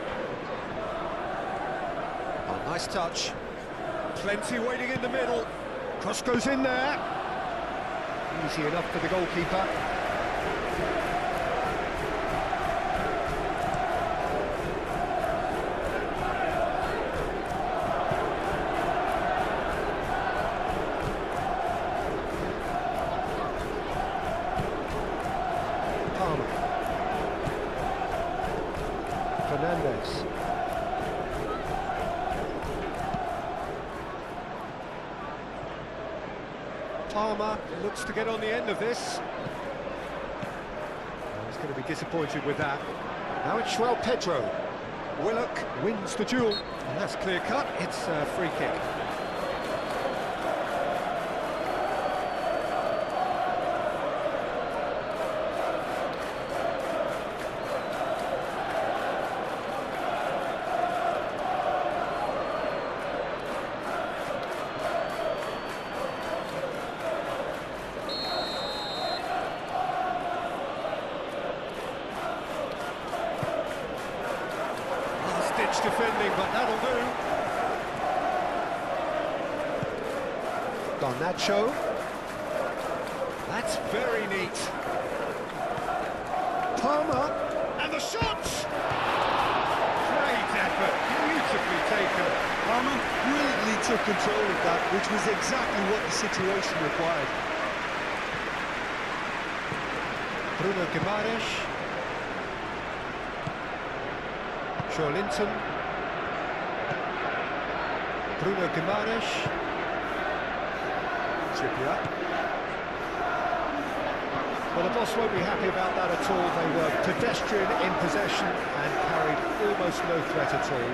Oh, nice touch. Plenty waiting in the middle. Cross goes in there. Easy enough for the goalkeeper. Fernandez. Palmer looks to get on the end of this. He's going to be disappointed with that. Now it's João Pedro. Willock wins the duel. And that's clear cut. It's a free kick. Defending, but that'll do. Garnacho. That's very neat. Palmer, and the shot! Great effort, beautifully taken.
Palmer brilliantly took control of that, which was exactly what the situation required.
Bruno Guimaraes. Linton, Bruno Guimaraes, Trippier. Well, the boss won't be happy about that at all. They were pedestrian in possession and carried almost no threat at all.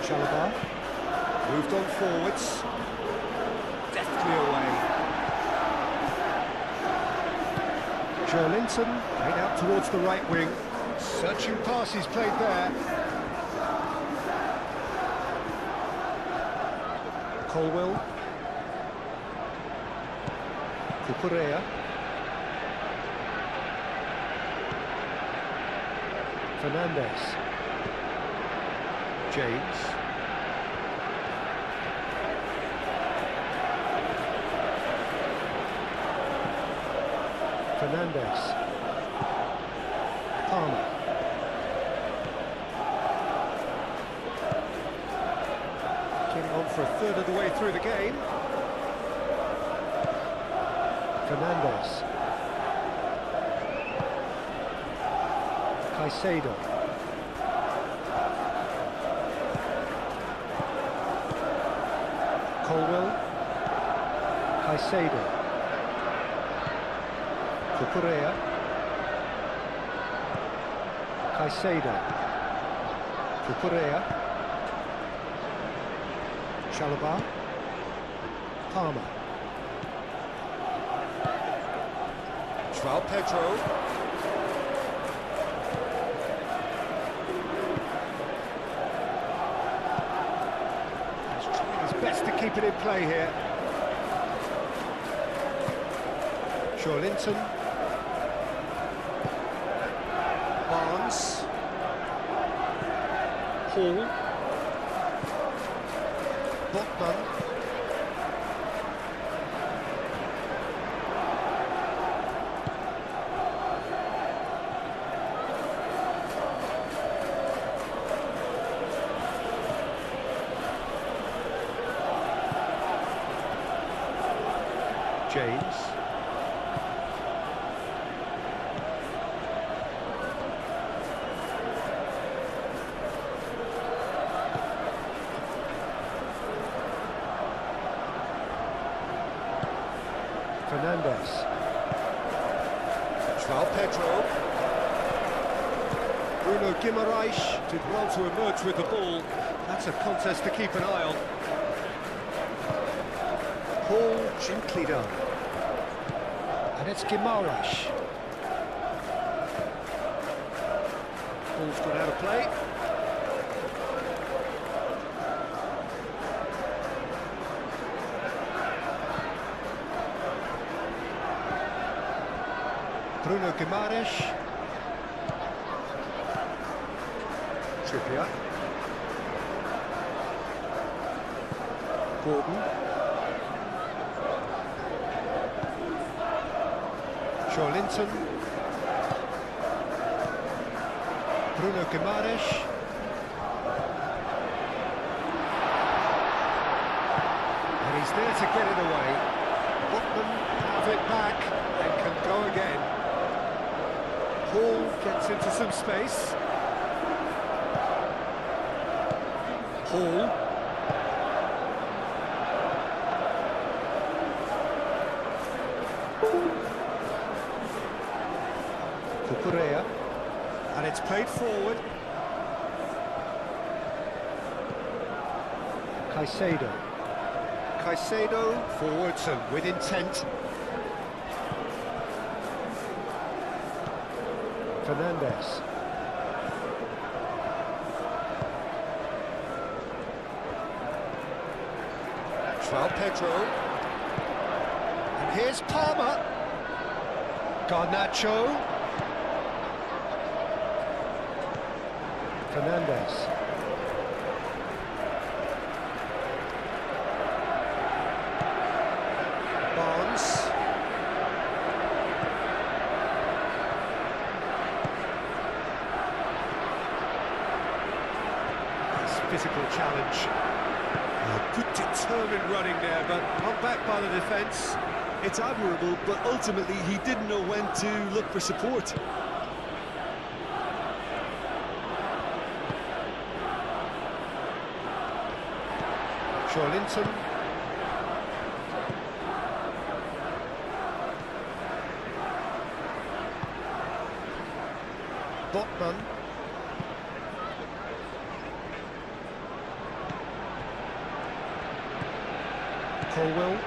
Chalobah moved on forwards, deftly away. Linton played out towards the right wing. Searching passes played there. Colwell. Cucurella. Fernandez. James. Fernandez. Palmer. Getting on for a third of the way through the game. Fernandez. Caicedo. Colwell. Caicedo. Cucurella. Caicedo. Cucurella. Chalobah. Palmer. João Pedro. He's trying his best to keep it in play here. Linton. Barnes. Hall. Botman. James. Fernandez. João Pedro. Bruno Guimaraes did well to emerge with the ball. That's a contest to keep an eye on. Paul gently done. And it's Guimaraes. Ball's gone out of play. Bruno Guimaraes. Trippier. Gordon. Linton. Bruno Guimaraes. And he's there to get it away. Botman have it back and can go again. Hall gets into some space. Hall. Cucurella, and it's played forward. Caicedo. Caicedo forwards and with intent. Fernandez. João Pedro. And here's Palmer. Garnacho. Fernandez. Barnes. Nice physical challenge. Good determined running there, but not back by the defence.
It's admirable, but ultimately he didn't know when to look for support.
Linton. Botman. Colwell.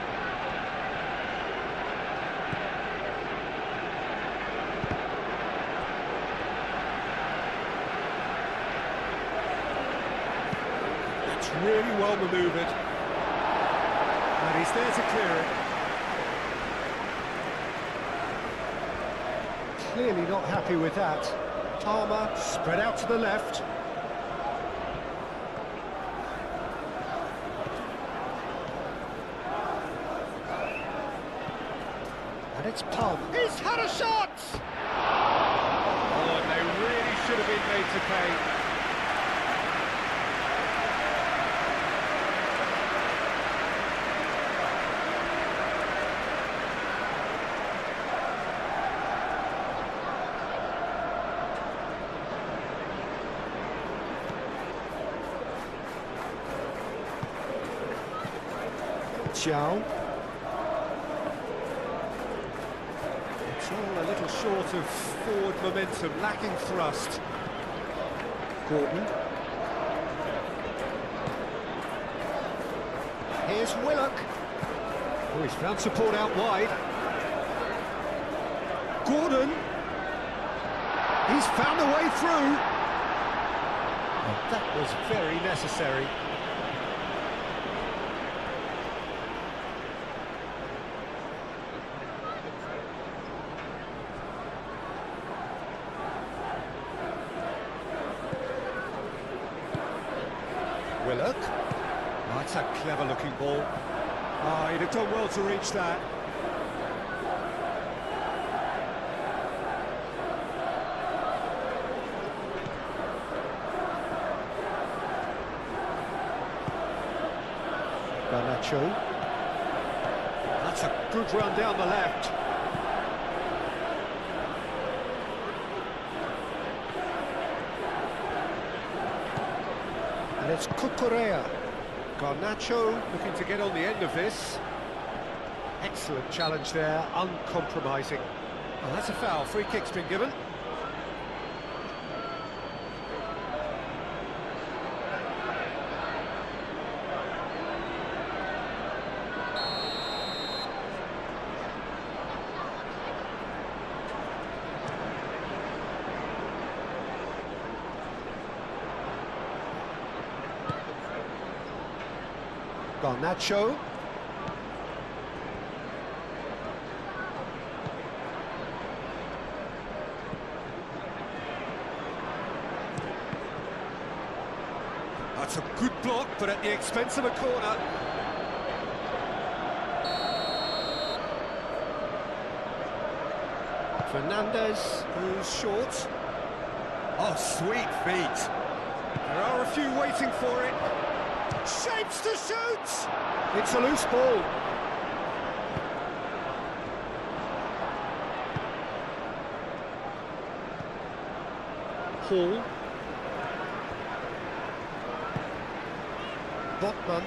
It's really well manoeuvred. And he's there to clear it. Clearly not happy with that. Palmer spread out to the left. And it's Palmer. He's had a shot! Oh, and they really should have been made to pay. Xiao. It's all a little short of forward momentum, lacking thrust. Gordon. Here's Willock. Oh, he's found support out wide. Gordon. He's found a way through. Oh, that was very necessary. Willock. Oh, that's a clever-looking ball. Oh, he'd have done well to reach that. Garnacho. That's a good run down the left. And it's Cucurella. Garnacho looking to get on the end of this. Excellent challenge there, uncompromising. Oh, that's a foul. Free kick's been given. Garnacho. That's a good block, but at the expense of a corner. Fernandez, who's short. Oh, sweet feet. There are a few waiting for it. Shapes to shoot! It's a loose ball. Hall. Botman.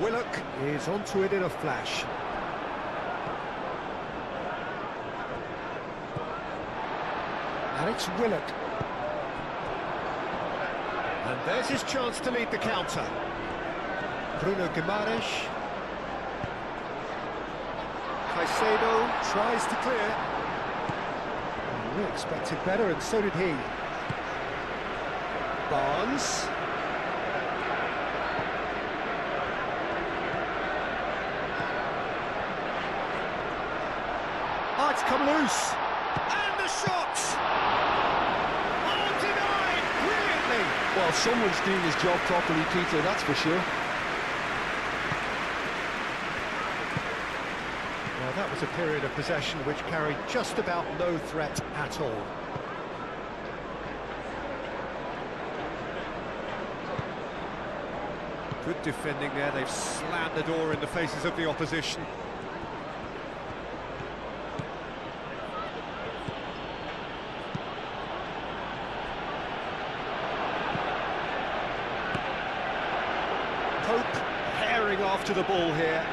Willock is onto it in a flash. And it's Willock. And there's his chance to lead the counter. Bruno Guimaraes. Caicedo tries to clear. We expected better, and so did he. Barnes. Oh, it's come loose. And the shot! Oh, denied! Brilliantly!
Well, someone's doing his job properly, Peter, that's for sure.
Well, that was a period of possession which carried just about no threat at all. Good defending there, they've slammed the door in the faces of the opposition. Pope herring after the ball here.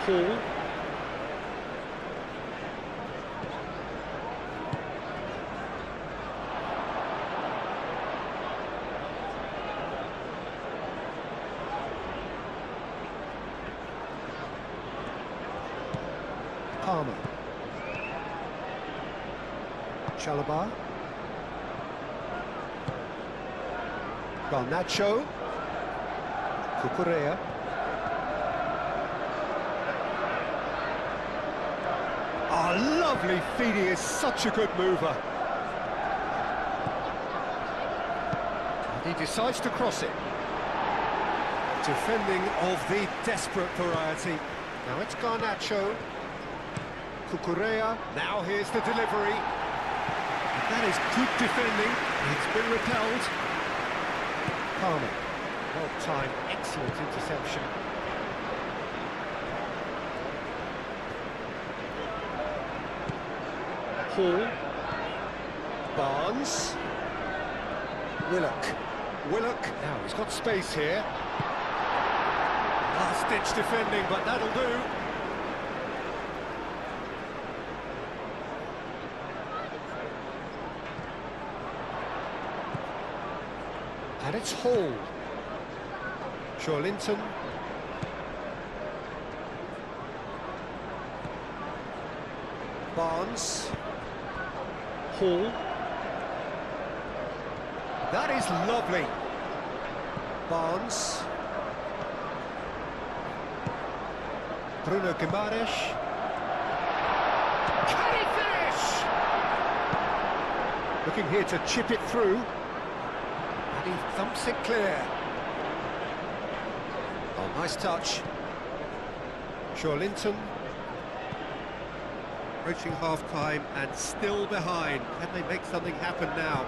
Hall. Palmer. Chalobah. Garnacho. Cucurella. Oh, lovely feed, he is such a good mover. And he decides to cross it. Defending of the desperate variety. Now it's Garnacho. Cucurella. Now here's the delivery. That is good defending. It's been repelled. Palmer. Well timed, excellent interception. Hall. Barnes. Willock. Willock. Now he's got space here. Last-ditch defending, but that'll do. And it's Hall. Linton. Barnes. Hall. That is lovely. Barnes. Bruno Guimaraes. Can he finish? Looking here to chip it through. And he thumps it clear. Oh, nice touch. Linton. Approaching half-time and still behind. Can they make something happen now?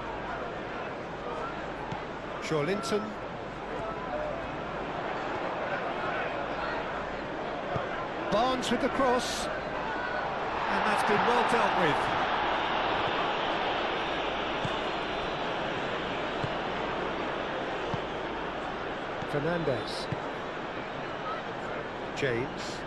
Linton. Barnes with the cross. And that's been well dealt with. Fernandez. James.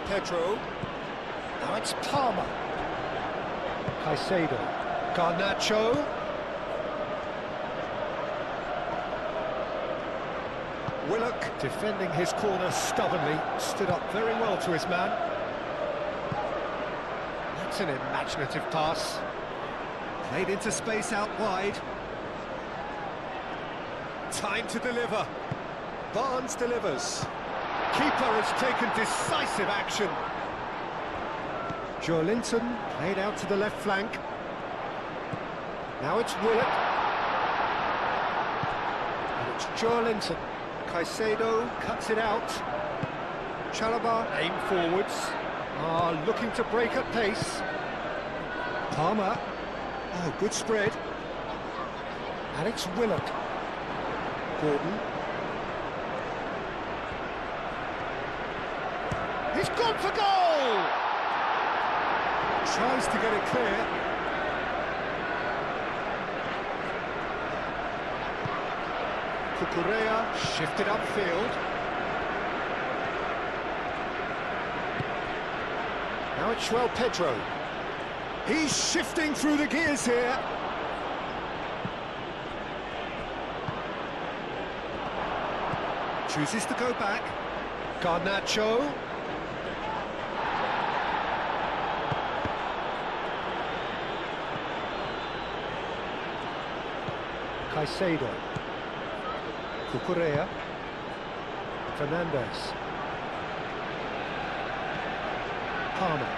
Pedro. Now it's Palmer. Caicedo. Garnacho. Willock defending his corner stubbornly. Stood up very well to his man. That's an imaginative pass. Played into space out wide. Time to deliver. Barnes delivers. Keeper has taken decisive action. Linton played out to the left flank. Now it's Willock. And it's Linton. Caicedo cuts it out. Chalobah aim forwards. Looking to break at pace. Palmer. Oh, good spread. And it's Willock. Gordon. He's gone for goal! Tries to get it clear. Cucurella shifted upfield. Now it's Pedro. He's shifting through the gears here. Chooses to go back. Garnacho. Caicedo. Cucurella. Fernandez. Palmer.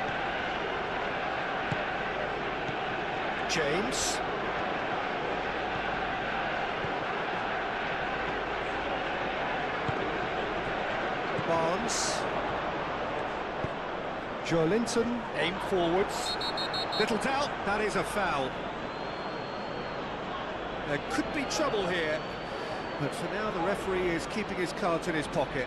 James. Barnes. Linton aim forwards. Little doubt, that is a foul. There could be trouble here, but for now the referee is keeping his cards in his pocket.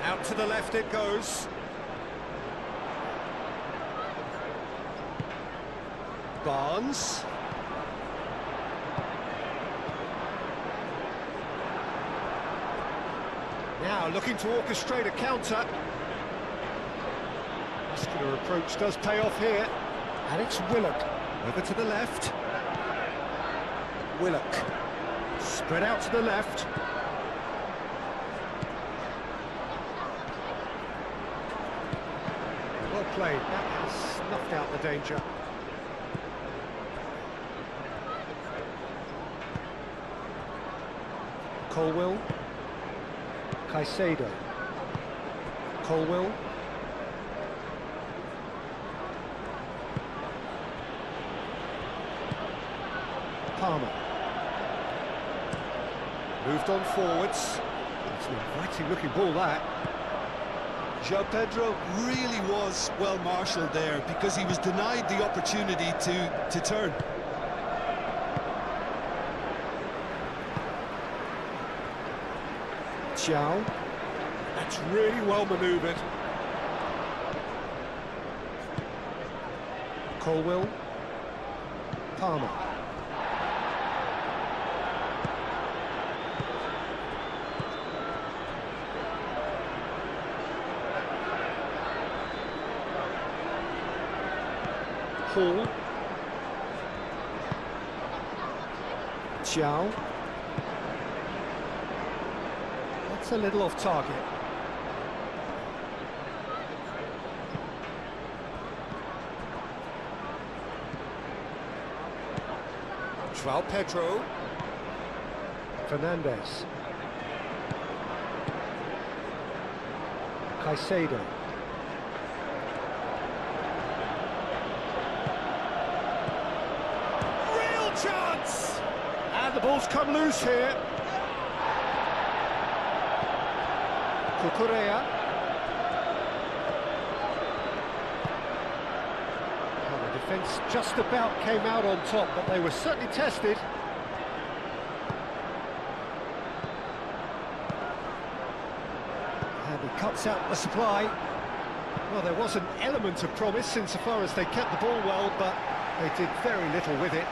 Out to the left it goes. Barnes. Now looking to orchestrate a counter. Muscular approach does pay off here. And it's Willock. Over to the left. Willock. Spread out to the left. Well played. That has snuffed out the danger. Colwill. Caicedo. Colwill. Palmer. Moved on forwards. It's an inviting looking ball, that.
João Pedro really was well marshalled there because he was denied the opportunity to turn.
João. That's really well manoeuvred. Colwill. Hall. Xiao. That's a little off target.
João Pedro.
Fernandez. Caicedo. Real chance! And the ball's come loose here. Cucurella. Well, the defence just about came out on top, but they were certainly tested. And he cuts out the supply. Well, there was an element of promise insofar as they kept the ball well, but they did very little with it.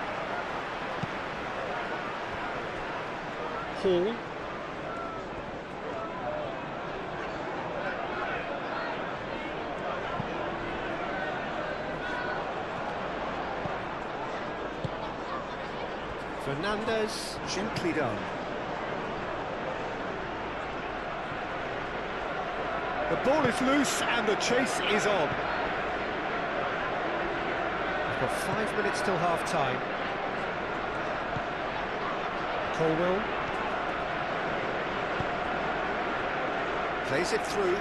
Hall. Fernandez, gently done. The ball is loose and the chase is on. We've got 5 minutes till half-time. Colwell.
Plays it through.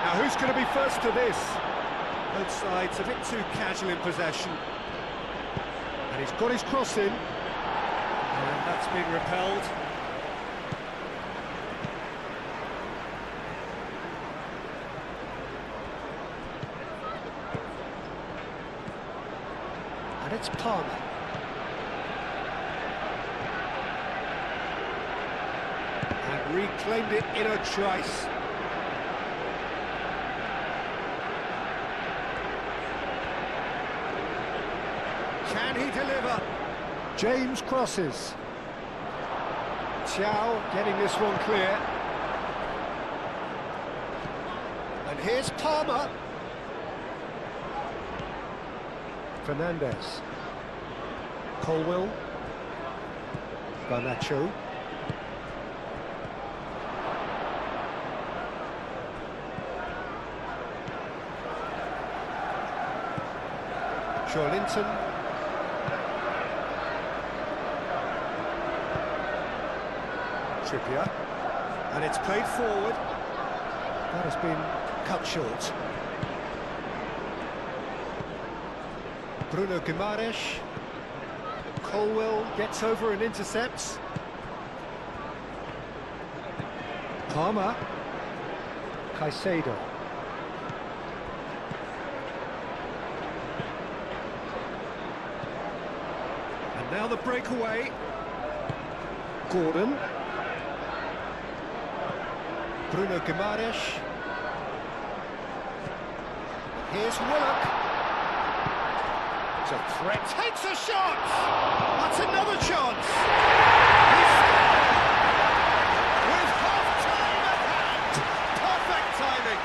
Now who's going to be first to this? Both sides a bit too casual in possession. And he's got his cross in. And that's been repelled. And it's Palmer. And reclaimed it in a trice. Can he deliver? James crosses. Xiao getting this one clear. And here's Palmer. Fernandez. Colwell. Garnacho. Linton. Trippier, and it's played forward. That has been cut short. Bruno Guimaraes. Colwell gets over and intercepts. Palmer. Caicedo. And now the breakaway. Gordon. Bruno Guimaraes. Here's Willock. It's a threat. Takes a shot! That's another chance! He scored! With half-time at hand! Perfect timing!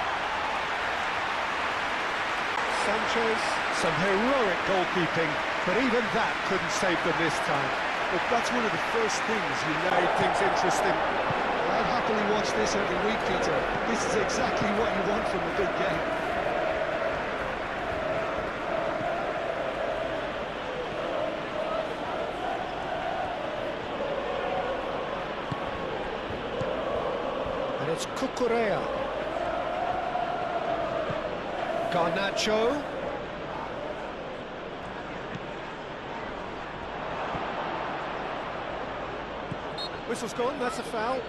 Sanchez, some heroic goalkeeping, but even that couldn't save them this time.
But that's one of the first things you
Made things interesting.
I'd happily watch this every week, Peter. This is exactly what you want from a big game.
And it's Cucurella. Garnacho. Whistle's gone, that's a foul.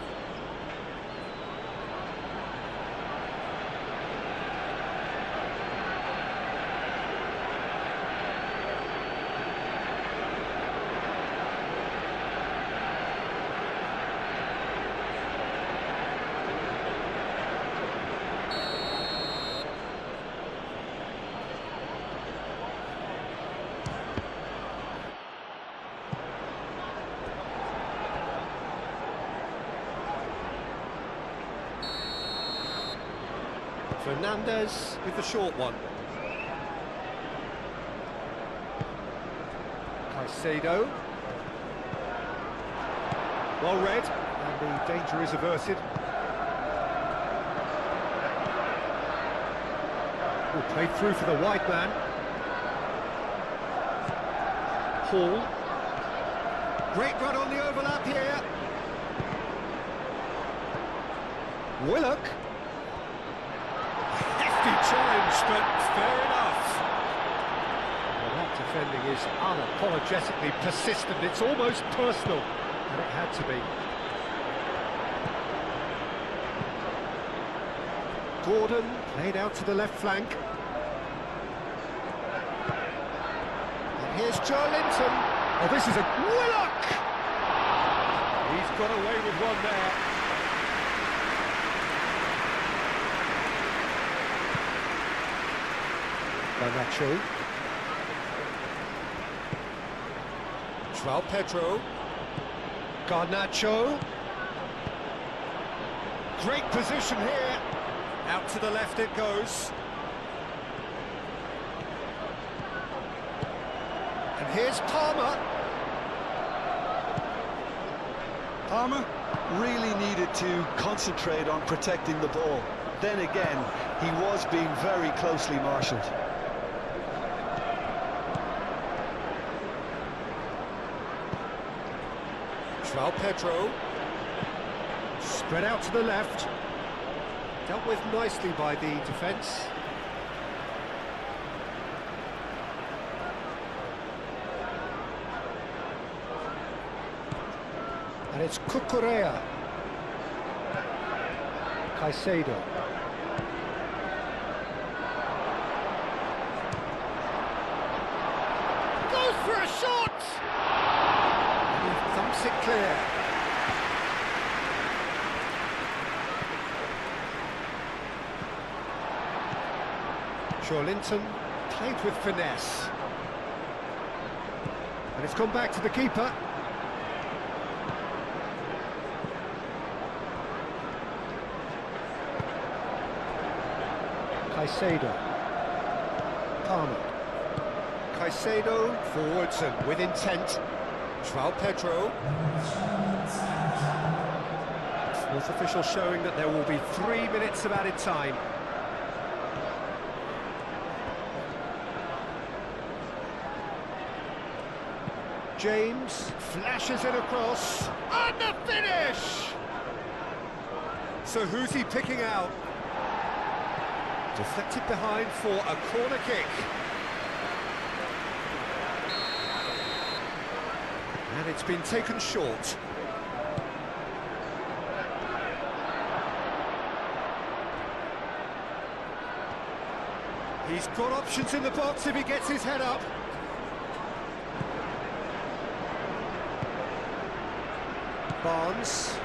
Fernandez with the short one.
Caicedo. Well read, and the danger is averted. Played through for the wide man. Hall. Great run on the overlap here. Willock. Hefty challenge, but fair enough. Well, that defending is unapologetically persistent. It's almost personal, and it had to be. Gordon played out to the left flank. And here's Joelinton. Oh, this is a Willock! He's got away with one there. Garnacho.
João Pedro.
Garnacho. Great position here.
Out to the left it goes.
And here's Palmer.
Palmer really needed to concentrate on protecting the ball. Then again, he was being very closely marshalled.
João Pedro.
Spread out to the left. Dealt with nicely by the defence. And it's Cucurella. Caicedo. Goes for a shot! And he thumps it clear. Joelinton played with finesse. And it's gone back to the keeper. Caicedo. Palmer.
Caicedo forwards and with intent. João Pedro.
Fourth official showing that there will be 3 minutes of added time. James flashes it across, and the finish! So who's he picking out? Deflected behind for a corner kick. And it's been taken short. He's got options in the box if he gets his head up. Barnes.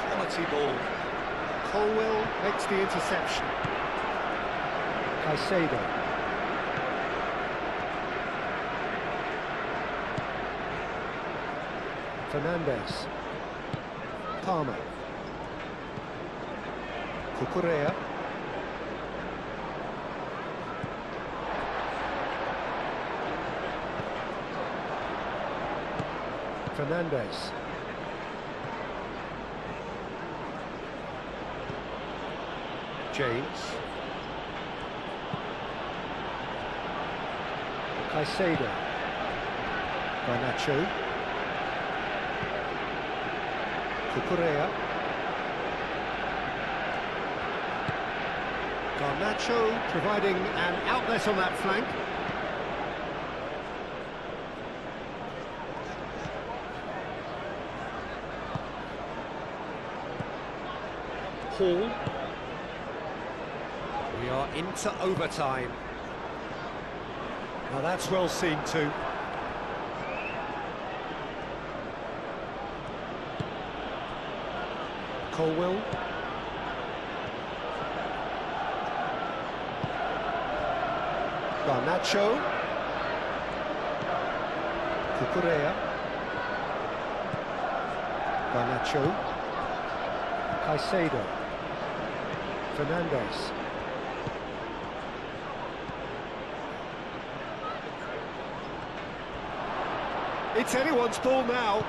Quality ball. Colwell makes the interception. Caicedo. Fernandez. Palmer. Cucurella. Fernandez. James. Caicedo. Garnacho. Cucurella. Garnacho providing an outlet on that flank. Hall. We are into overtime. Now that's well seen too. Colwell. Garnacho. Cucurella. Garnacho. Caicedo. Fernandez. It's anyone's ball now.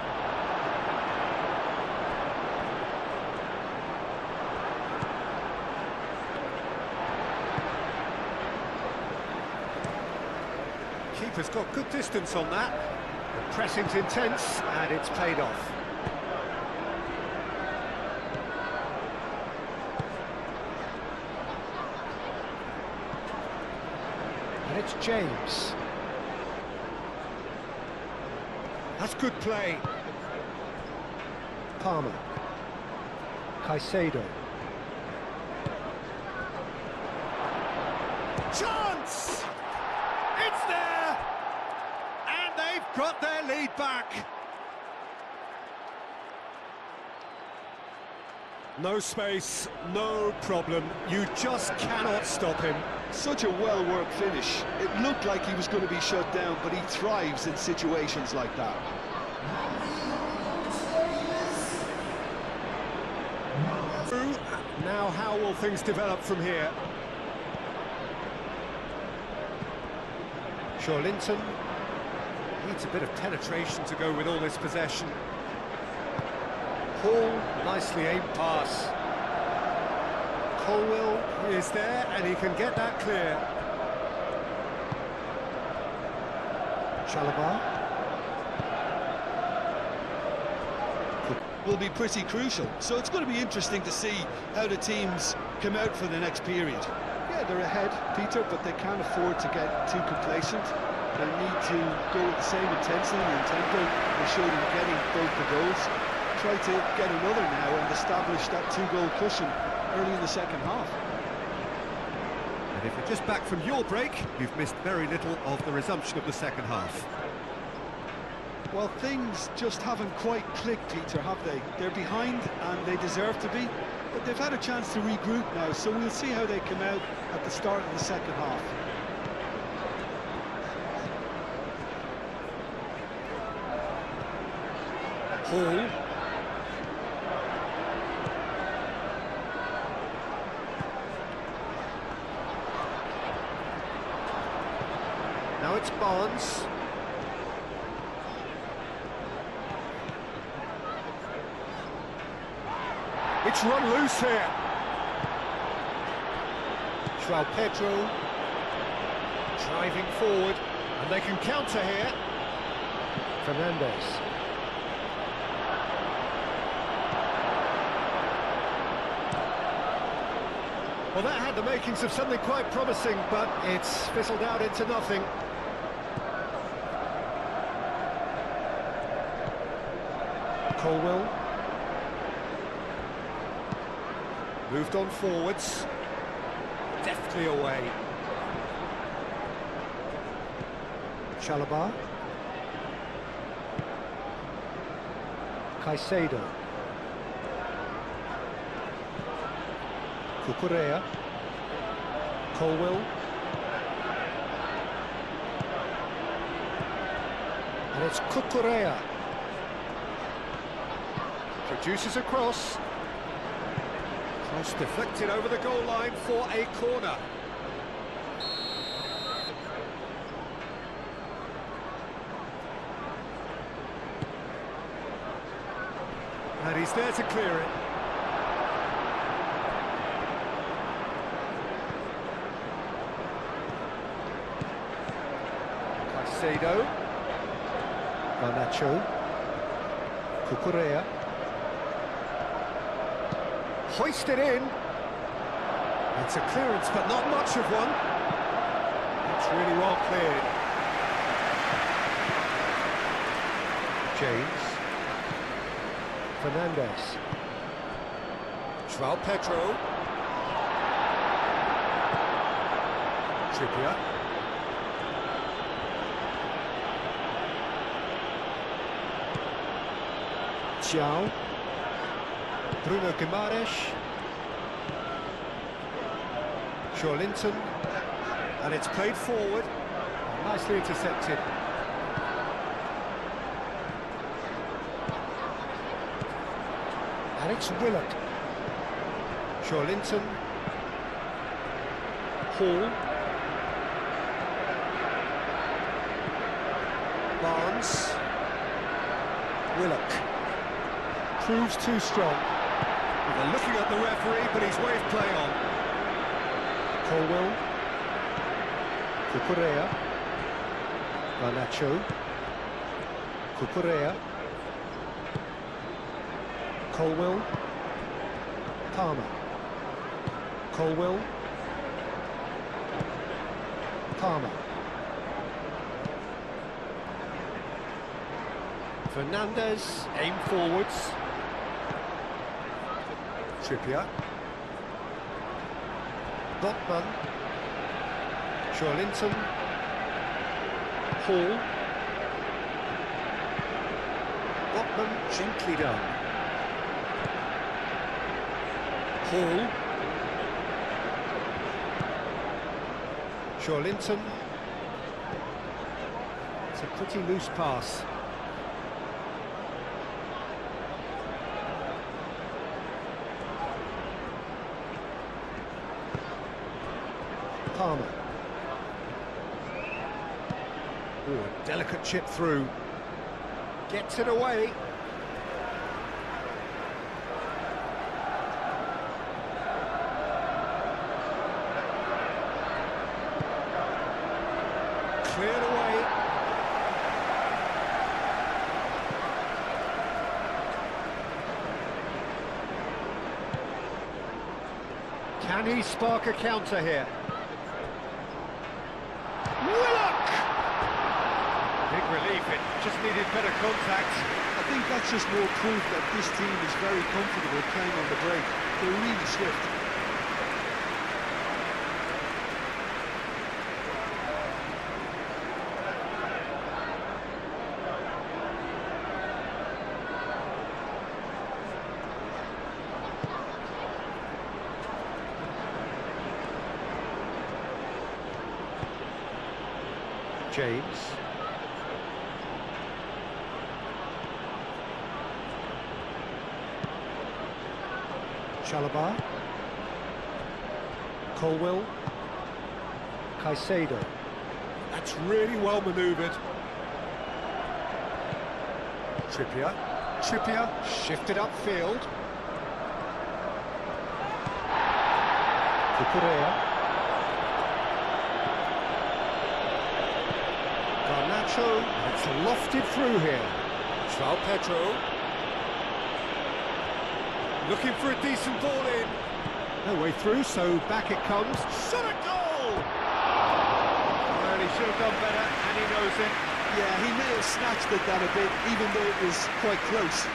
Keeper's got good distance on that. The pressing's intense and it's paid off. And it's James. That's good play. Palmer. Caicedo. Chance! It's there! And they've got their lead back. No space, no problem. You just cannot stop him.
Such a well-worked finish. It looked like he was going to be shut down, but he thrives in situations like that.
Now how will things develop from here? Linton needs a bit of penetration to go with all this possession. Hall, nicely aimed pass. Colwell is there and he can get that clear. Chalobah.
Will be pretty crucial, so it's going to be interesting to see how the teams come out for the next period. Yeah, they're ahead, Peter, but they can't afford to get too complacent. They need to go with the same intensity and tempo they showed in getting both the goals. Try to get another now and establish that two-goal cushion early in the second half.
And if you're just back from your break, you've missed very little of the resumption of the second half.
Well, things just haven't quite clicked, Peter, have they? They're behind and they deserve to be, but they've had a chance to regroup now, so we'll see how they come out at the start of the second half.
Hall. Now it's Barnes. It's run loose here. João Pedro driving forward, and they can counter here. Fernandez. Well, that had the makings of something quite promising, but it's fizzled out into nothing. Colwell. Moved on forwards. Deftly away. Chalobah. Caicedo. Cucurella. Colwell. And it's Cucurella. Produces a cross. Cross deflected over the goal line for a corner. And he's there to clear it. Caicedo. Garnacho. Cucurella. Hoisted in. It's a clearance, but not much of one. It's really well cleared. James. Fernandez. João Pedro. Trippier. João. Bruno Guimaraes. Linton. And it's played forward. Nicely intercepted. And it's Willock. Linton. Hall. Barnes. Willock. Proves too strong.
They're looking at the referee, but he's waved play on.
Colwell. Cucurella. Garnacho. Cucurella. Colwell. Palmer. Colwell. Palmer. Fernandez, aim forwards. Trippier. Botman. Linton. Hall. Botman, gently done. Hall. Linton. It's a pretty loose pass. Palmer. Oh, a delicate chip through. Gets it away. Cleared away. Can he spark a counter here? Willock! Big relief, it just needed better contact.
I think that's just more proof that this team is very comfortable playing on the break. They're really swift.
James. Chalobah. Colwell. Caicedo.
That's really well manoeuvred.
Trippier shifted upfield. Cucurella. Garnacho, and it's lofted through here.
Pedro. Looking for a decent ball in.
No way through, so back it comes.
Shot a goal! Well, he should have done better, and he knows it.
Yeah, he may have snatched at that a bit, even though it was quite close.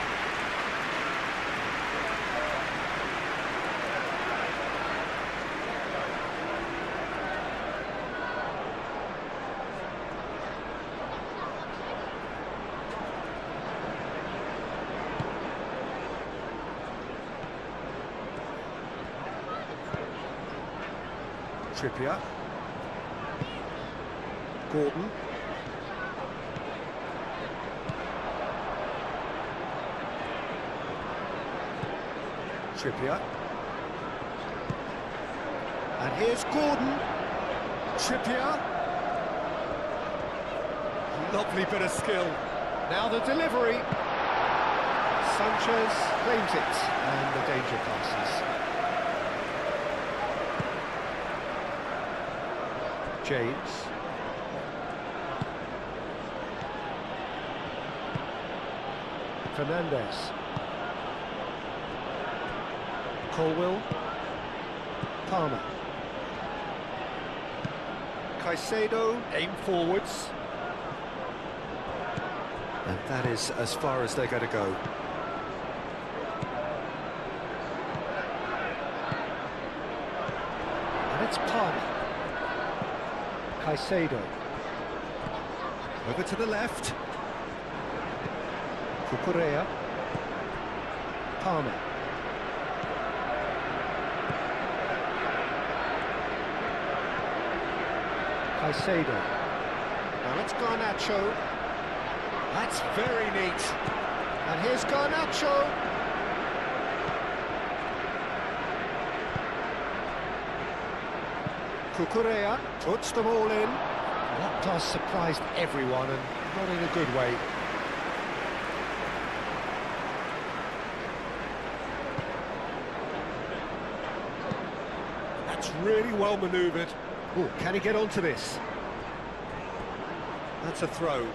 Trippier. Gordon. Trippier. And here's Gordon. Trippier.
Lovely bit of skill.
Now the delivery. Sanchez claims it, and the danger passes. James. Fernandez. Colwell. Palmer. Caicedo, aim forwards. And that is as far as they're going to go. And it's Palmer. Caicedo. Over to the left. Cucurella. Palmer. Caicedo. Now it's Garnacho. That's very neat. And here's Garnacho. Cucurella puts them all in. That pass surprised everyone, and not in a good way. That's really well manoeuvred. Oh, can he get onto this? That's a throw.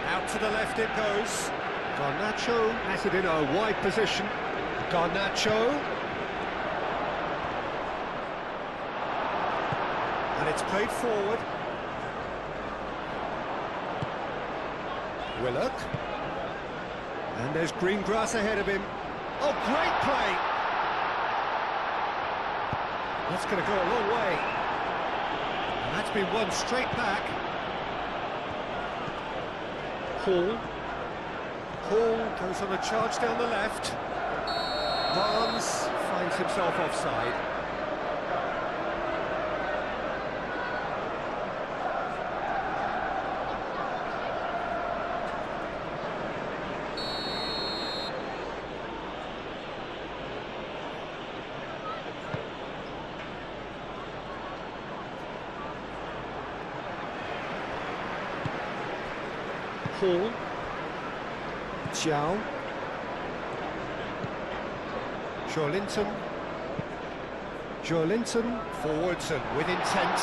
Out to the left it goes. Garnacho has it in a wide position. Garnacho. And it's played forward. Willock. And there's green grass ahead of him. Oh, great play! That's going to go a long way. And that's been won straight back. Hall. Hall goes on a charge down the left. Barnes finds himself offside. Hall. Xiao. Joelinton. Joelinton forwards and with intent.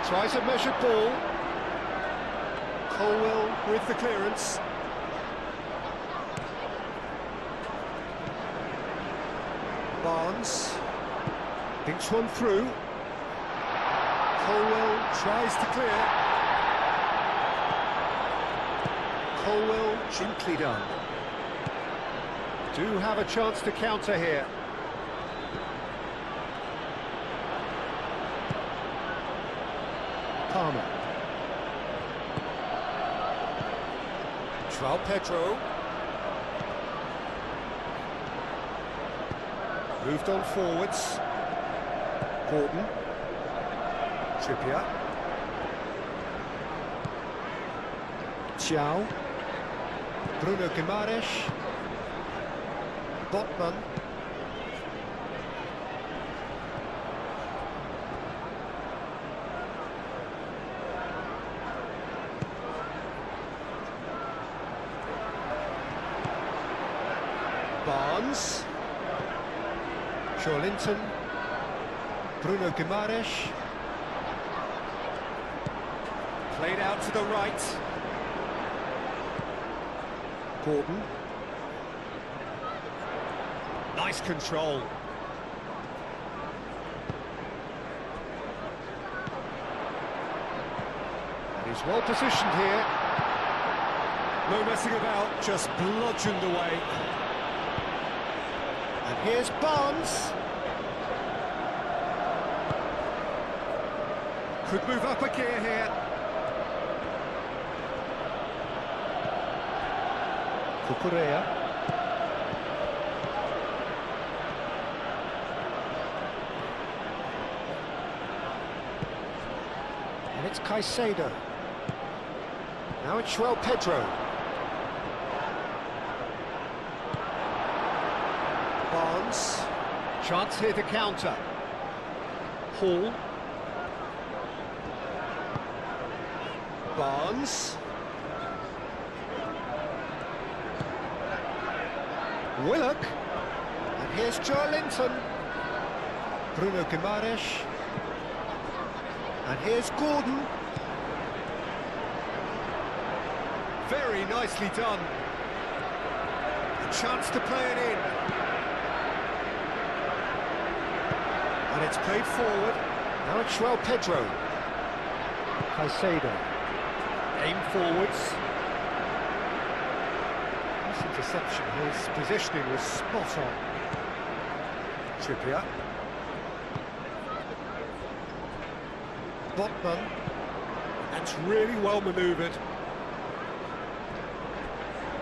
Tries a measured ball. Colwell with the clearance. Barnes thinks one through. Colwell tries to clear. Colwell gently done. Do have a chance to counter here. Palmer. João Pedro. Moved on forwards. Gordon. Trippier. Xiao. Bruno Guimaraes. Botman. Barnes. Joelinton. Bruno Guimaraes. Played out to the right. Gordon. Nice control. And he's well positioned here. No messing about, just bludgeoned away. And here's Barnes. Could move up a gear here. Cucurella. And it's Caicedo. Now it's João Pedro. Barnes. Chance here to counter. Hall. Barnes. Willock. And here's Joelinton. Bruno Guimaraes. And here's Gordon. Very nicely done. A chance to play it in. And it's played forward. Now it's João Pedro. Caicedo. Aim forwards. Nice interception. His positioning was spot on. Trippier. Botman. That's really well manoeuvred.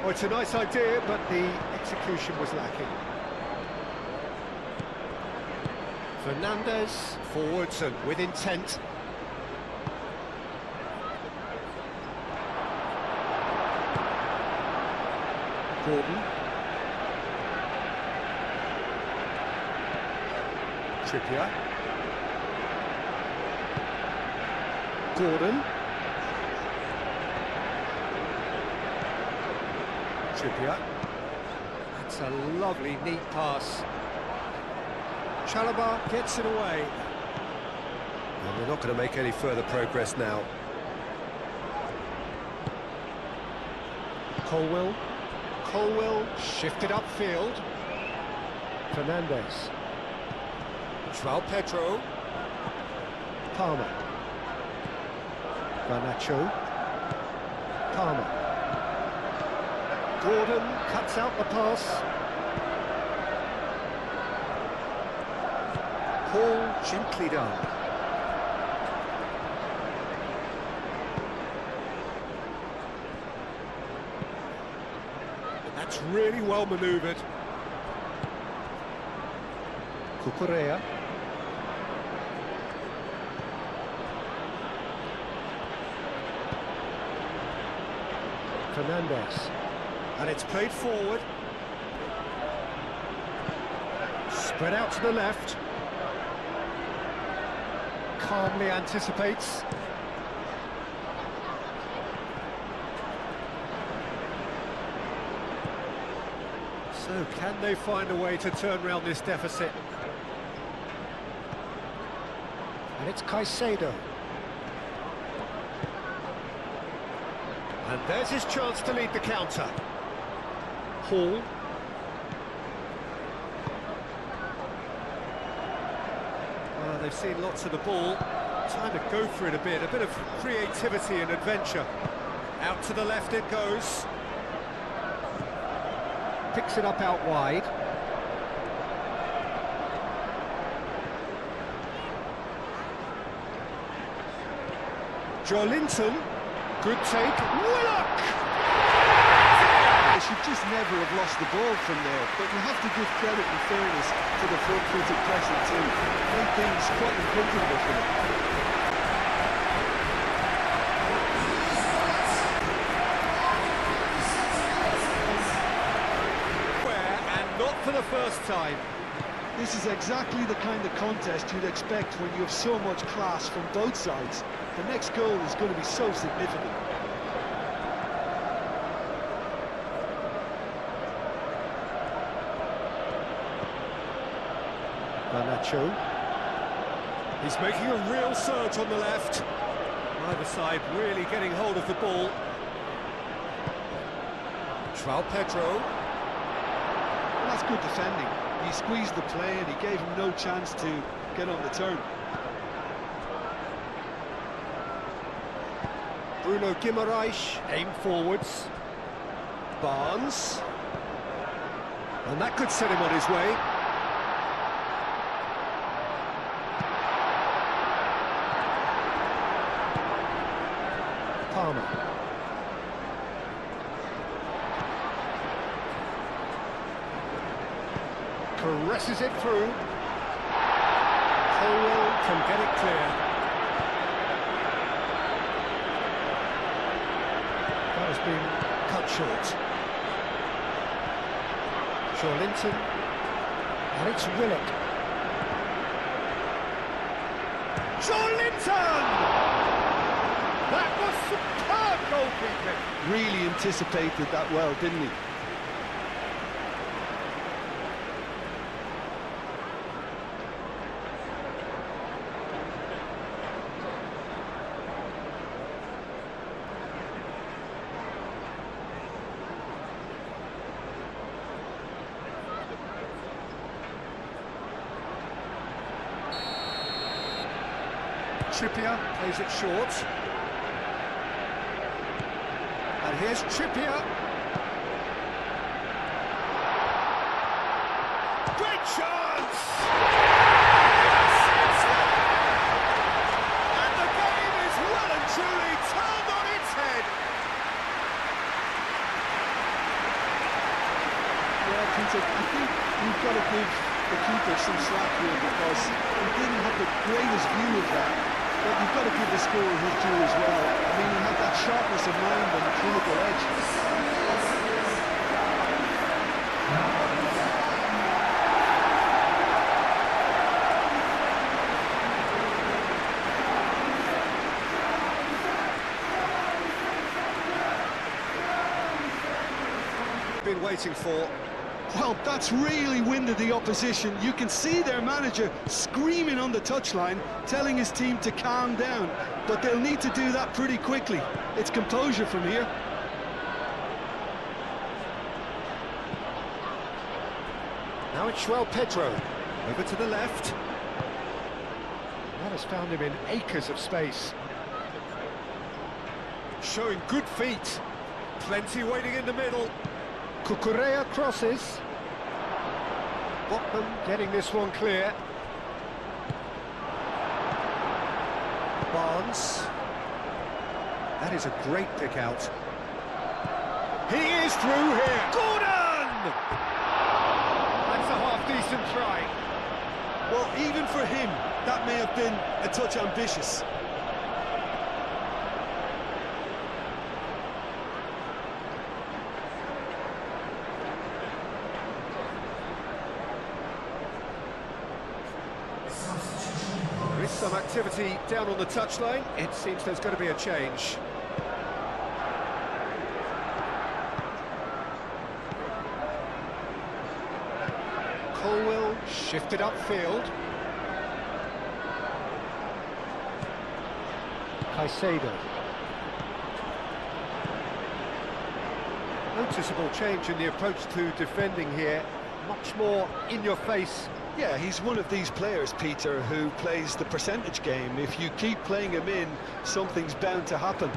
Oh, it's a nice idea, but the execution was lacking. Fernandez, forwards and with intent. Gordon. Trippier. Gordon. Trippier. That's a lovely, neat pass. Chalobah gets it away. And they're not going to make any further progress now. Colwill. Colwill shifted upfield. Fernandez. João Pedro. Palmer. Garnacho. Palmer. Gordon cuts out the pass. Paul gently done. And that's really well manoeuvred. Cucurella. Fernandez. And it's played forward. Spread out to the left. Calmly anticipates. So can they find a way to turn around this deficit? And it's Caicedo. And there's his chance to lead the counter. Hall. They've seen lots of the ball. Time to go for it a bit of creativity and adventure. Out to the left it goes. Picks it up out wide. Joelinton. Good take. Willock!
They should just never have lost the ball from there, but you have to give credit and fairness to the front-footed pressing too. Made things quite uncomfortable for them.
And not for the first time.
This is exactly the kind of contest you'd expect when you have so much class from both sides. The next goal is going to be so significant.
Garnacho. He's making a real surge on the left. Either side really getting hold of the ball. João Pedro.
Well, that's good defending. He squeezed the play and he gave him no chance to get on the turn.
Bruno Guimaraes, aim forwards. Barnes. And that could set him on his way. Palmer. Caresses it through. Colwill can get it clear. That has been cut short. Joelinton. And it's Willock. Joelinton! That was superb goalkeeping.
Really anticipated that well, didn't he?
Trippier plays it short. And here's Trippier. Great chance! And the game is well and truly turned on its head.
Yeah, Peter, I think we've got to give the keeper some slack here because he didn't have the greatest view of that. But you've got to give the scorer his due as well. I mean, he had that sharpness of mind and clinical edge.
Been waiting for.
Well, that's really winded the opposition. You can see their manager screaming on the touchline, telling his team to calm down. But they'll need to do that pretty quickly. It's composure from here.
Now it's João Pedro, over to the left. That has found him in acres of space. Showing good feet. Plenty waiting in the middle. Cucurella crosses. Botman getting this one clear. Barnes. That is a great pick out. He is through here. Gordon! That's a half-decent try.
Well, even for him, that may have been a touch ambitious.
There is some activity down on the touchline. It seems there's going to be a change. Colwell shifted upfield. Caicedo. Noticeable change in the approach to defending here. Much more in your face.
Yeah, he's one of these players, Peter, who plays the percentage game. If you keep playing him in, something's bound to happen.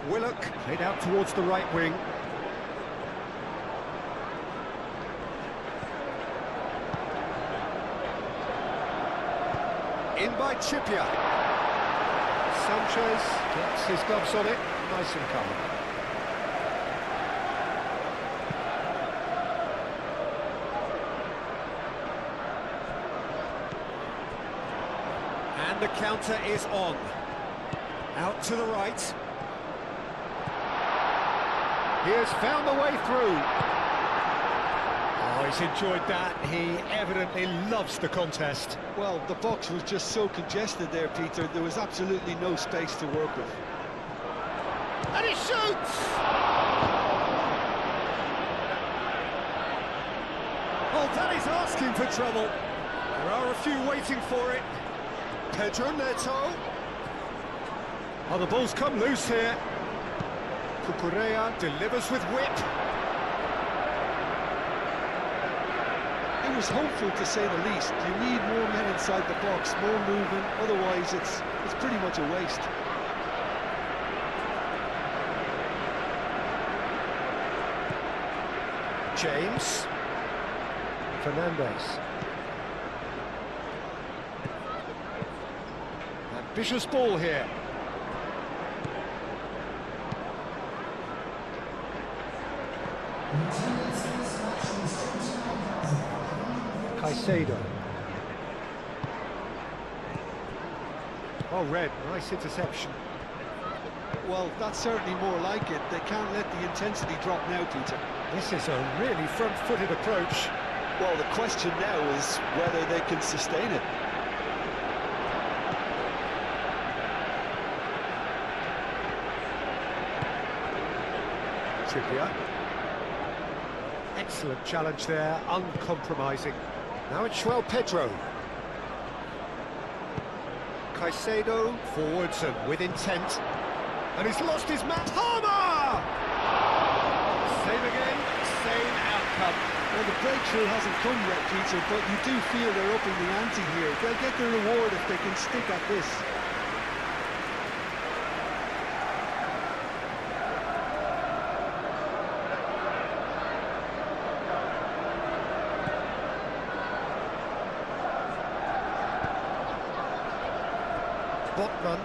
Willock played out towards the right wing. In by Trippier. Sanchez gets his gloves on it, nice and calm. And the counter is on. Out to the right. He has found the way through. Oh, he's enjoyed that. He evidently loves the contest.
Well, the box was just so congested there, Peter. There was absolutely no space to work with.
And he shoots! Oh, that is asking for trouble. There are a few waiting for it. Pedro Neto. Oh, the ball's come loose here. Cucurella delivers with whip.
It was hopeful, to say the least. You need more men inside the box, more movement. Otherwise, it's pretty much a waste.
James. Fernandez. Ambitious ball here. Caicedo. Oh, Red, nice interception.
Well, that's certainly more like it. They can't let the intensity drop now, Peter.
This is a really front-footed approach.
Well, the question now is whether they can sustain it.
Trippier. Excellent challenge there, uncompromising. Now it's João Pedro. Caicedo forwards and with intent. And he's lost his man. Palmer! Same again, same outcome.
Well, the breakthrough hasn't come yet, Peter, but you do feel they're upping the ante here. They'll get the reward if they can stick at this.
Botman.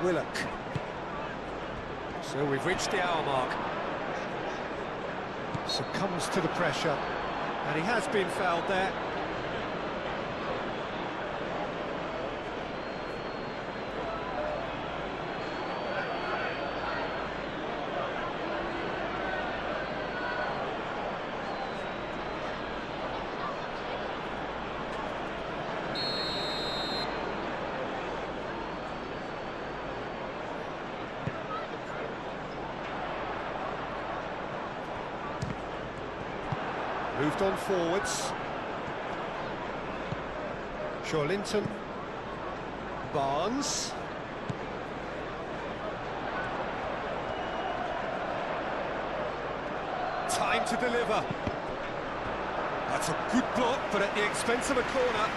Willock. So we've reached the hour mark. Succumbs to the pressure. And he has been fouled there. moved on forwards. Linton. Barnes. Time to deliver. That's a good block, but at the expense of a corner.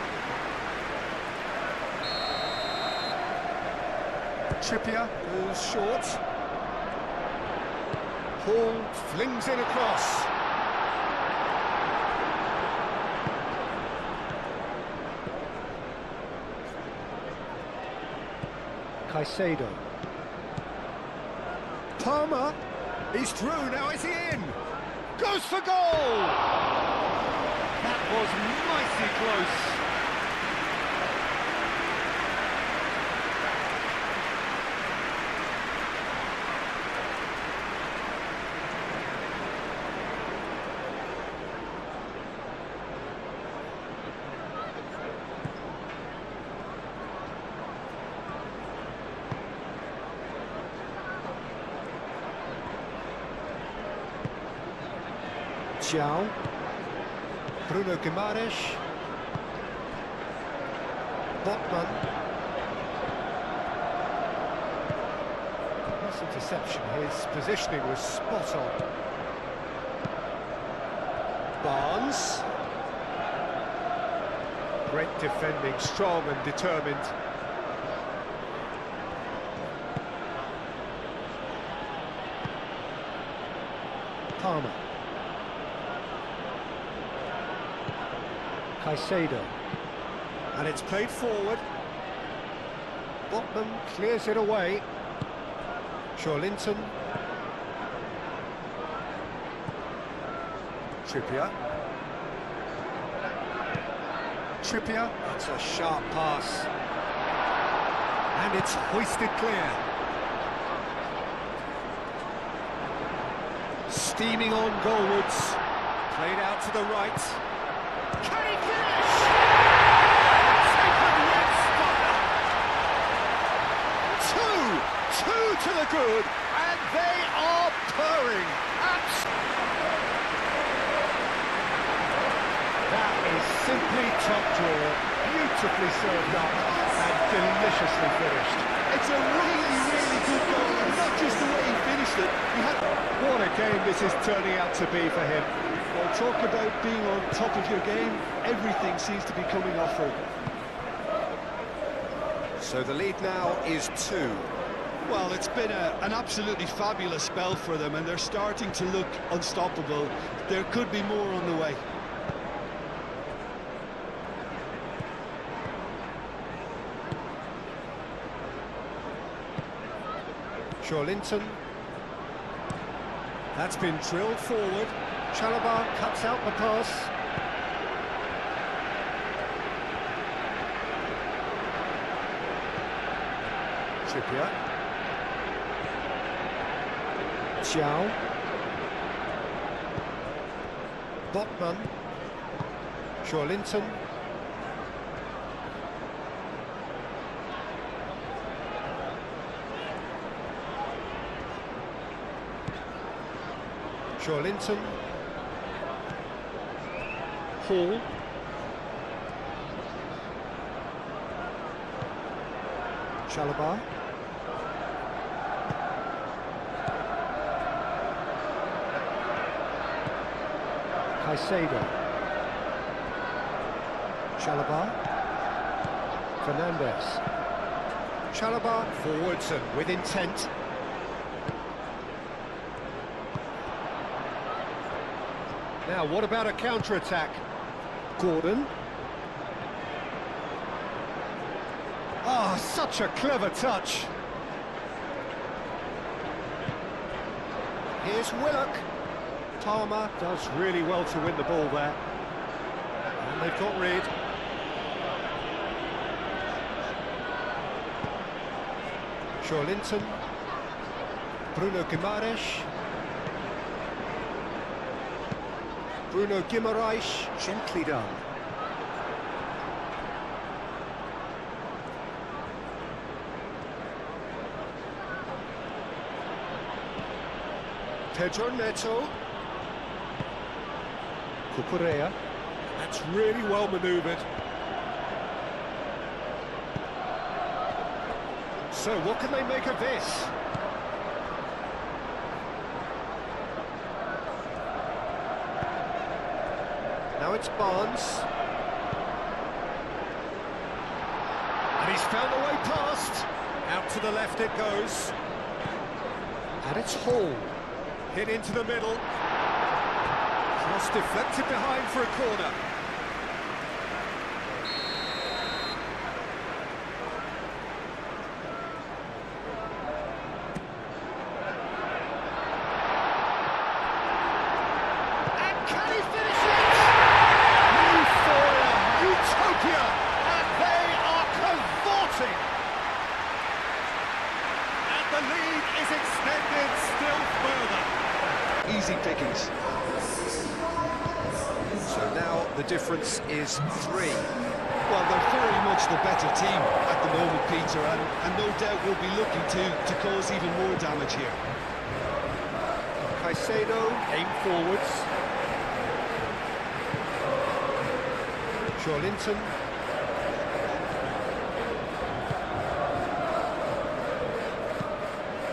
Trippier goes short. Hall flings in across. Caicedo. Palmer. He's through, now is he in? Goes for goal!
That was mighty close.
João. Bruno Guimaraes. Botman. This interception, his positioning was spot on. Barnes. Great defending, strong and determined. Palmer. Caicedo, and it's played forward. Botman clears it away. Linton. Trippier. That's a sharp pass. And it's hoisted clear. Steaming on goalwards. Played out to the right. Can he finish? Taken with style. Two to the good, and they are purring. That is simply top draw, beautifully served up, and deliciously finished.
It's a really, really good goal, and not just the way he finished it.
What a game this is turning out to be for him.
Well, talk about being on top of your game. Everything seems to be coming off for him.
So the lead now is 2.
Well, it's been an absolutely fabulous spell for them, and they're starting to look unstoppable. There could be more on the way.
Linton. That's been drilled forward. Chalobah cuts out the pass. Trippier. João. Botman. Linton. Linton. Hall. Chalobah. Caicedo. Chalobah. Fernandes. Chalobah forwards and with intent. Now, what about a counter-attack? Gordon. Ah, such a clever touch. Here's Willock. Palmer does really well to win the ball there. And they've got rid. Linton. Bruno Guimaraes. Bruno Guimaraes, gently done. Pedro Neto. Cucurella. That's really well manoeuvred. So what can they make of this? Now it's Barnes. And he's found a way past. Out to the left it goes. And it's Hall. Hit into the middle. Cross deflected behind for a corner. And can he finish it? Utopia! And they are cavorting! And the lead is extended still further.
Easy pickings.
So now the difference is 3.
Well, they're very much the better team at the moment, Peter, and no doubt will be looking to cause even more damage here.
Caicedo aim forwards. Linton.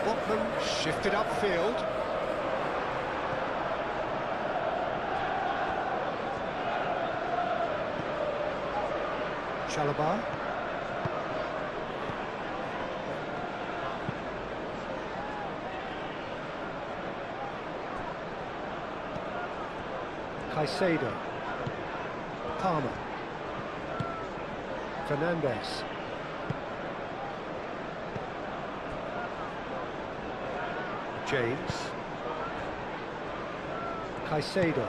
Botman shifted upfield. Chalobah. Caicedo. Palmer. Fernandez. James. Caicedo.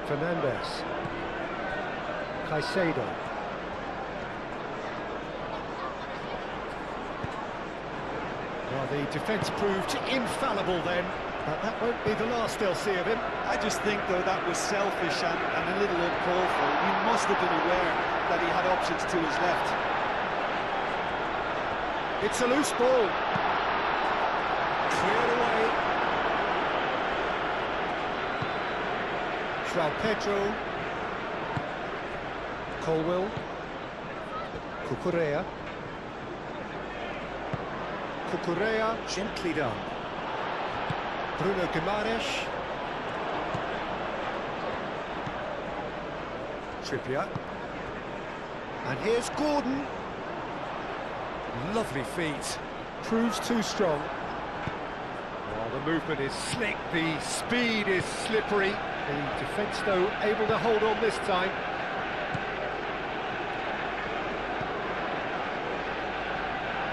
Fernandez. Caicedo. Well, the defence proved infallible then, but that won't be the last they'll see of him.
I just think, though, that was selfish and a little uncalled for. He must have been aware that he had options to his left.
It's a loose ball. Cleared away. João Pedro. Colwill. Cucurella. Cucurella, gently done. Bruno Guimaraes. Trippier. And here's Gordon. Lovely feet. Proves too strong. Well, the movement is slick, the speed is slippery. The defence, though, able to hold on this time.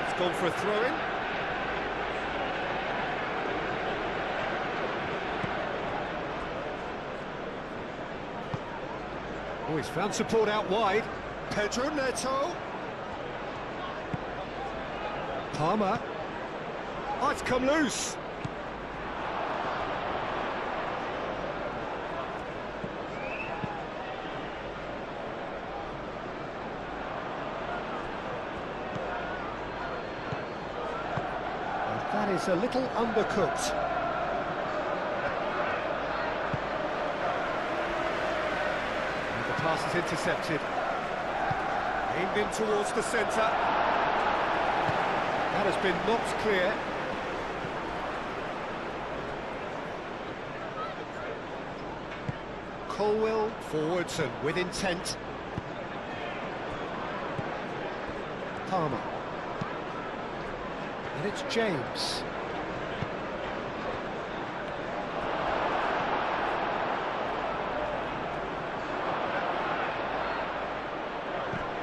It's gone for a throw-in. Oh, he's found support out wide. Pedro Neto. Palmer. Oh, it's come loose. That is a little undercooked. And the pass is intercepted. Aimed in towards the centre. That has been knocked clear. Colwill forwards and with intent. Palmer. And it's James.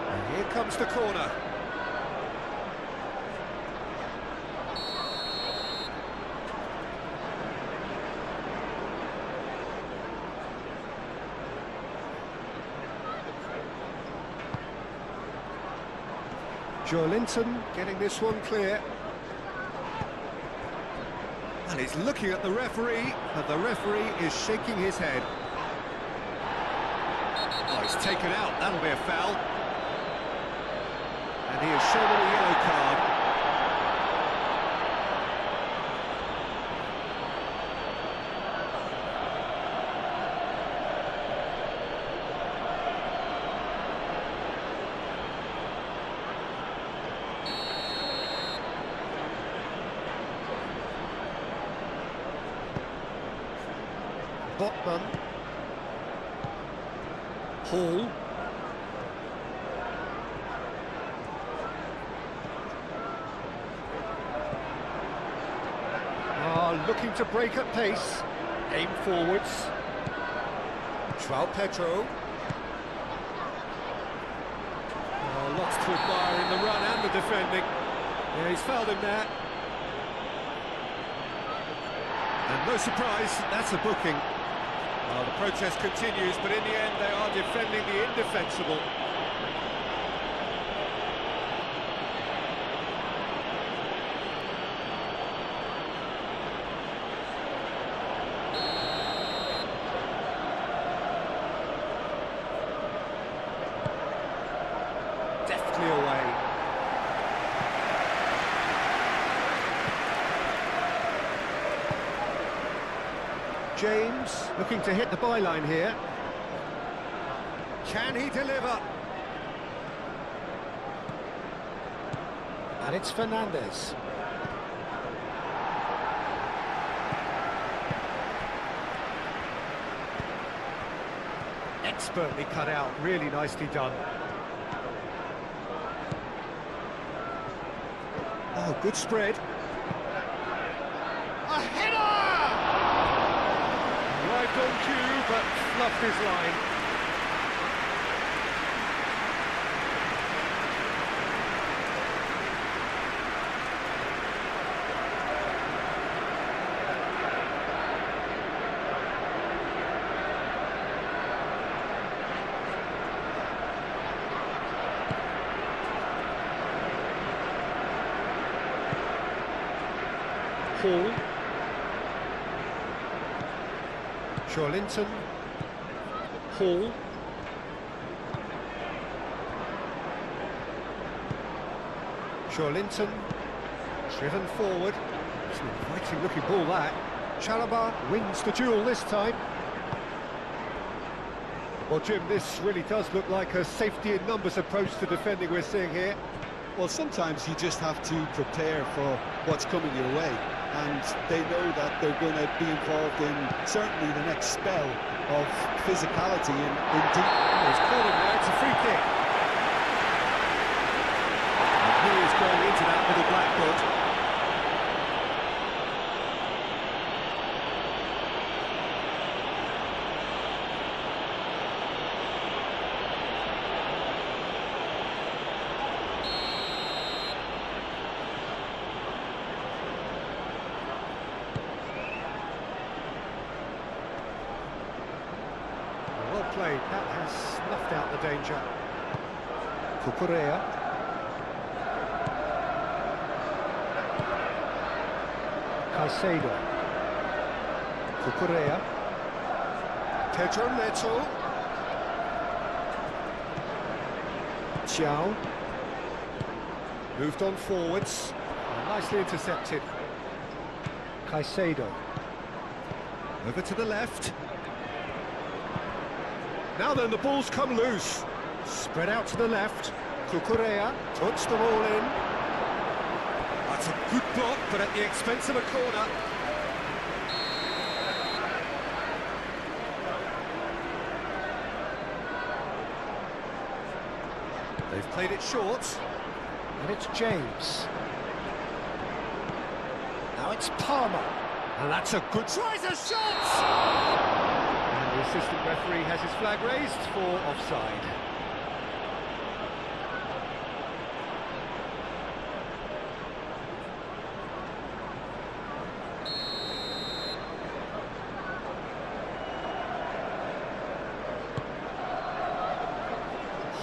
And here comes the corner. Linton getting this one clear. And he's looking at the referee, but the referee is shaking his head. Oh, he's taken out, that'll be a foul. And he has shown him a yellow card. Botman. Hall. Looking to break at pace. Aim forwards. João Pedro. Lots to admire in the run and the defending. Yeah, he's fouled him there. And no surprise, that's a booking. Well, the protest continues, but in the end they are defending the indefensible. Deftly away. James looking to hit the byline here. Can he deliver? And it's Fernandes. Expertly cut out, really nicely done. Oh, good spread. A header! Arrived on cue, but fluffed his line. Hall. Linton. Hall. Linton. Driven forward. It's an inviting looking ball that. Chalobah wins the duel this time. Well, Jim, this really does look like a safety in numbers approach to defending we're seeing here.
Well, sometimes you just have to prepare for what's coming your way, and they know that they're going to be involved in certainly the next spell of physicality in deep.
It's caught him there, it's a free kick. And he is going into that with a black foot. Well played, that has snuffed out the danger. Cucurella. Caicedo. Cucurella. Pedro Neto. Chiao. Moved on forwards. Nicely intercepted. Caicedo. Over to the left. Now then, the ball's come loose. Spread out to the left. Cucurella puts the ball in. That's a good block, but at the expense of a corner. They've played it short. And it's James. Now it's Palmer. And that's a good try, a shot! The assistant referee has his flag raised for offside.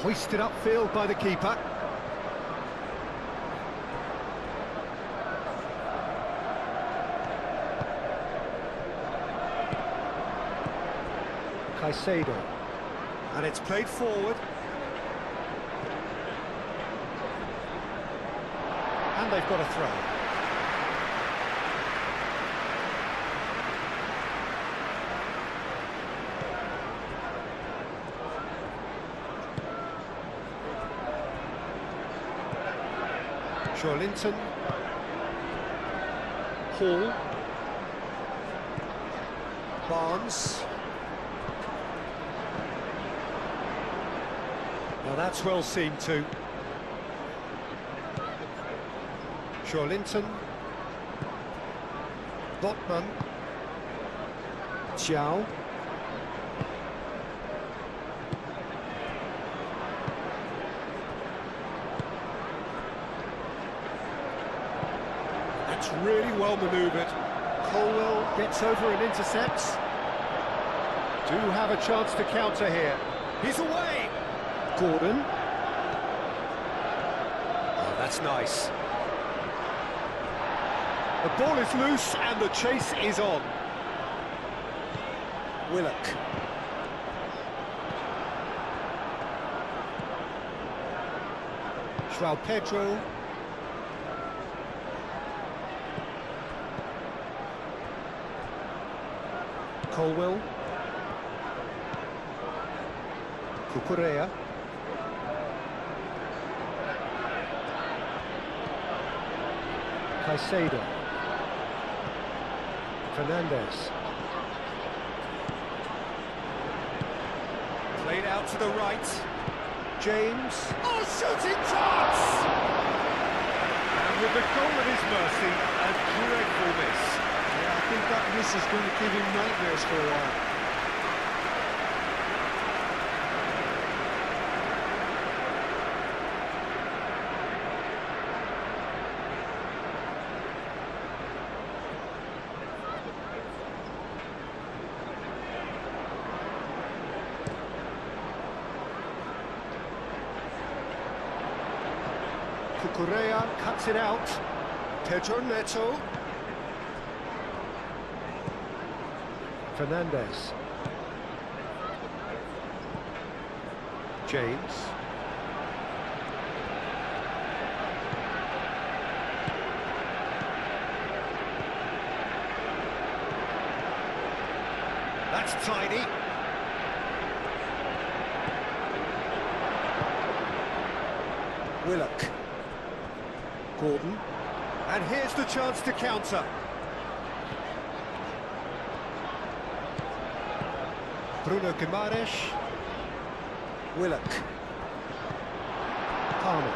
Hoisted upfield by the keeper. Caicedo. And it's played forward. And they've got a throw. Linton. Hall. Barnes. Now that's well seen too. Linton. Botman. Xiao. That's really well manoeuvred. Colwell gets over and intercepts. Do have a chance to counter here. He's away! Gordon. Oh, that's nice. The ball is loose and the chase is on. Willock. João Pedro. Colwell. Cucurella. Caicedo. Fernandez. Played out to the right. James. Oh, shooting chance!
And with the goal at his mercy, a dreadful miss.
Yeah, I think that miss is going to give him nightmares for a while.
Cucurella cuts it out. Pedro Neto. Fernandez. James. That's tiny. Willock. Gordon. And here's the chance to counter. Bruno Guimaraes. Willock. Palmer.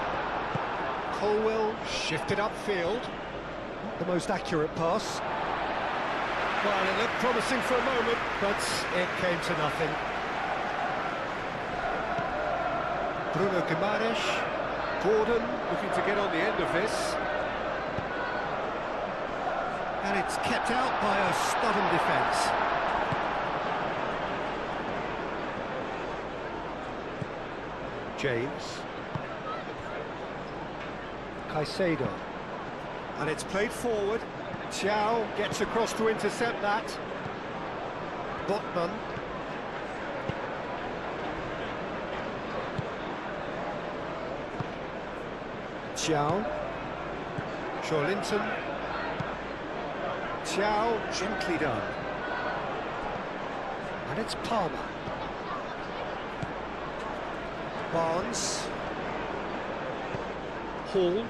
Colwell shifted upfield. Not the most accurate pass. Well, it looked promising for a moment, but it came to nothing. Bruno Guimaraes. Gordon looking to get on the end of this. And it's kept out by a stubborn defence. James. Caicedo. And it's played forward. Xiao gets across to intercept that. Botman. Xiao. Linton. Xiao, gently done. And it's Palmer. Barnes. Hall.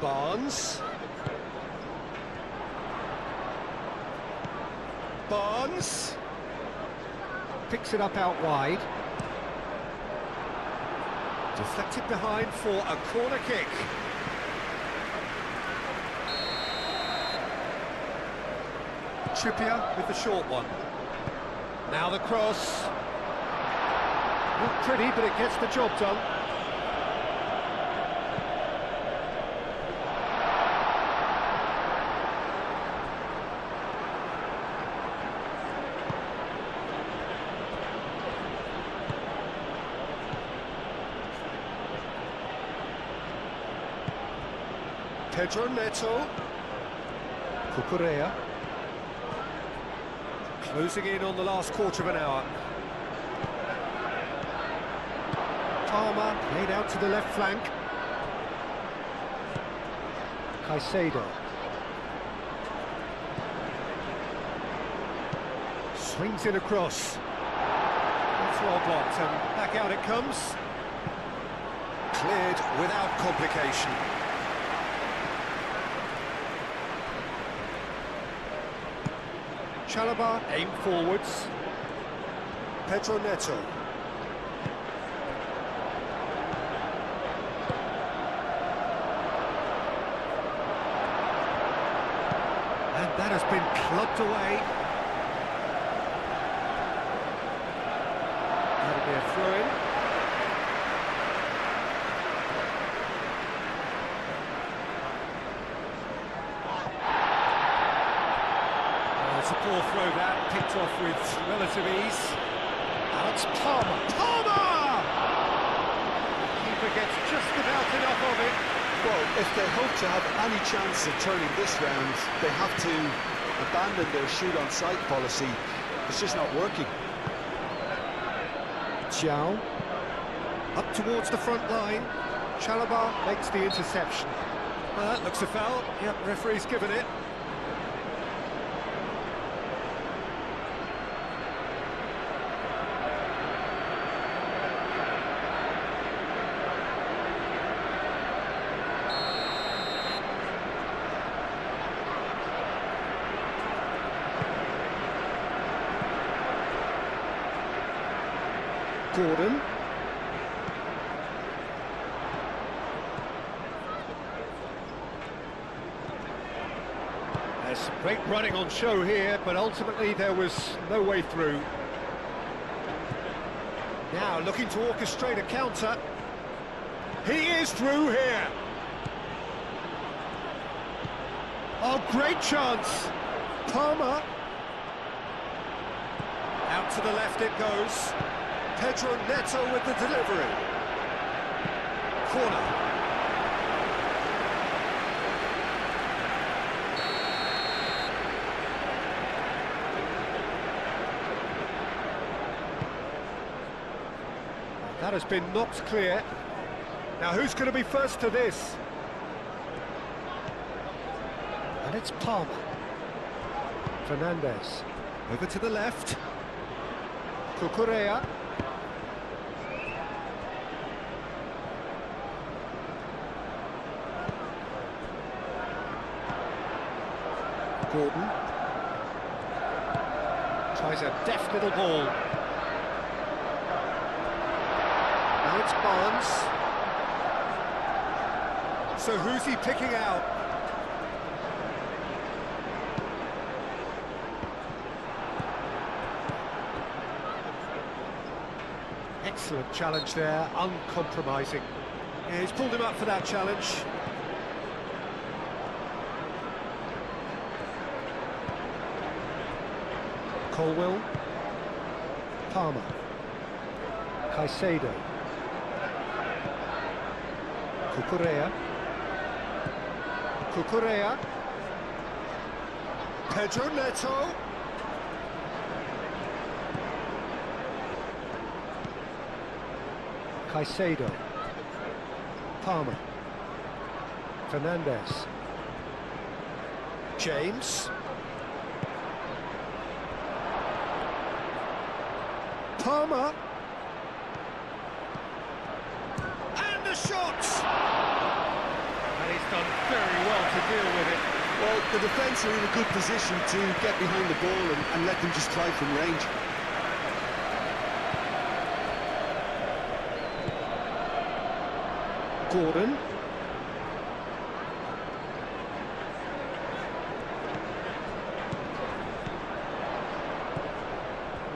Barnes. Barnes. Picks it up out wide. Deflected behind for a corner kick. Trippier with the short one. Now the cross. Not pretty, but it gets the job done. Pedro Neto. Cucurella. Closing in on the last quarter of an hour. Palmer played out to the left flank. Caicedo. Swings it across. That's well blocked, and back out it comes. Cleared without complication. Chalobah aim forwards. Pedro Neto. And that has been clubbed away. That'll be a throw-in. It's a poor throw that, picked off with relative ease. Alex Palmer. Palmer! Keeper gets just about enough of it.
Well, if they hope to have any chance of turning this round, they have to abandon their shoot-on-sight policy. It's just not working.
Xiao. Up towards the front line. Chalobah makes the interception. Well, that looks a foul. Yep, referee's given it. Gordon. There's some great running on show here, but ultimately there was no way through. Now looking to orchestrate a counter. He is through here. Oh, great chance. Palmer. Out to the left it goes. Pedro Neto with the delivery. Corner. That has been knocked clear. Now who's going to be first to this? And it's Palmer. Fernandez. Over to the left. Cucurella. Gordon. Tries a deft little ball. Now it's Barnes. So who's he picking out? Excellent challenge there, uncompromising. Yeah, he's pulled him up for that challenge. Colwell. Palmer. Caicedo. Cucurella. Cucurella. Pedro Neto. Caicedo. Palmer. Fernandez. James. Palmer. And the shot! And he's done very well to deal with it.
Well, the defence are in a good position to get behind the ball and let them just try from range.
Gordon.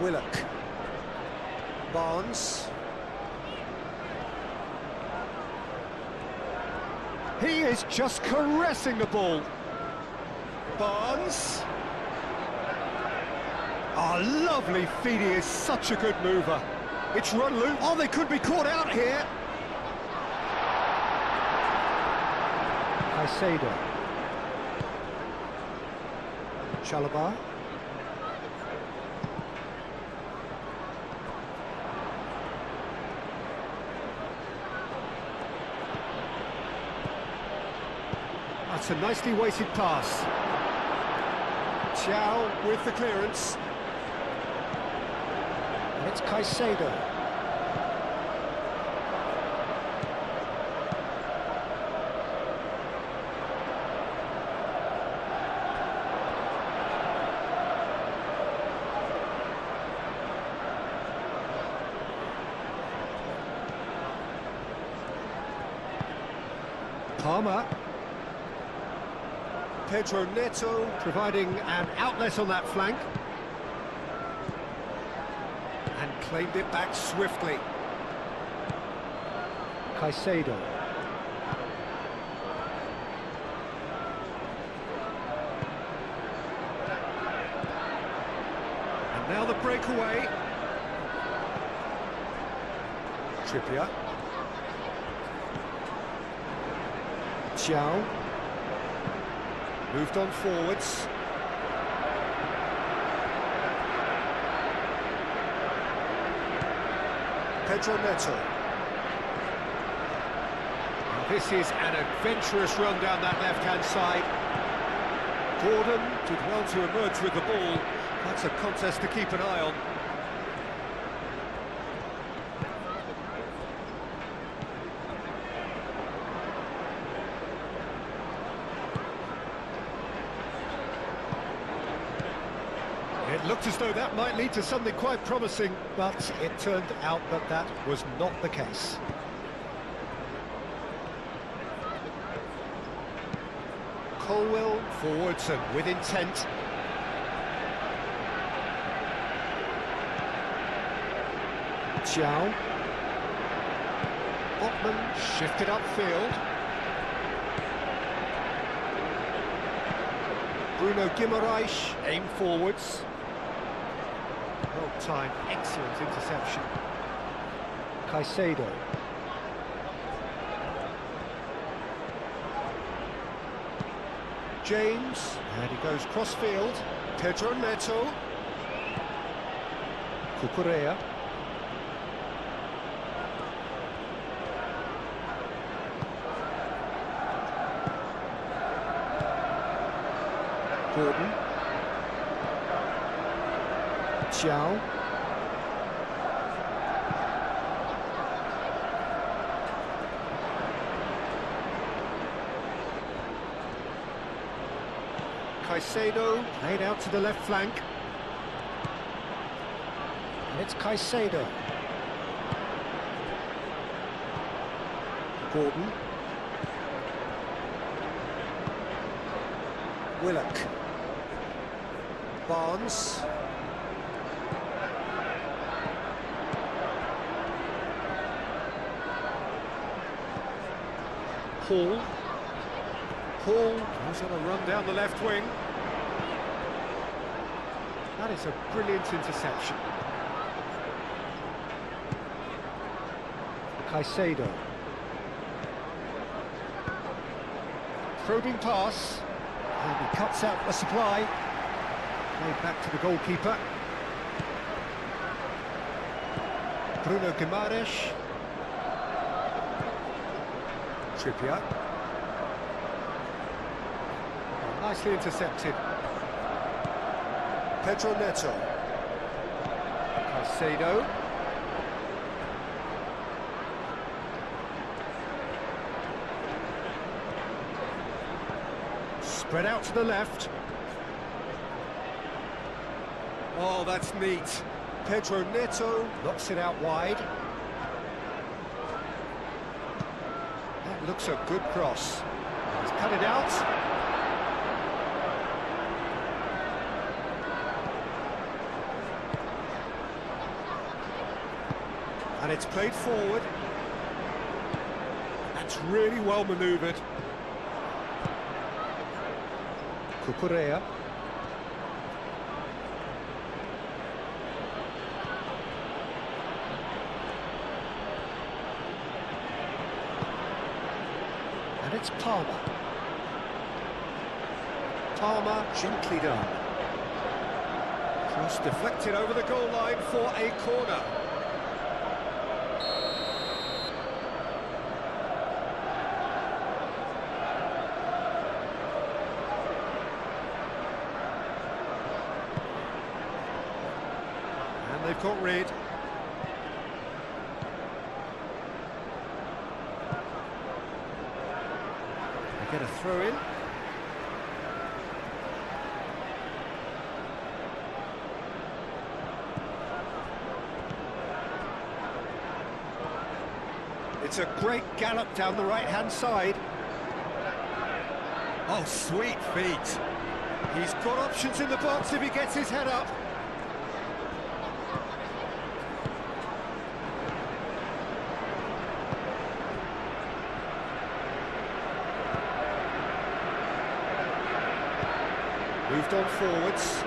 Willock. Barnes. He is just caressing the ball. Barnes. Oh, lovely feed. He is such a good mover. It's run loose. Oh, they could be caught out here. Caicedo. Chalobah. That's a nicely weighted pass. Xiao with the clearance. And it's Caicedo. Palmer. Pedro Neto providing an outlet on that flank. And claimed it back swiftly. Caicedo. And now the breakaway. Trippier. Xiao. Moved on forwards. Pedro Neto. Now this is an adventurous run down that left-hand side. Gordon did well to emerge with the ball. That's a contest to keep an eye on. It looked as though that might lead to something quite promising, but it turned out that that was not the case. Colwell forwards and with intent. Xiao. Botman shifted upfield. Bruno Guimaraes aimed forwards. Well-timed, excellent interception. Caicedo. James, and he goes cross-field. Pedro Neto. Cucurella. Gordon. Xiao. Caicedo played out to the left flank. And it's Caicedo. Gordon. Willock. Barnes. Hall. Hall goes on a run down the left wing. That is a brilliant interception. Caicedo. Probing pass. And he cuts out the supply. Played back to the goalkeeper. Bruno Guimaraes. Trippier. Oh, nicely intercepted. Pedro Neto. Caicedo. Spread out to the left. Oh, that's neat. Pedro Neto knocks it out wide. That looks a good cross. He's cut it out. And it's played forward. That's really well manoeuvred. Cucurella. And it's Palmer. Palmer, gently done. Cross deflected over the goal line for a corner. They've got rid. They get a throw in. It's a great gallop down the right-hand side. Oh, sweet feet. He's got options in the box if he gets his head up. Moved on forwards.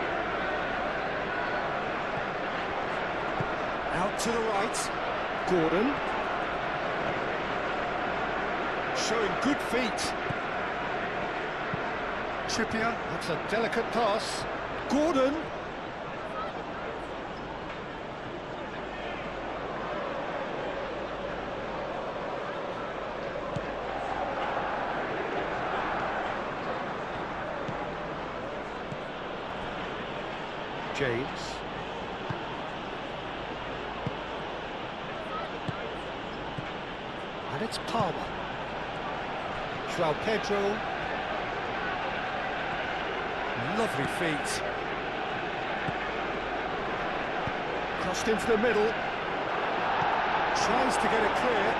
Out to the right. Gordon. Showing good feet. Trippier, that's a delicate pass. Gordon. James. And it's Palmer. João Pedro. Lovely feet. Crossed into the middle. Tries to get it clear.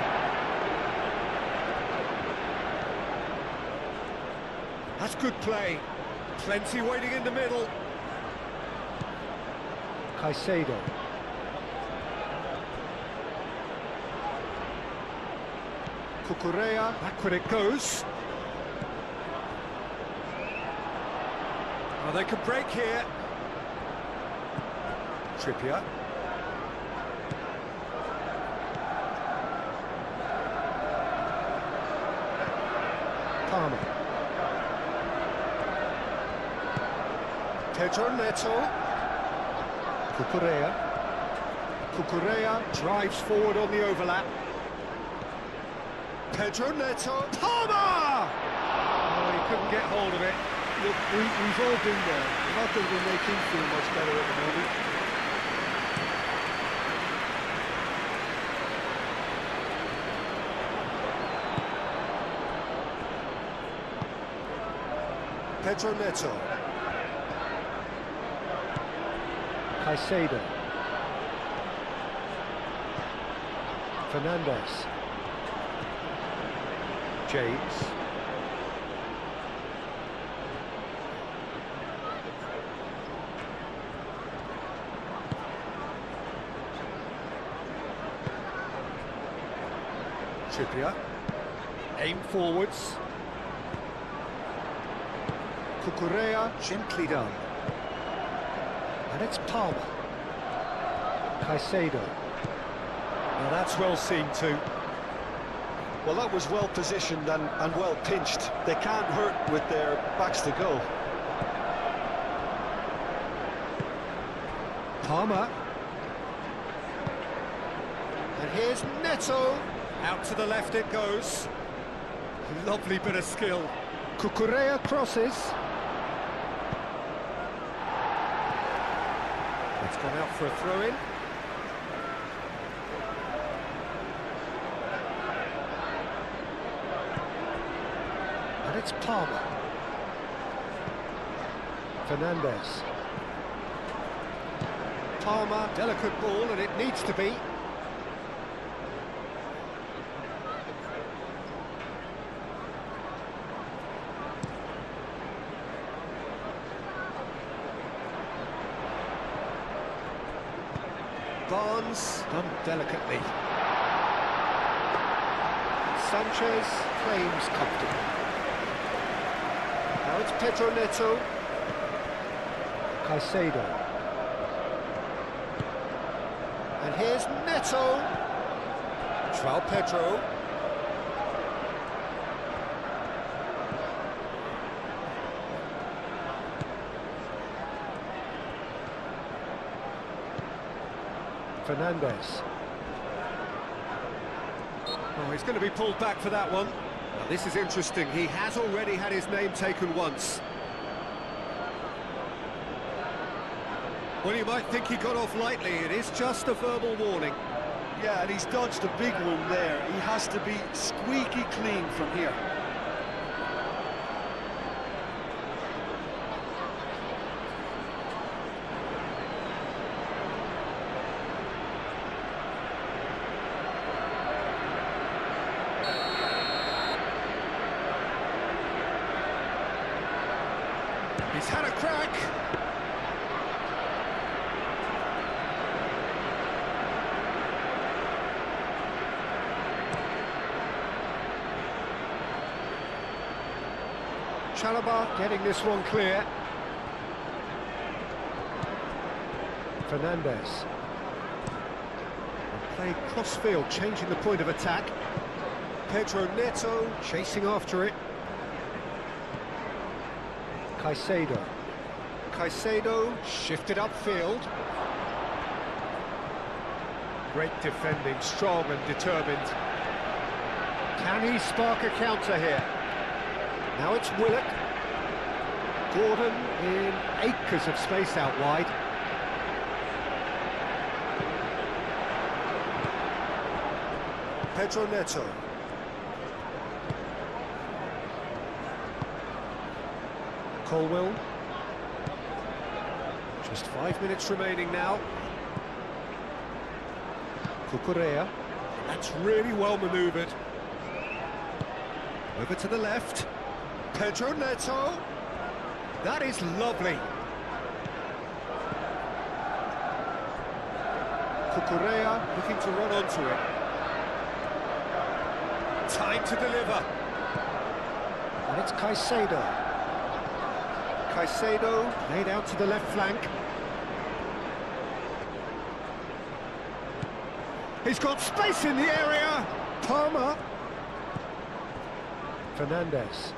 That's good play. Plenty waiting in the middle. Caicedo. Cucurella, back when it goes. Oh, they can break here. Trippier. Palmer. Pedro Neto. Cucurella. Cucurella drives forward on the overlap. Pedro Neto. Palmer!
Oh, he couldn't get hold of it.
Look, we've all been there. Not that it'll make him feel much better at the moment.
Pedro Neto. Caicedo. Fernandez. James. Trippier. Aim forwards. Cucurella, gently done. And it's Palmer. Caicedo. Now that's well seen too.
Well, that was well positioned and well pinched. They can't hurt with their backs to go.
Palmer. And here's Neto. Out to the left it goes. Lovely bit of skill. Cucurella crosses. It's gone out for a throw-in. And it's Palmer. Fernandez. Palmer, delicate ball, and it needs to be. Barnes, done delicately. Sanchez claims comfortable. Now it's Pedro Neto. Caicedo. And here's Neto. João Pedro. Fernandez. Oh, he's going to be pulled back for that one. Now, this is interesting. He has already had his name taken once. Well, you might think he got off lightly. It is just a verbal warning.
Yeah, and he's dodged a big one there. He has to be squeaky clean from here.
Chalobah getting this one clear. Fernandez. Played cross-field, changing the point of attack. Pedro Neto chasing after it. Caicedo. Caicedo shifted upfield. Great defending, strong and determined. Can he spark a counter here? Now it's Willock. Gordon in acres of space out wide. Pedro Neto. Colwill. Just 5 minutes remaining now. Cucurella. That's really well manoeuvred. Over to the left. Pedro Neto. That is lovely. Cucurella looking to run onto it. Time to deliver. And it's Caicedo. Caicedo laid out to the left flank. He's got space in the area. Palmer. Fernandez.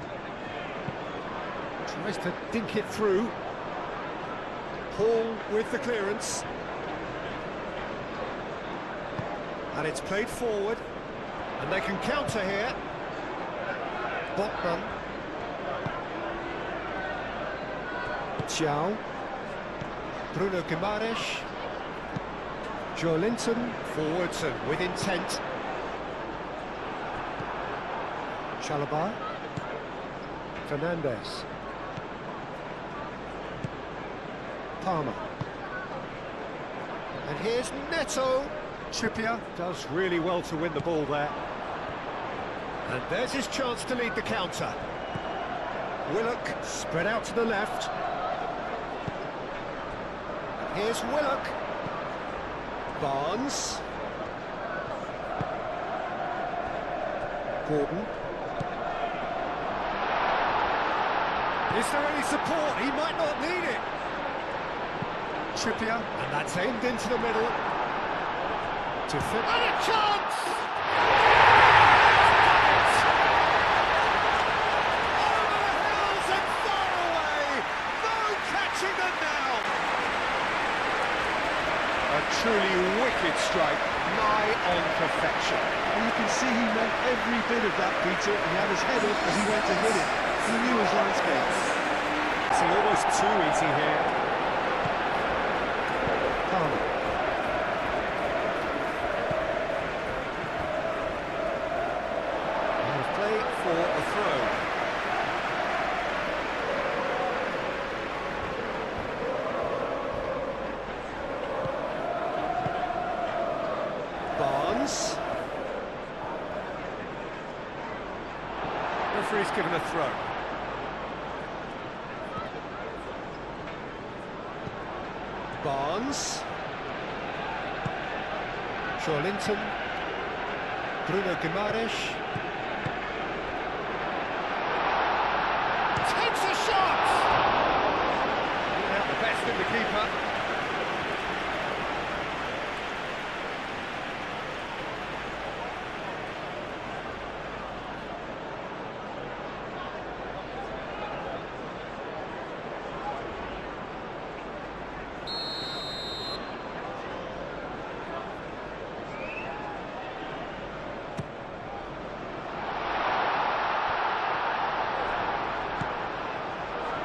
Tries to dink it through. Hall with the clearance. And it's played forward. And they can counter here. Botman. Thiaw. Bruno Guimaraes. Joelinton. Forwards and with intent. Chalobah. Fernandez. Palmer. And here's Neto. Trippier does really well to win the ball there. And there's his chance to lead the counter. Willock spread out to the left. Here's Willock. Barnes. Gordon. Is there any support? He might not need it. Trippier, and that's aimed into the middle. To fit. And a chance! Over the hills and far away! No catching them now! A truly wicked strike, nigh on perfection.
And you can see he meant every bit of that, Peter. He had his head up as he went to hit it. He knew his landscape.
It's almost too easy here. Palmer. And play for a throw. Barnes. Referee's given a throw. Barnes. Joelinton. Bruno Guimaraes. Takes a shot! Out the best of the keeper.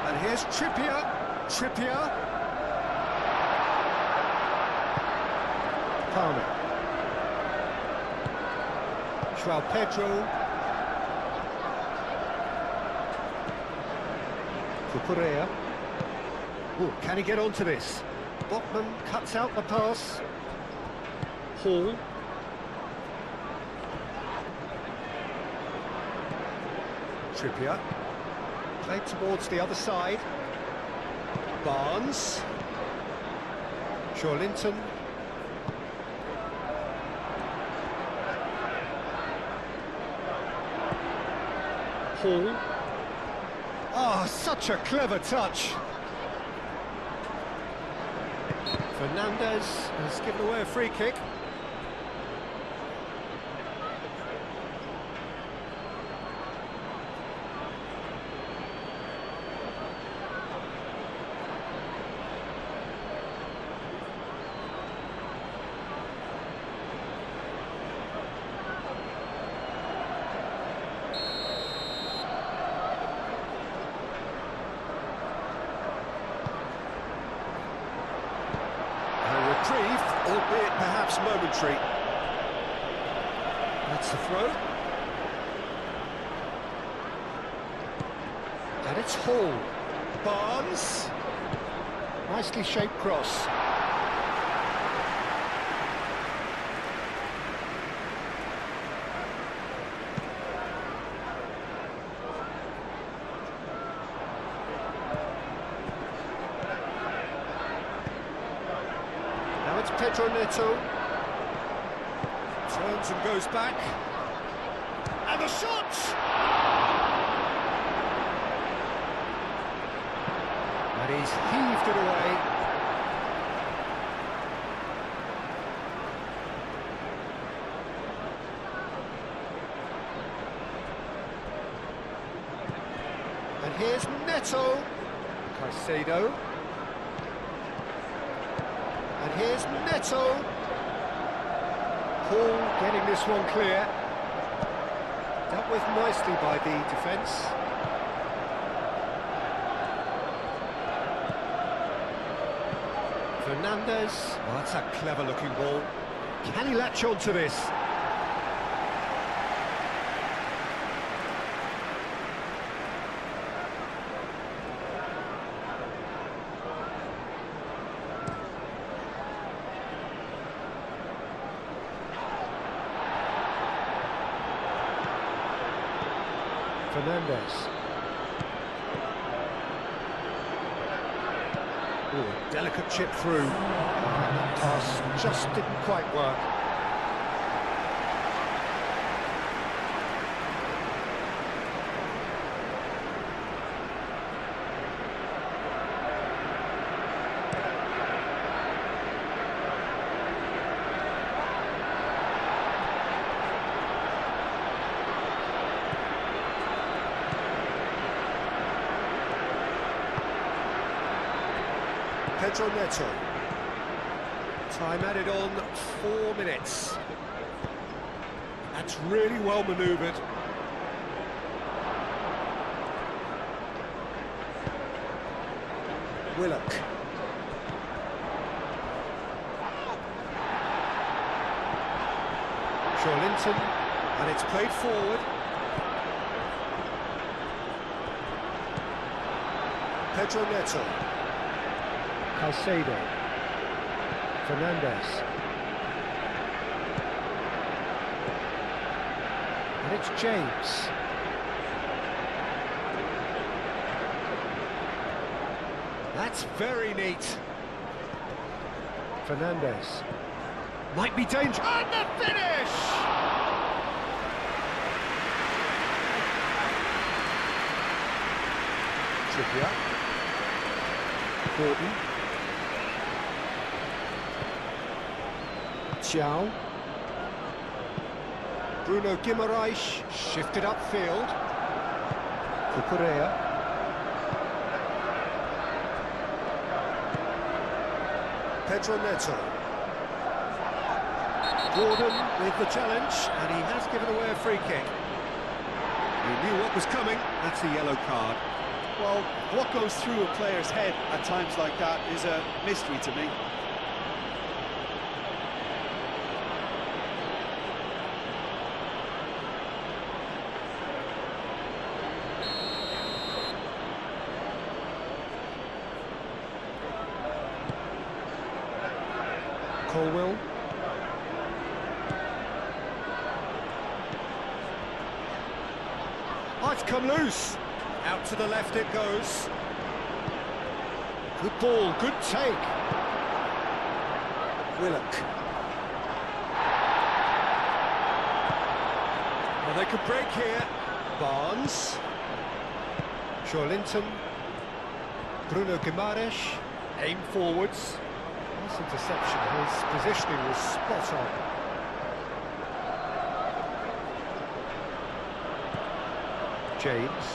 And here's Trippier. Trippier. Palmer. João Pedro. Cucurella. Oh, can he get onto this? Botman cuts out the pass. Hall. Trippier. Played towards the other side. Barnes. Joelinton. Hall. Oh, such a clever touch. Fernandez has given away a free kick. Reprieve, albeit perhaps momentary. That's the throw. And it's Hall. Barnes. Nicely shaped cross. Pedro Neto turns and goes back, and the shot! And he's heaved it away. And here's Neto. Caicedo. And here's Neto. Hall getting this one clear. Dealt with nicely by the defence. Fernandez. Oh, that's a clever-looking ball. Can he latch on to this? Fernandez. Ooh, a delicate chip through. That pass just didn't quite work. Pedro Neto. Time added on 4 minutes. That's really well manoeuvred. Willock. Linton, and it's played forward. Pedro Neto. Caicedo. Fernandez. And it's James. That's very neat. Fernandez. Might be dangerous. And the finish! Trippier. Gordon. Xiao. Bruno Guimaraes shifted upfield. Cucurella. Pedro Neto. Gordon with the challenge, and he has given away a free kick. He knew what was coming. That's a yellow card.
Well, what goes through a player's head at times like that is a mystery to me.
Colwell. Oh, it's come loose. Out to the left it goes. Good ball, good take. Willock. Well, they could break here. Barnes. Linton, Bruno Guimaraes, aim forwards. Nice interception, his positioning was spot on. James.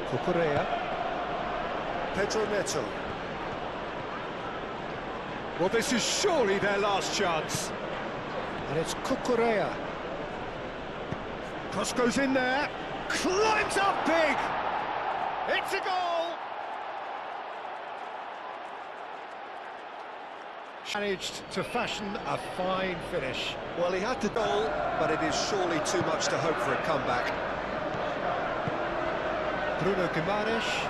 Cucurella. Pedro Neto. Well, this is surely their last chance. And it's Cucurella. Cross goes in there. Climbs up big. It's a goal. Managed to fashion a fine finish.
Well, he had the goal, but it is surely too much to hope for a comeback.
Bruno Guimaraes.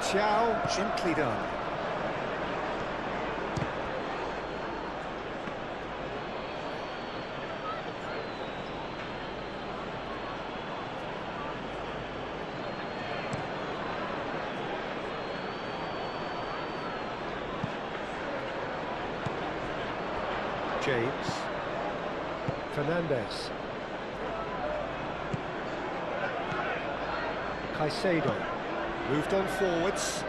Thiaw, gently done. James. Fernandez. Caicedo. Moved on forwards.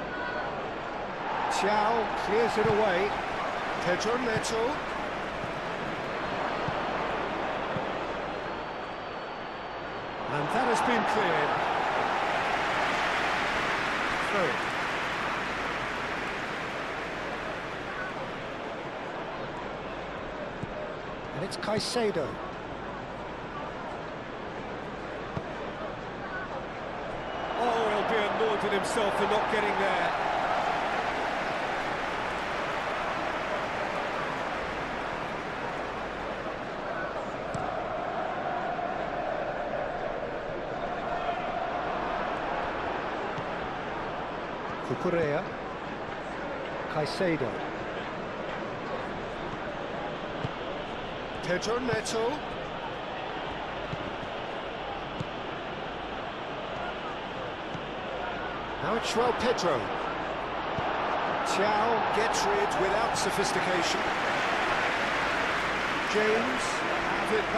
Thiaw clears it away. Pedro Neto. And that has been cleared. Through. And it's Caicedo. Oh, he'll be annoyed with himself for not getting there. Cucurella. Caicedo. Pedro Neto. Now it's Pedro. Thiaw gets rid without sophistication. James have it back.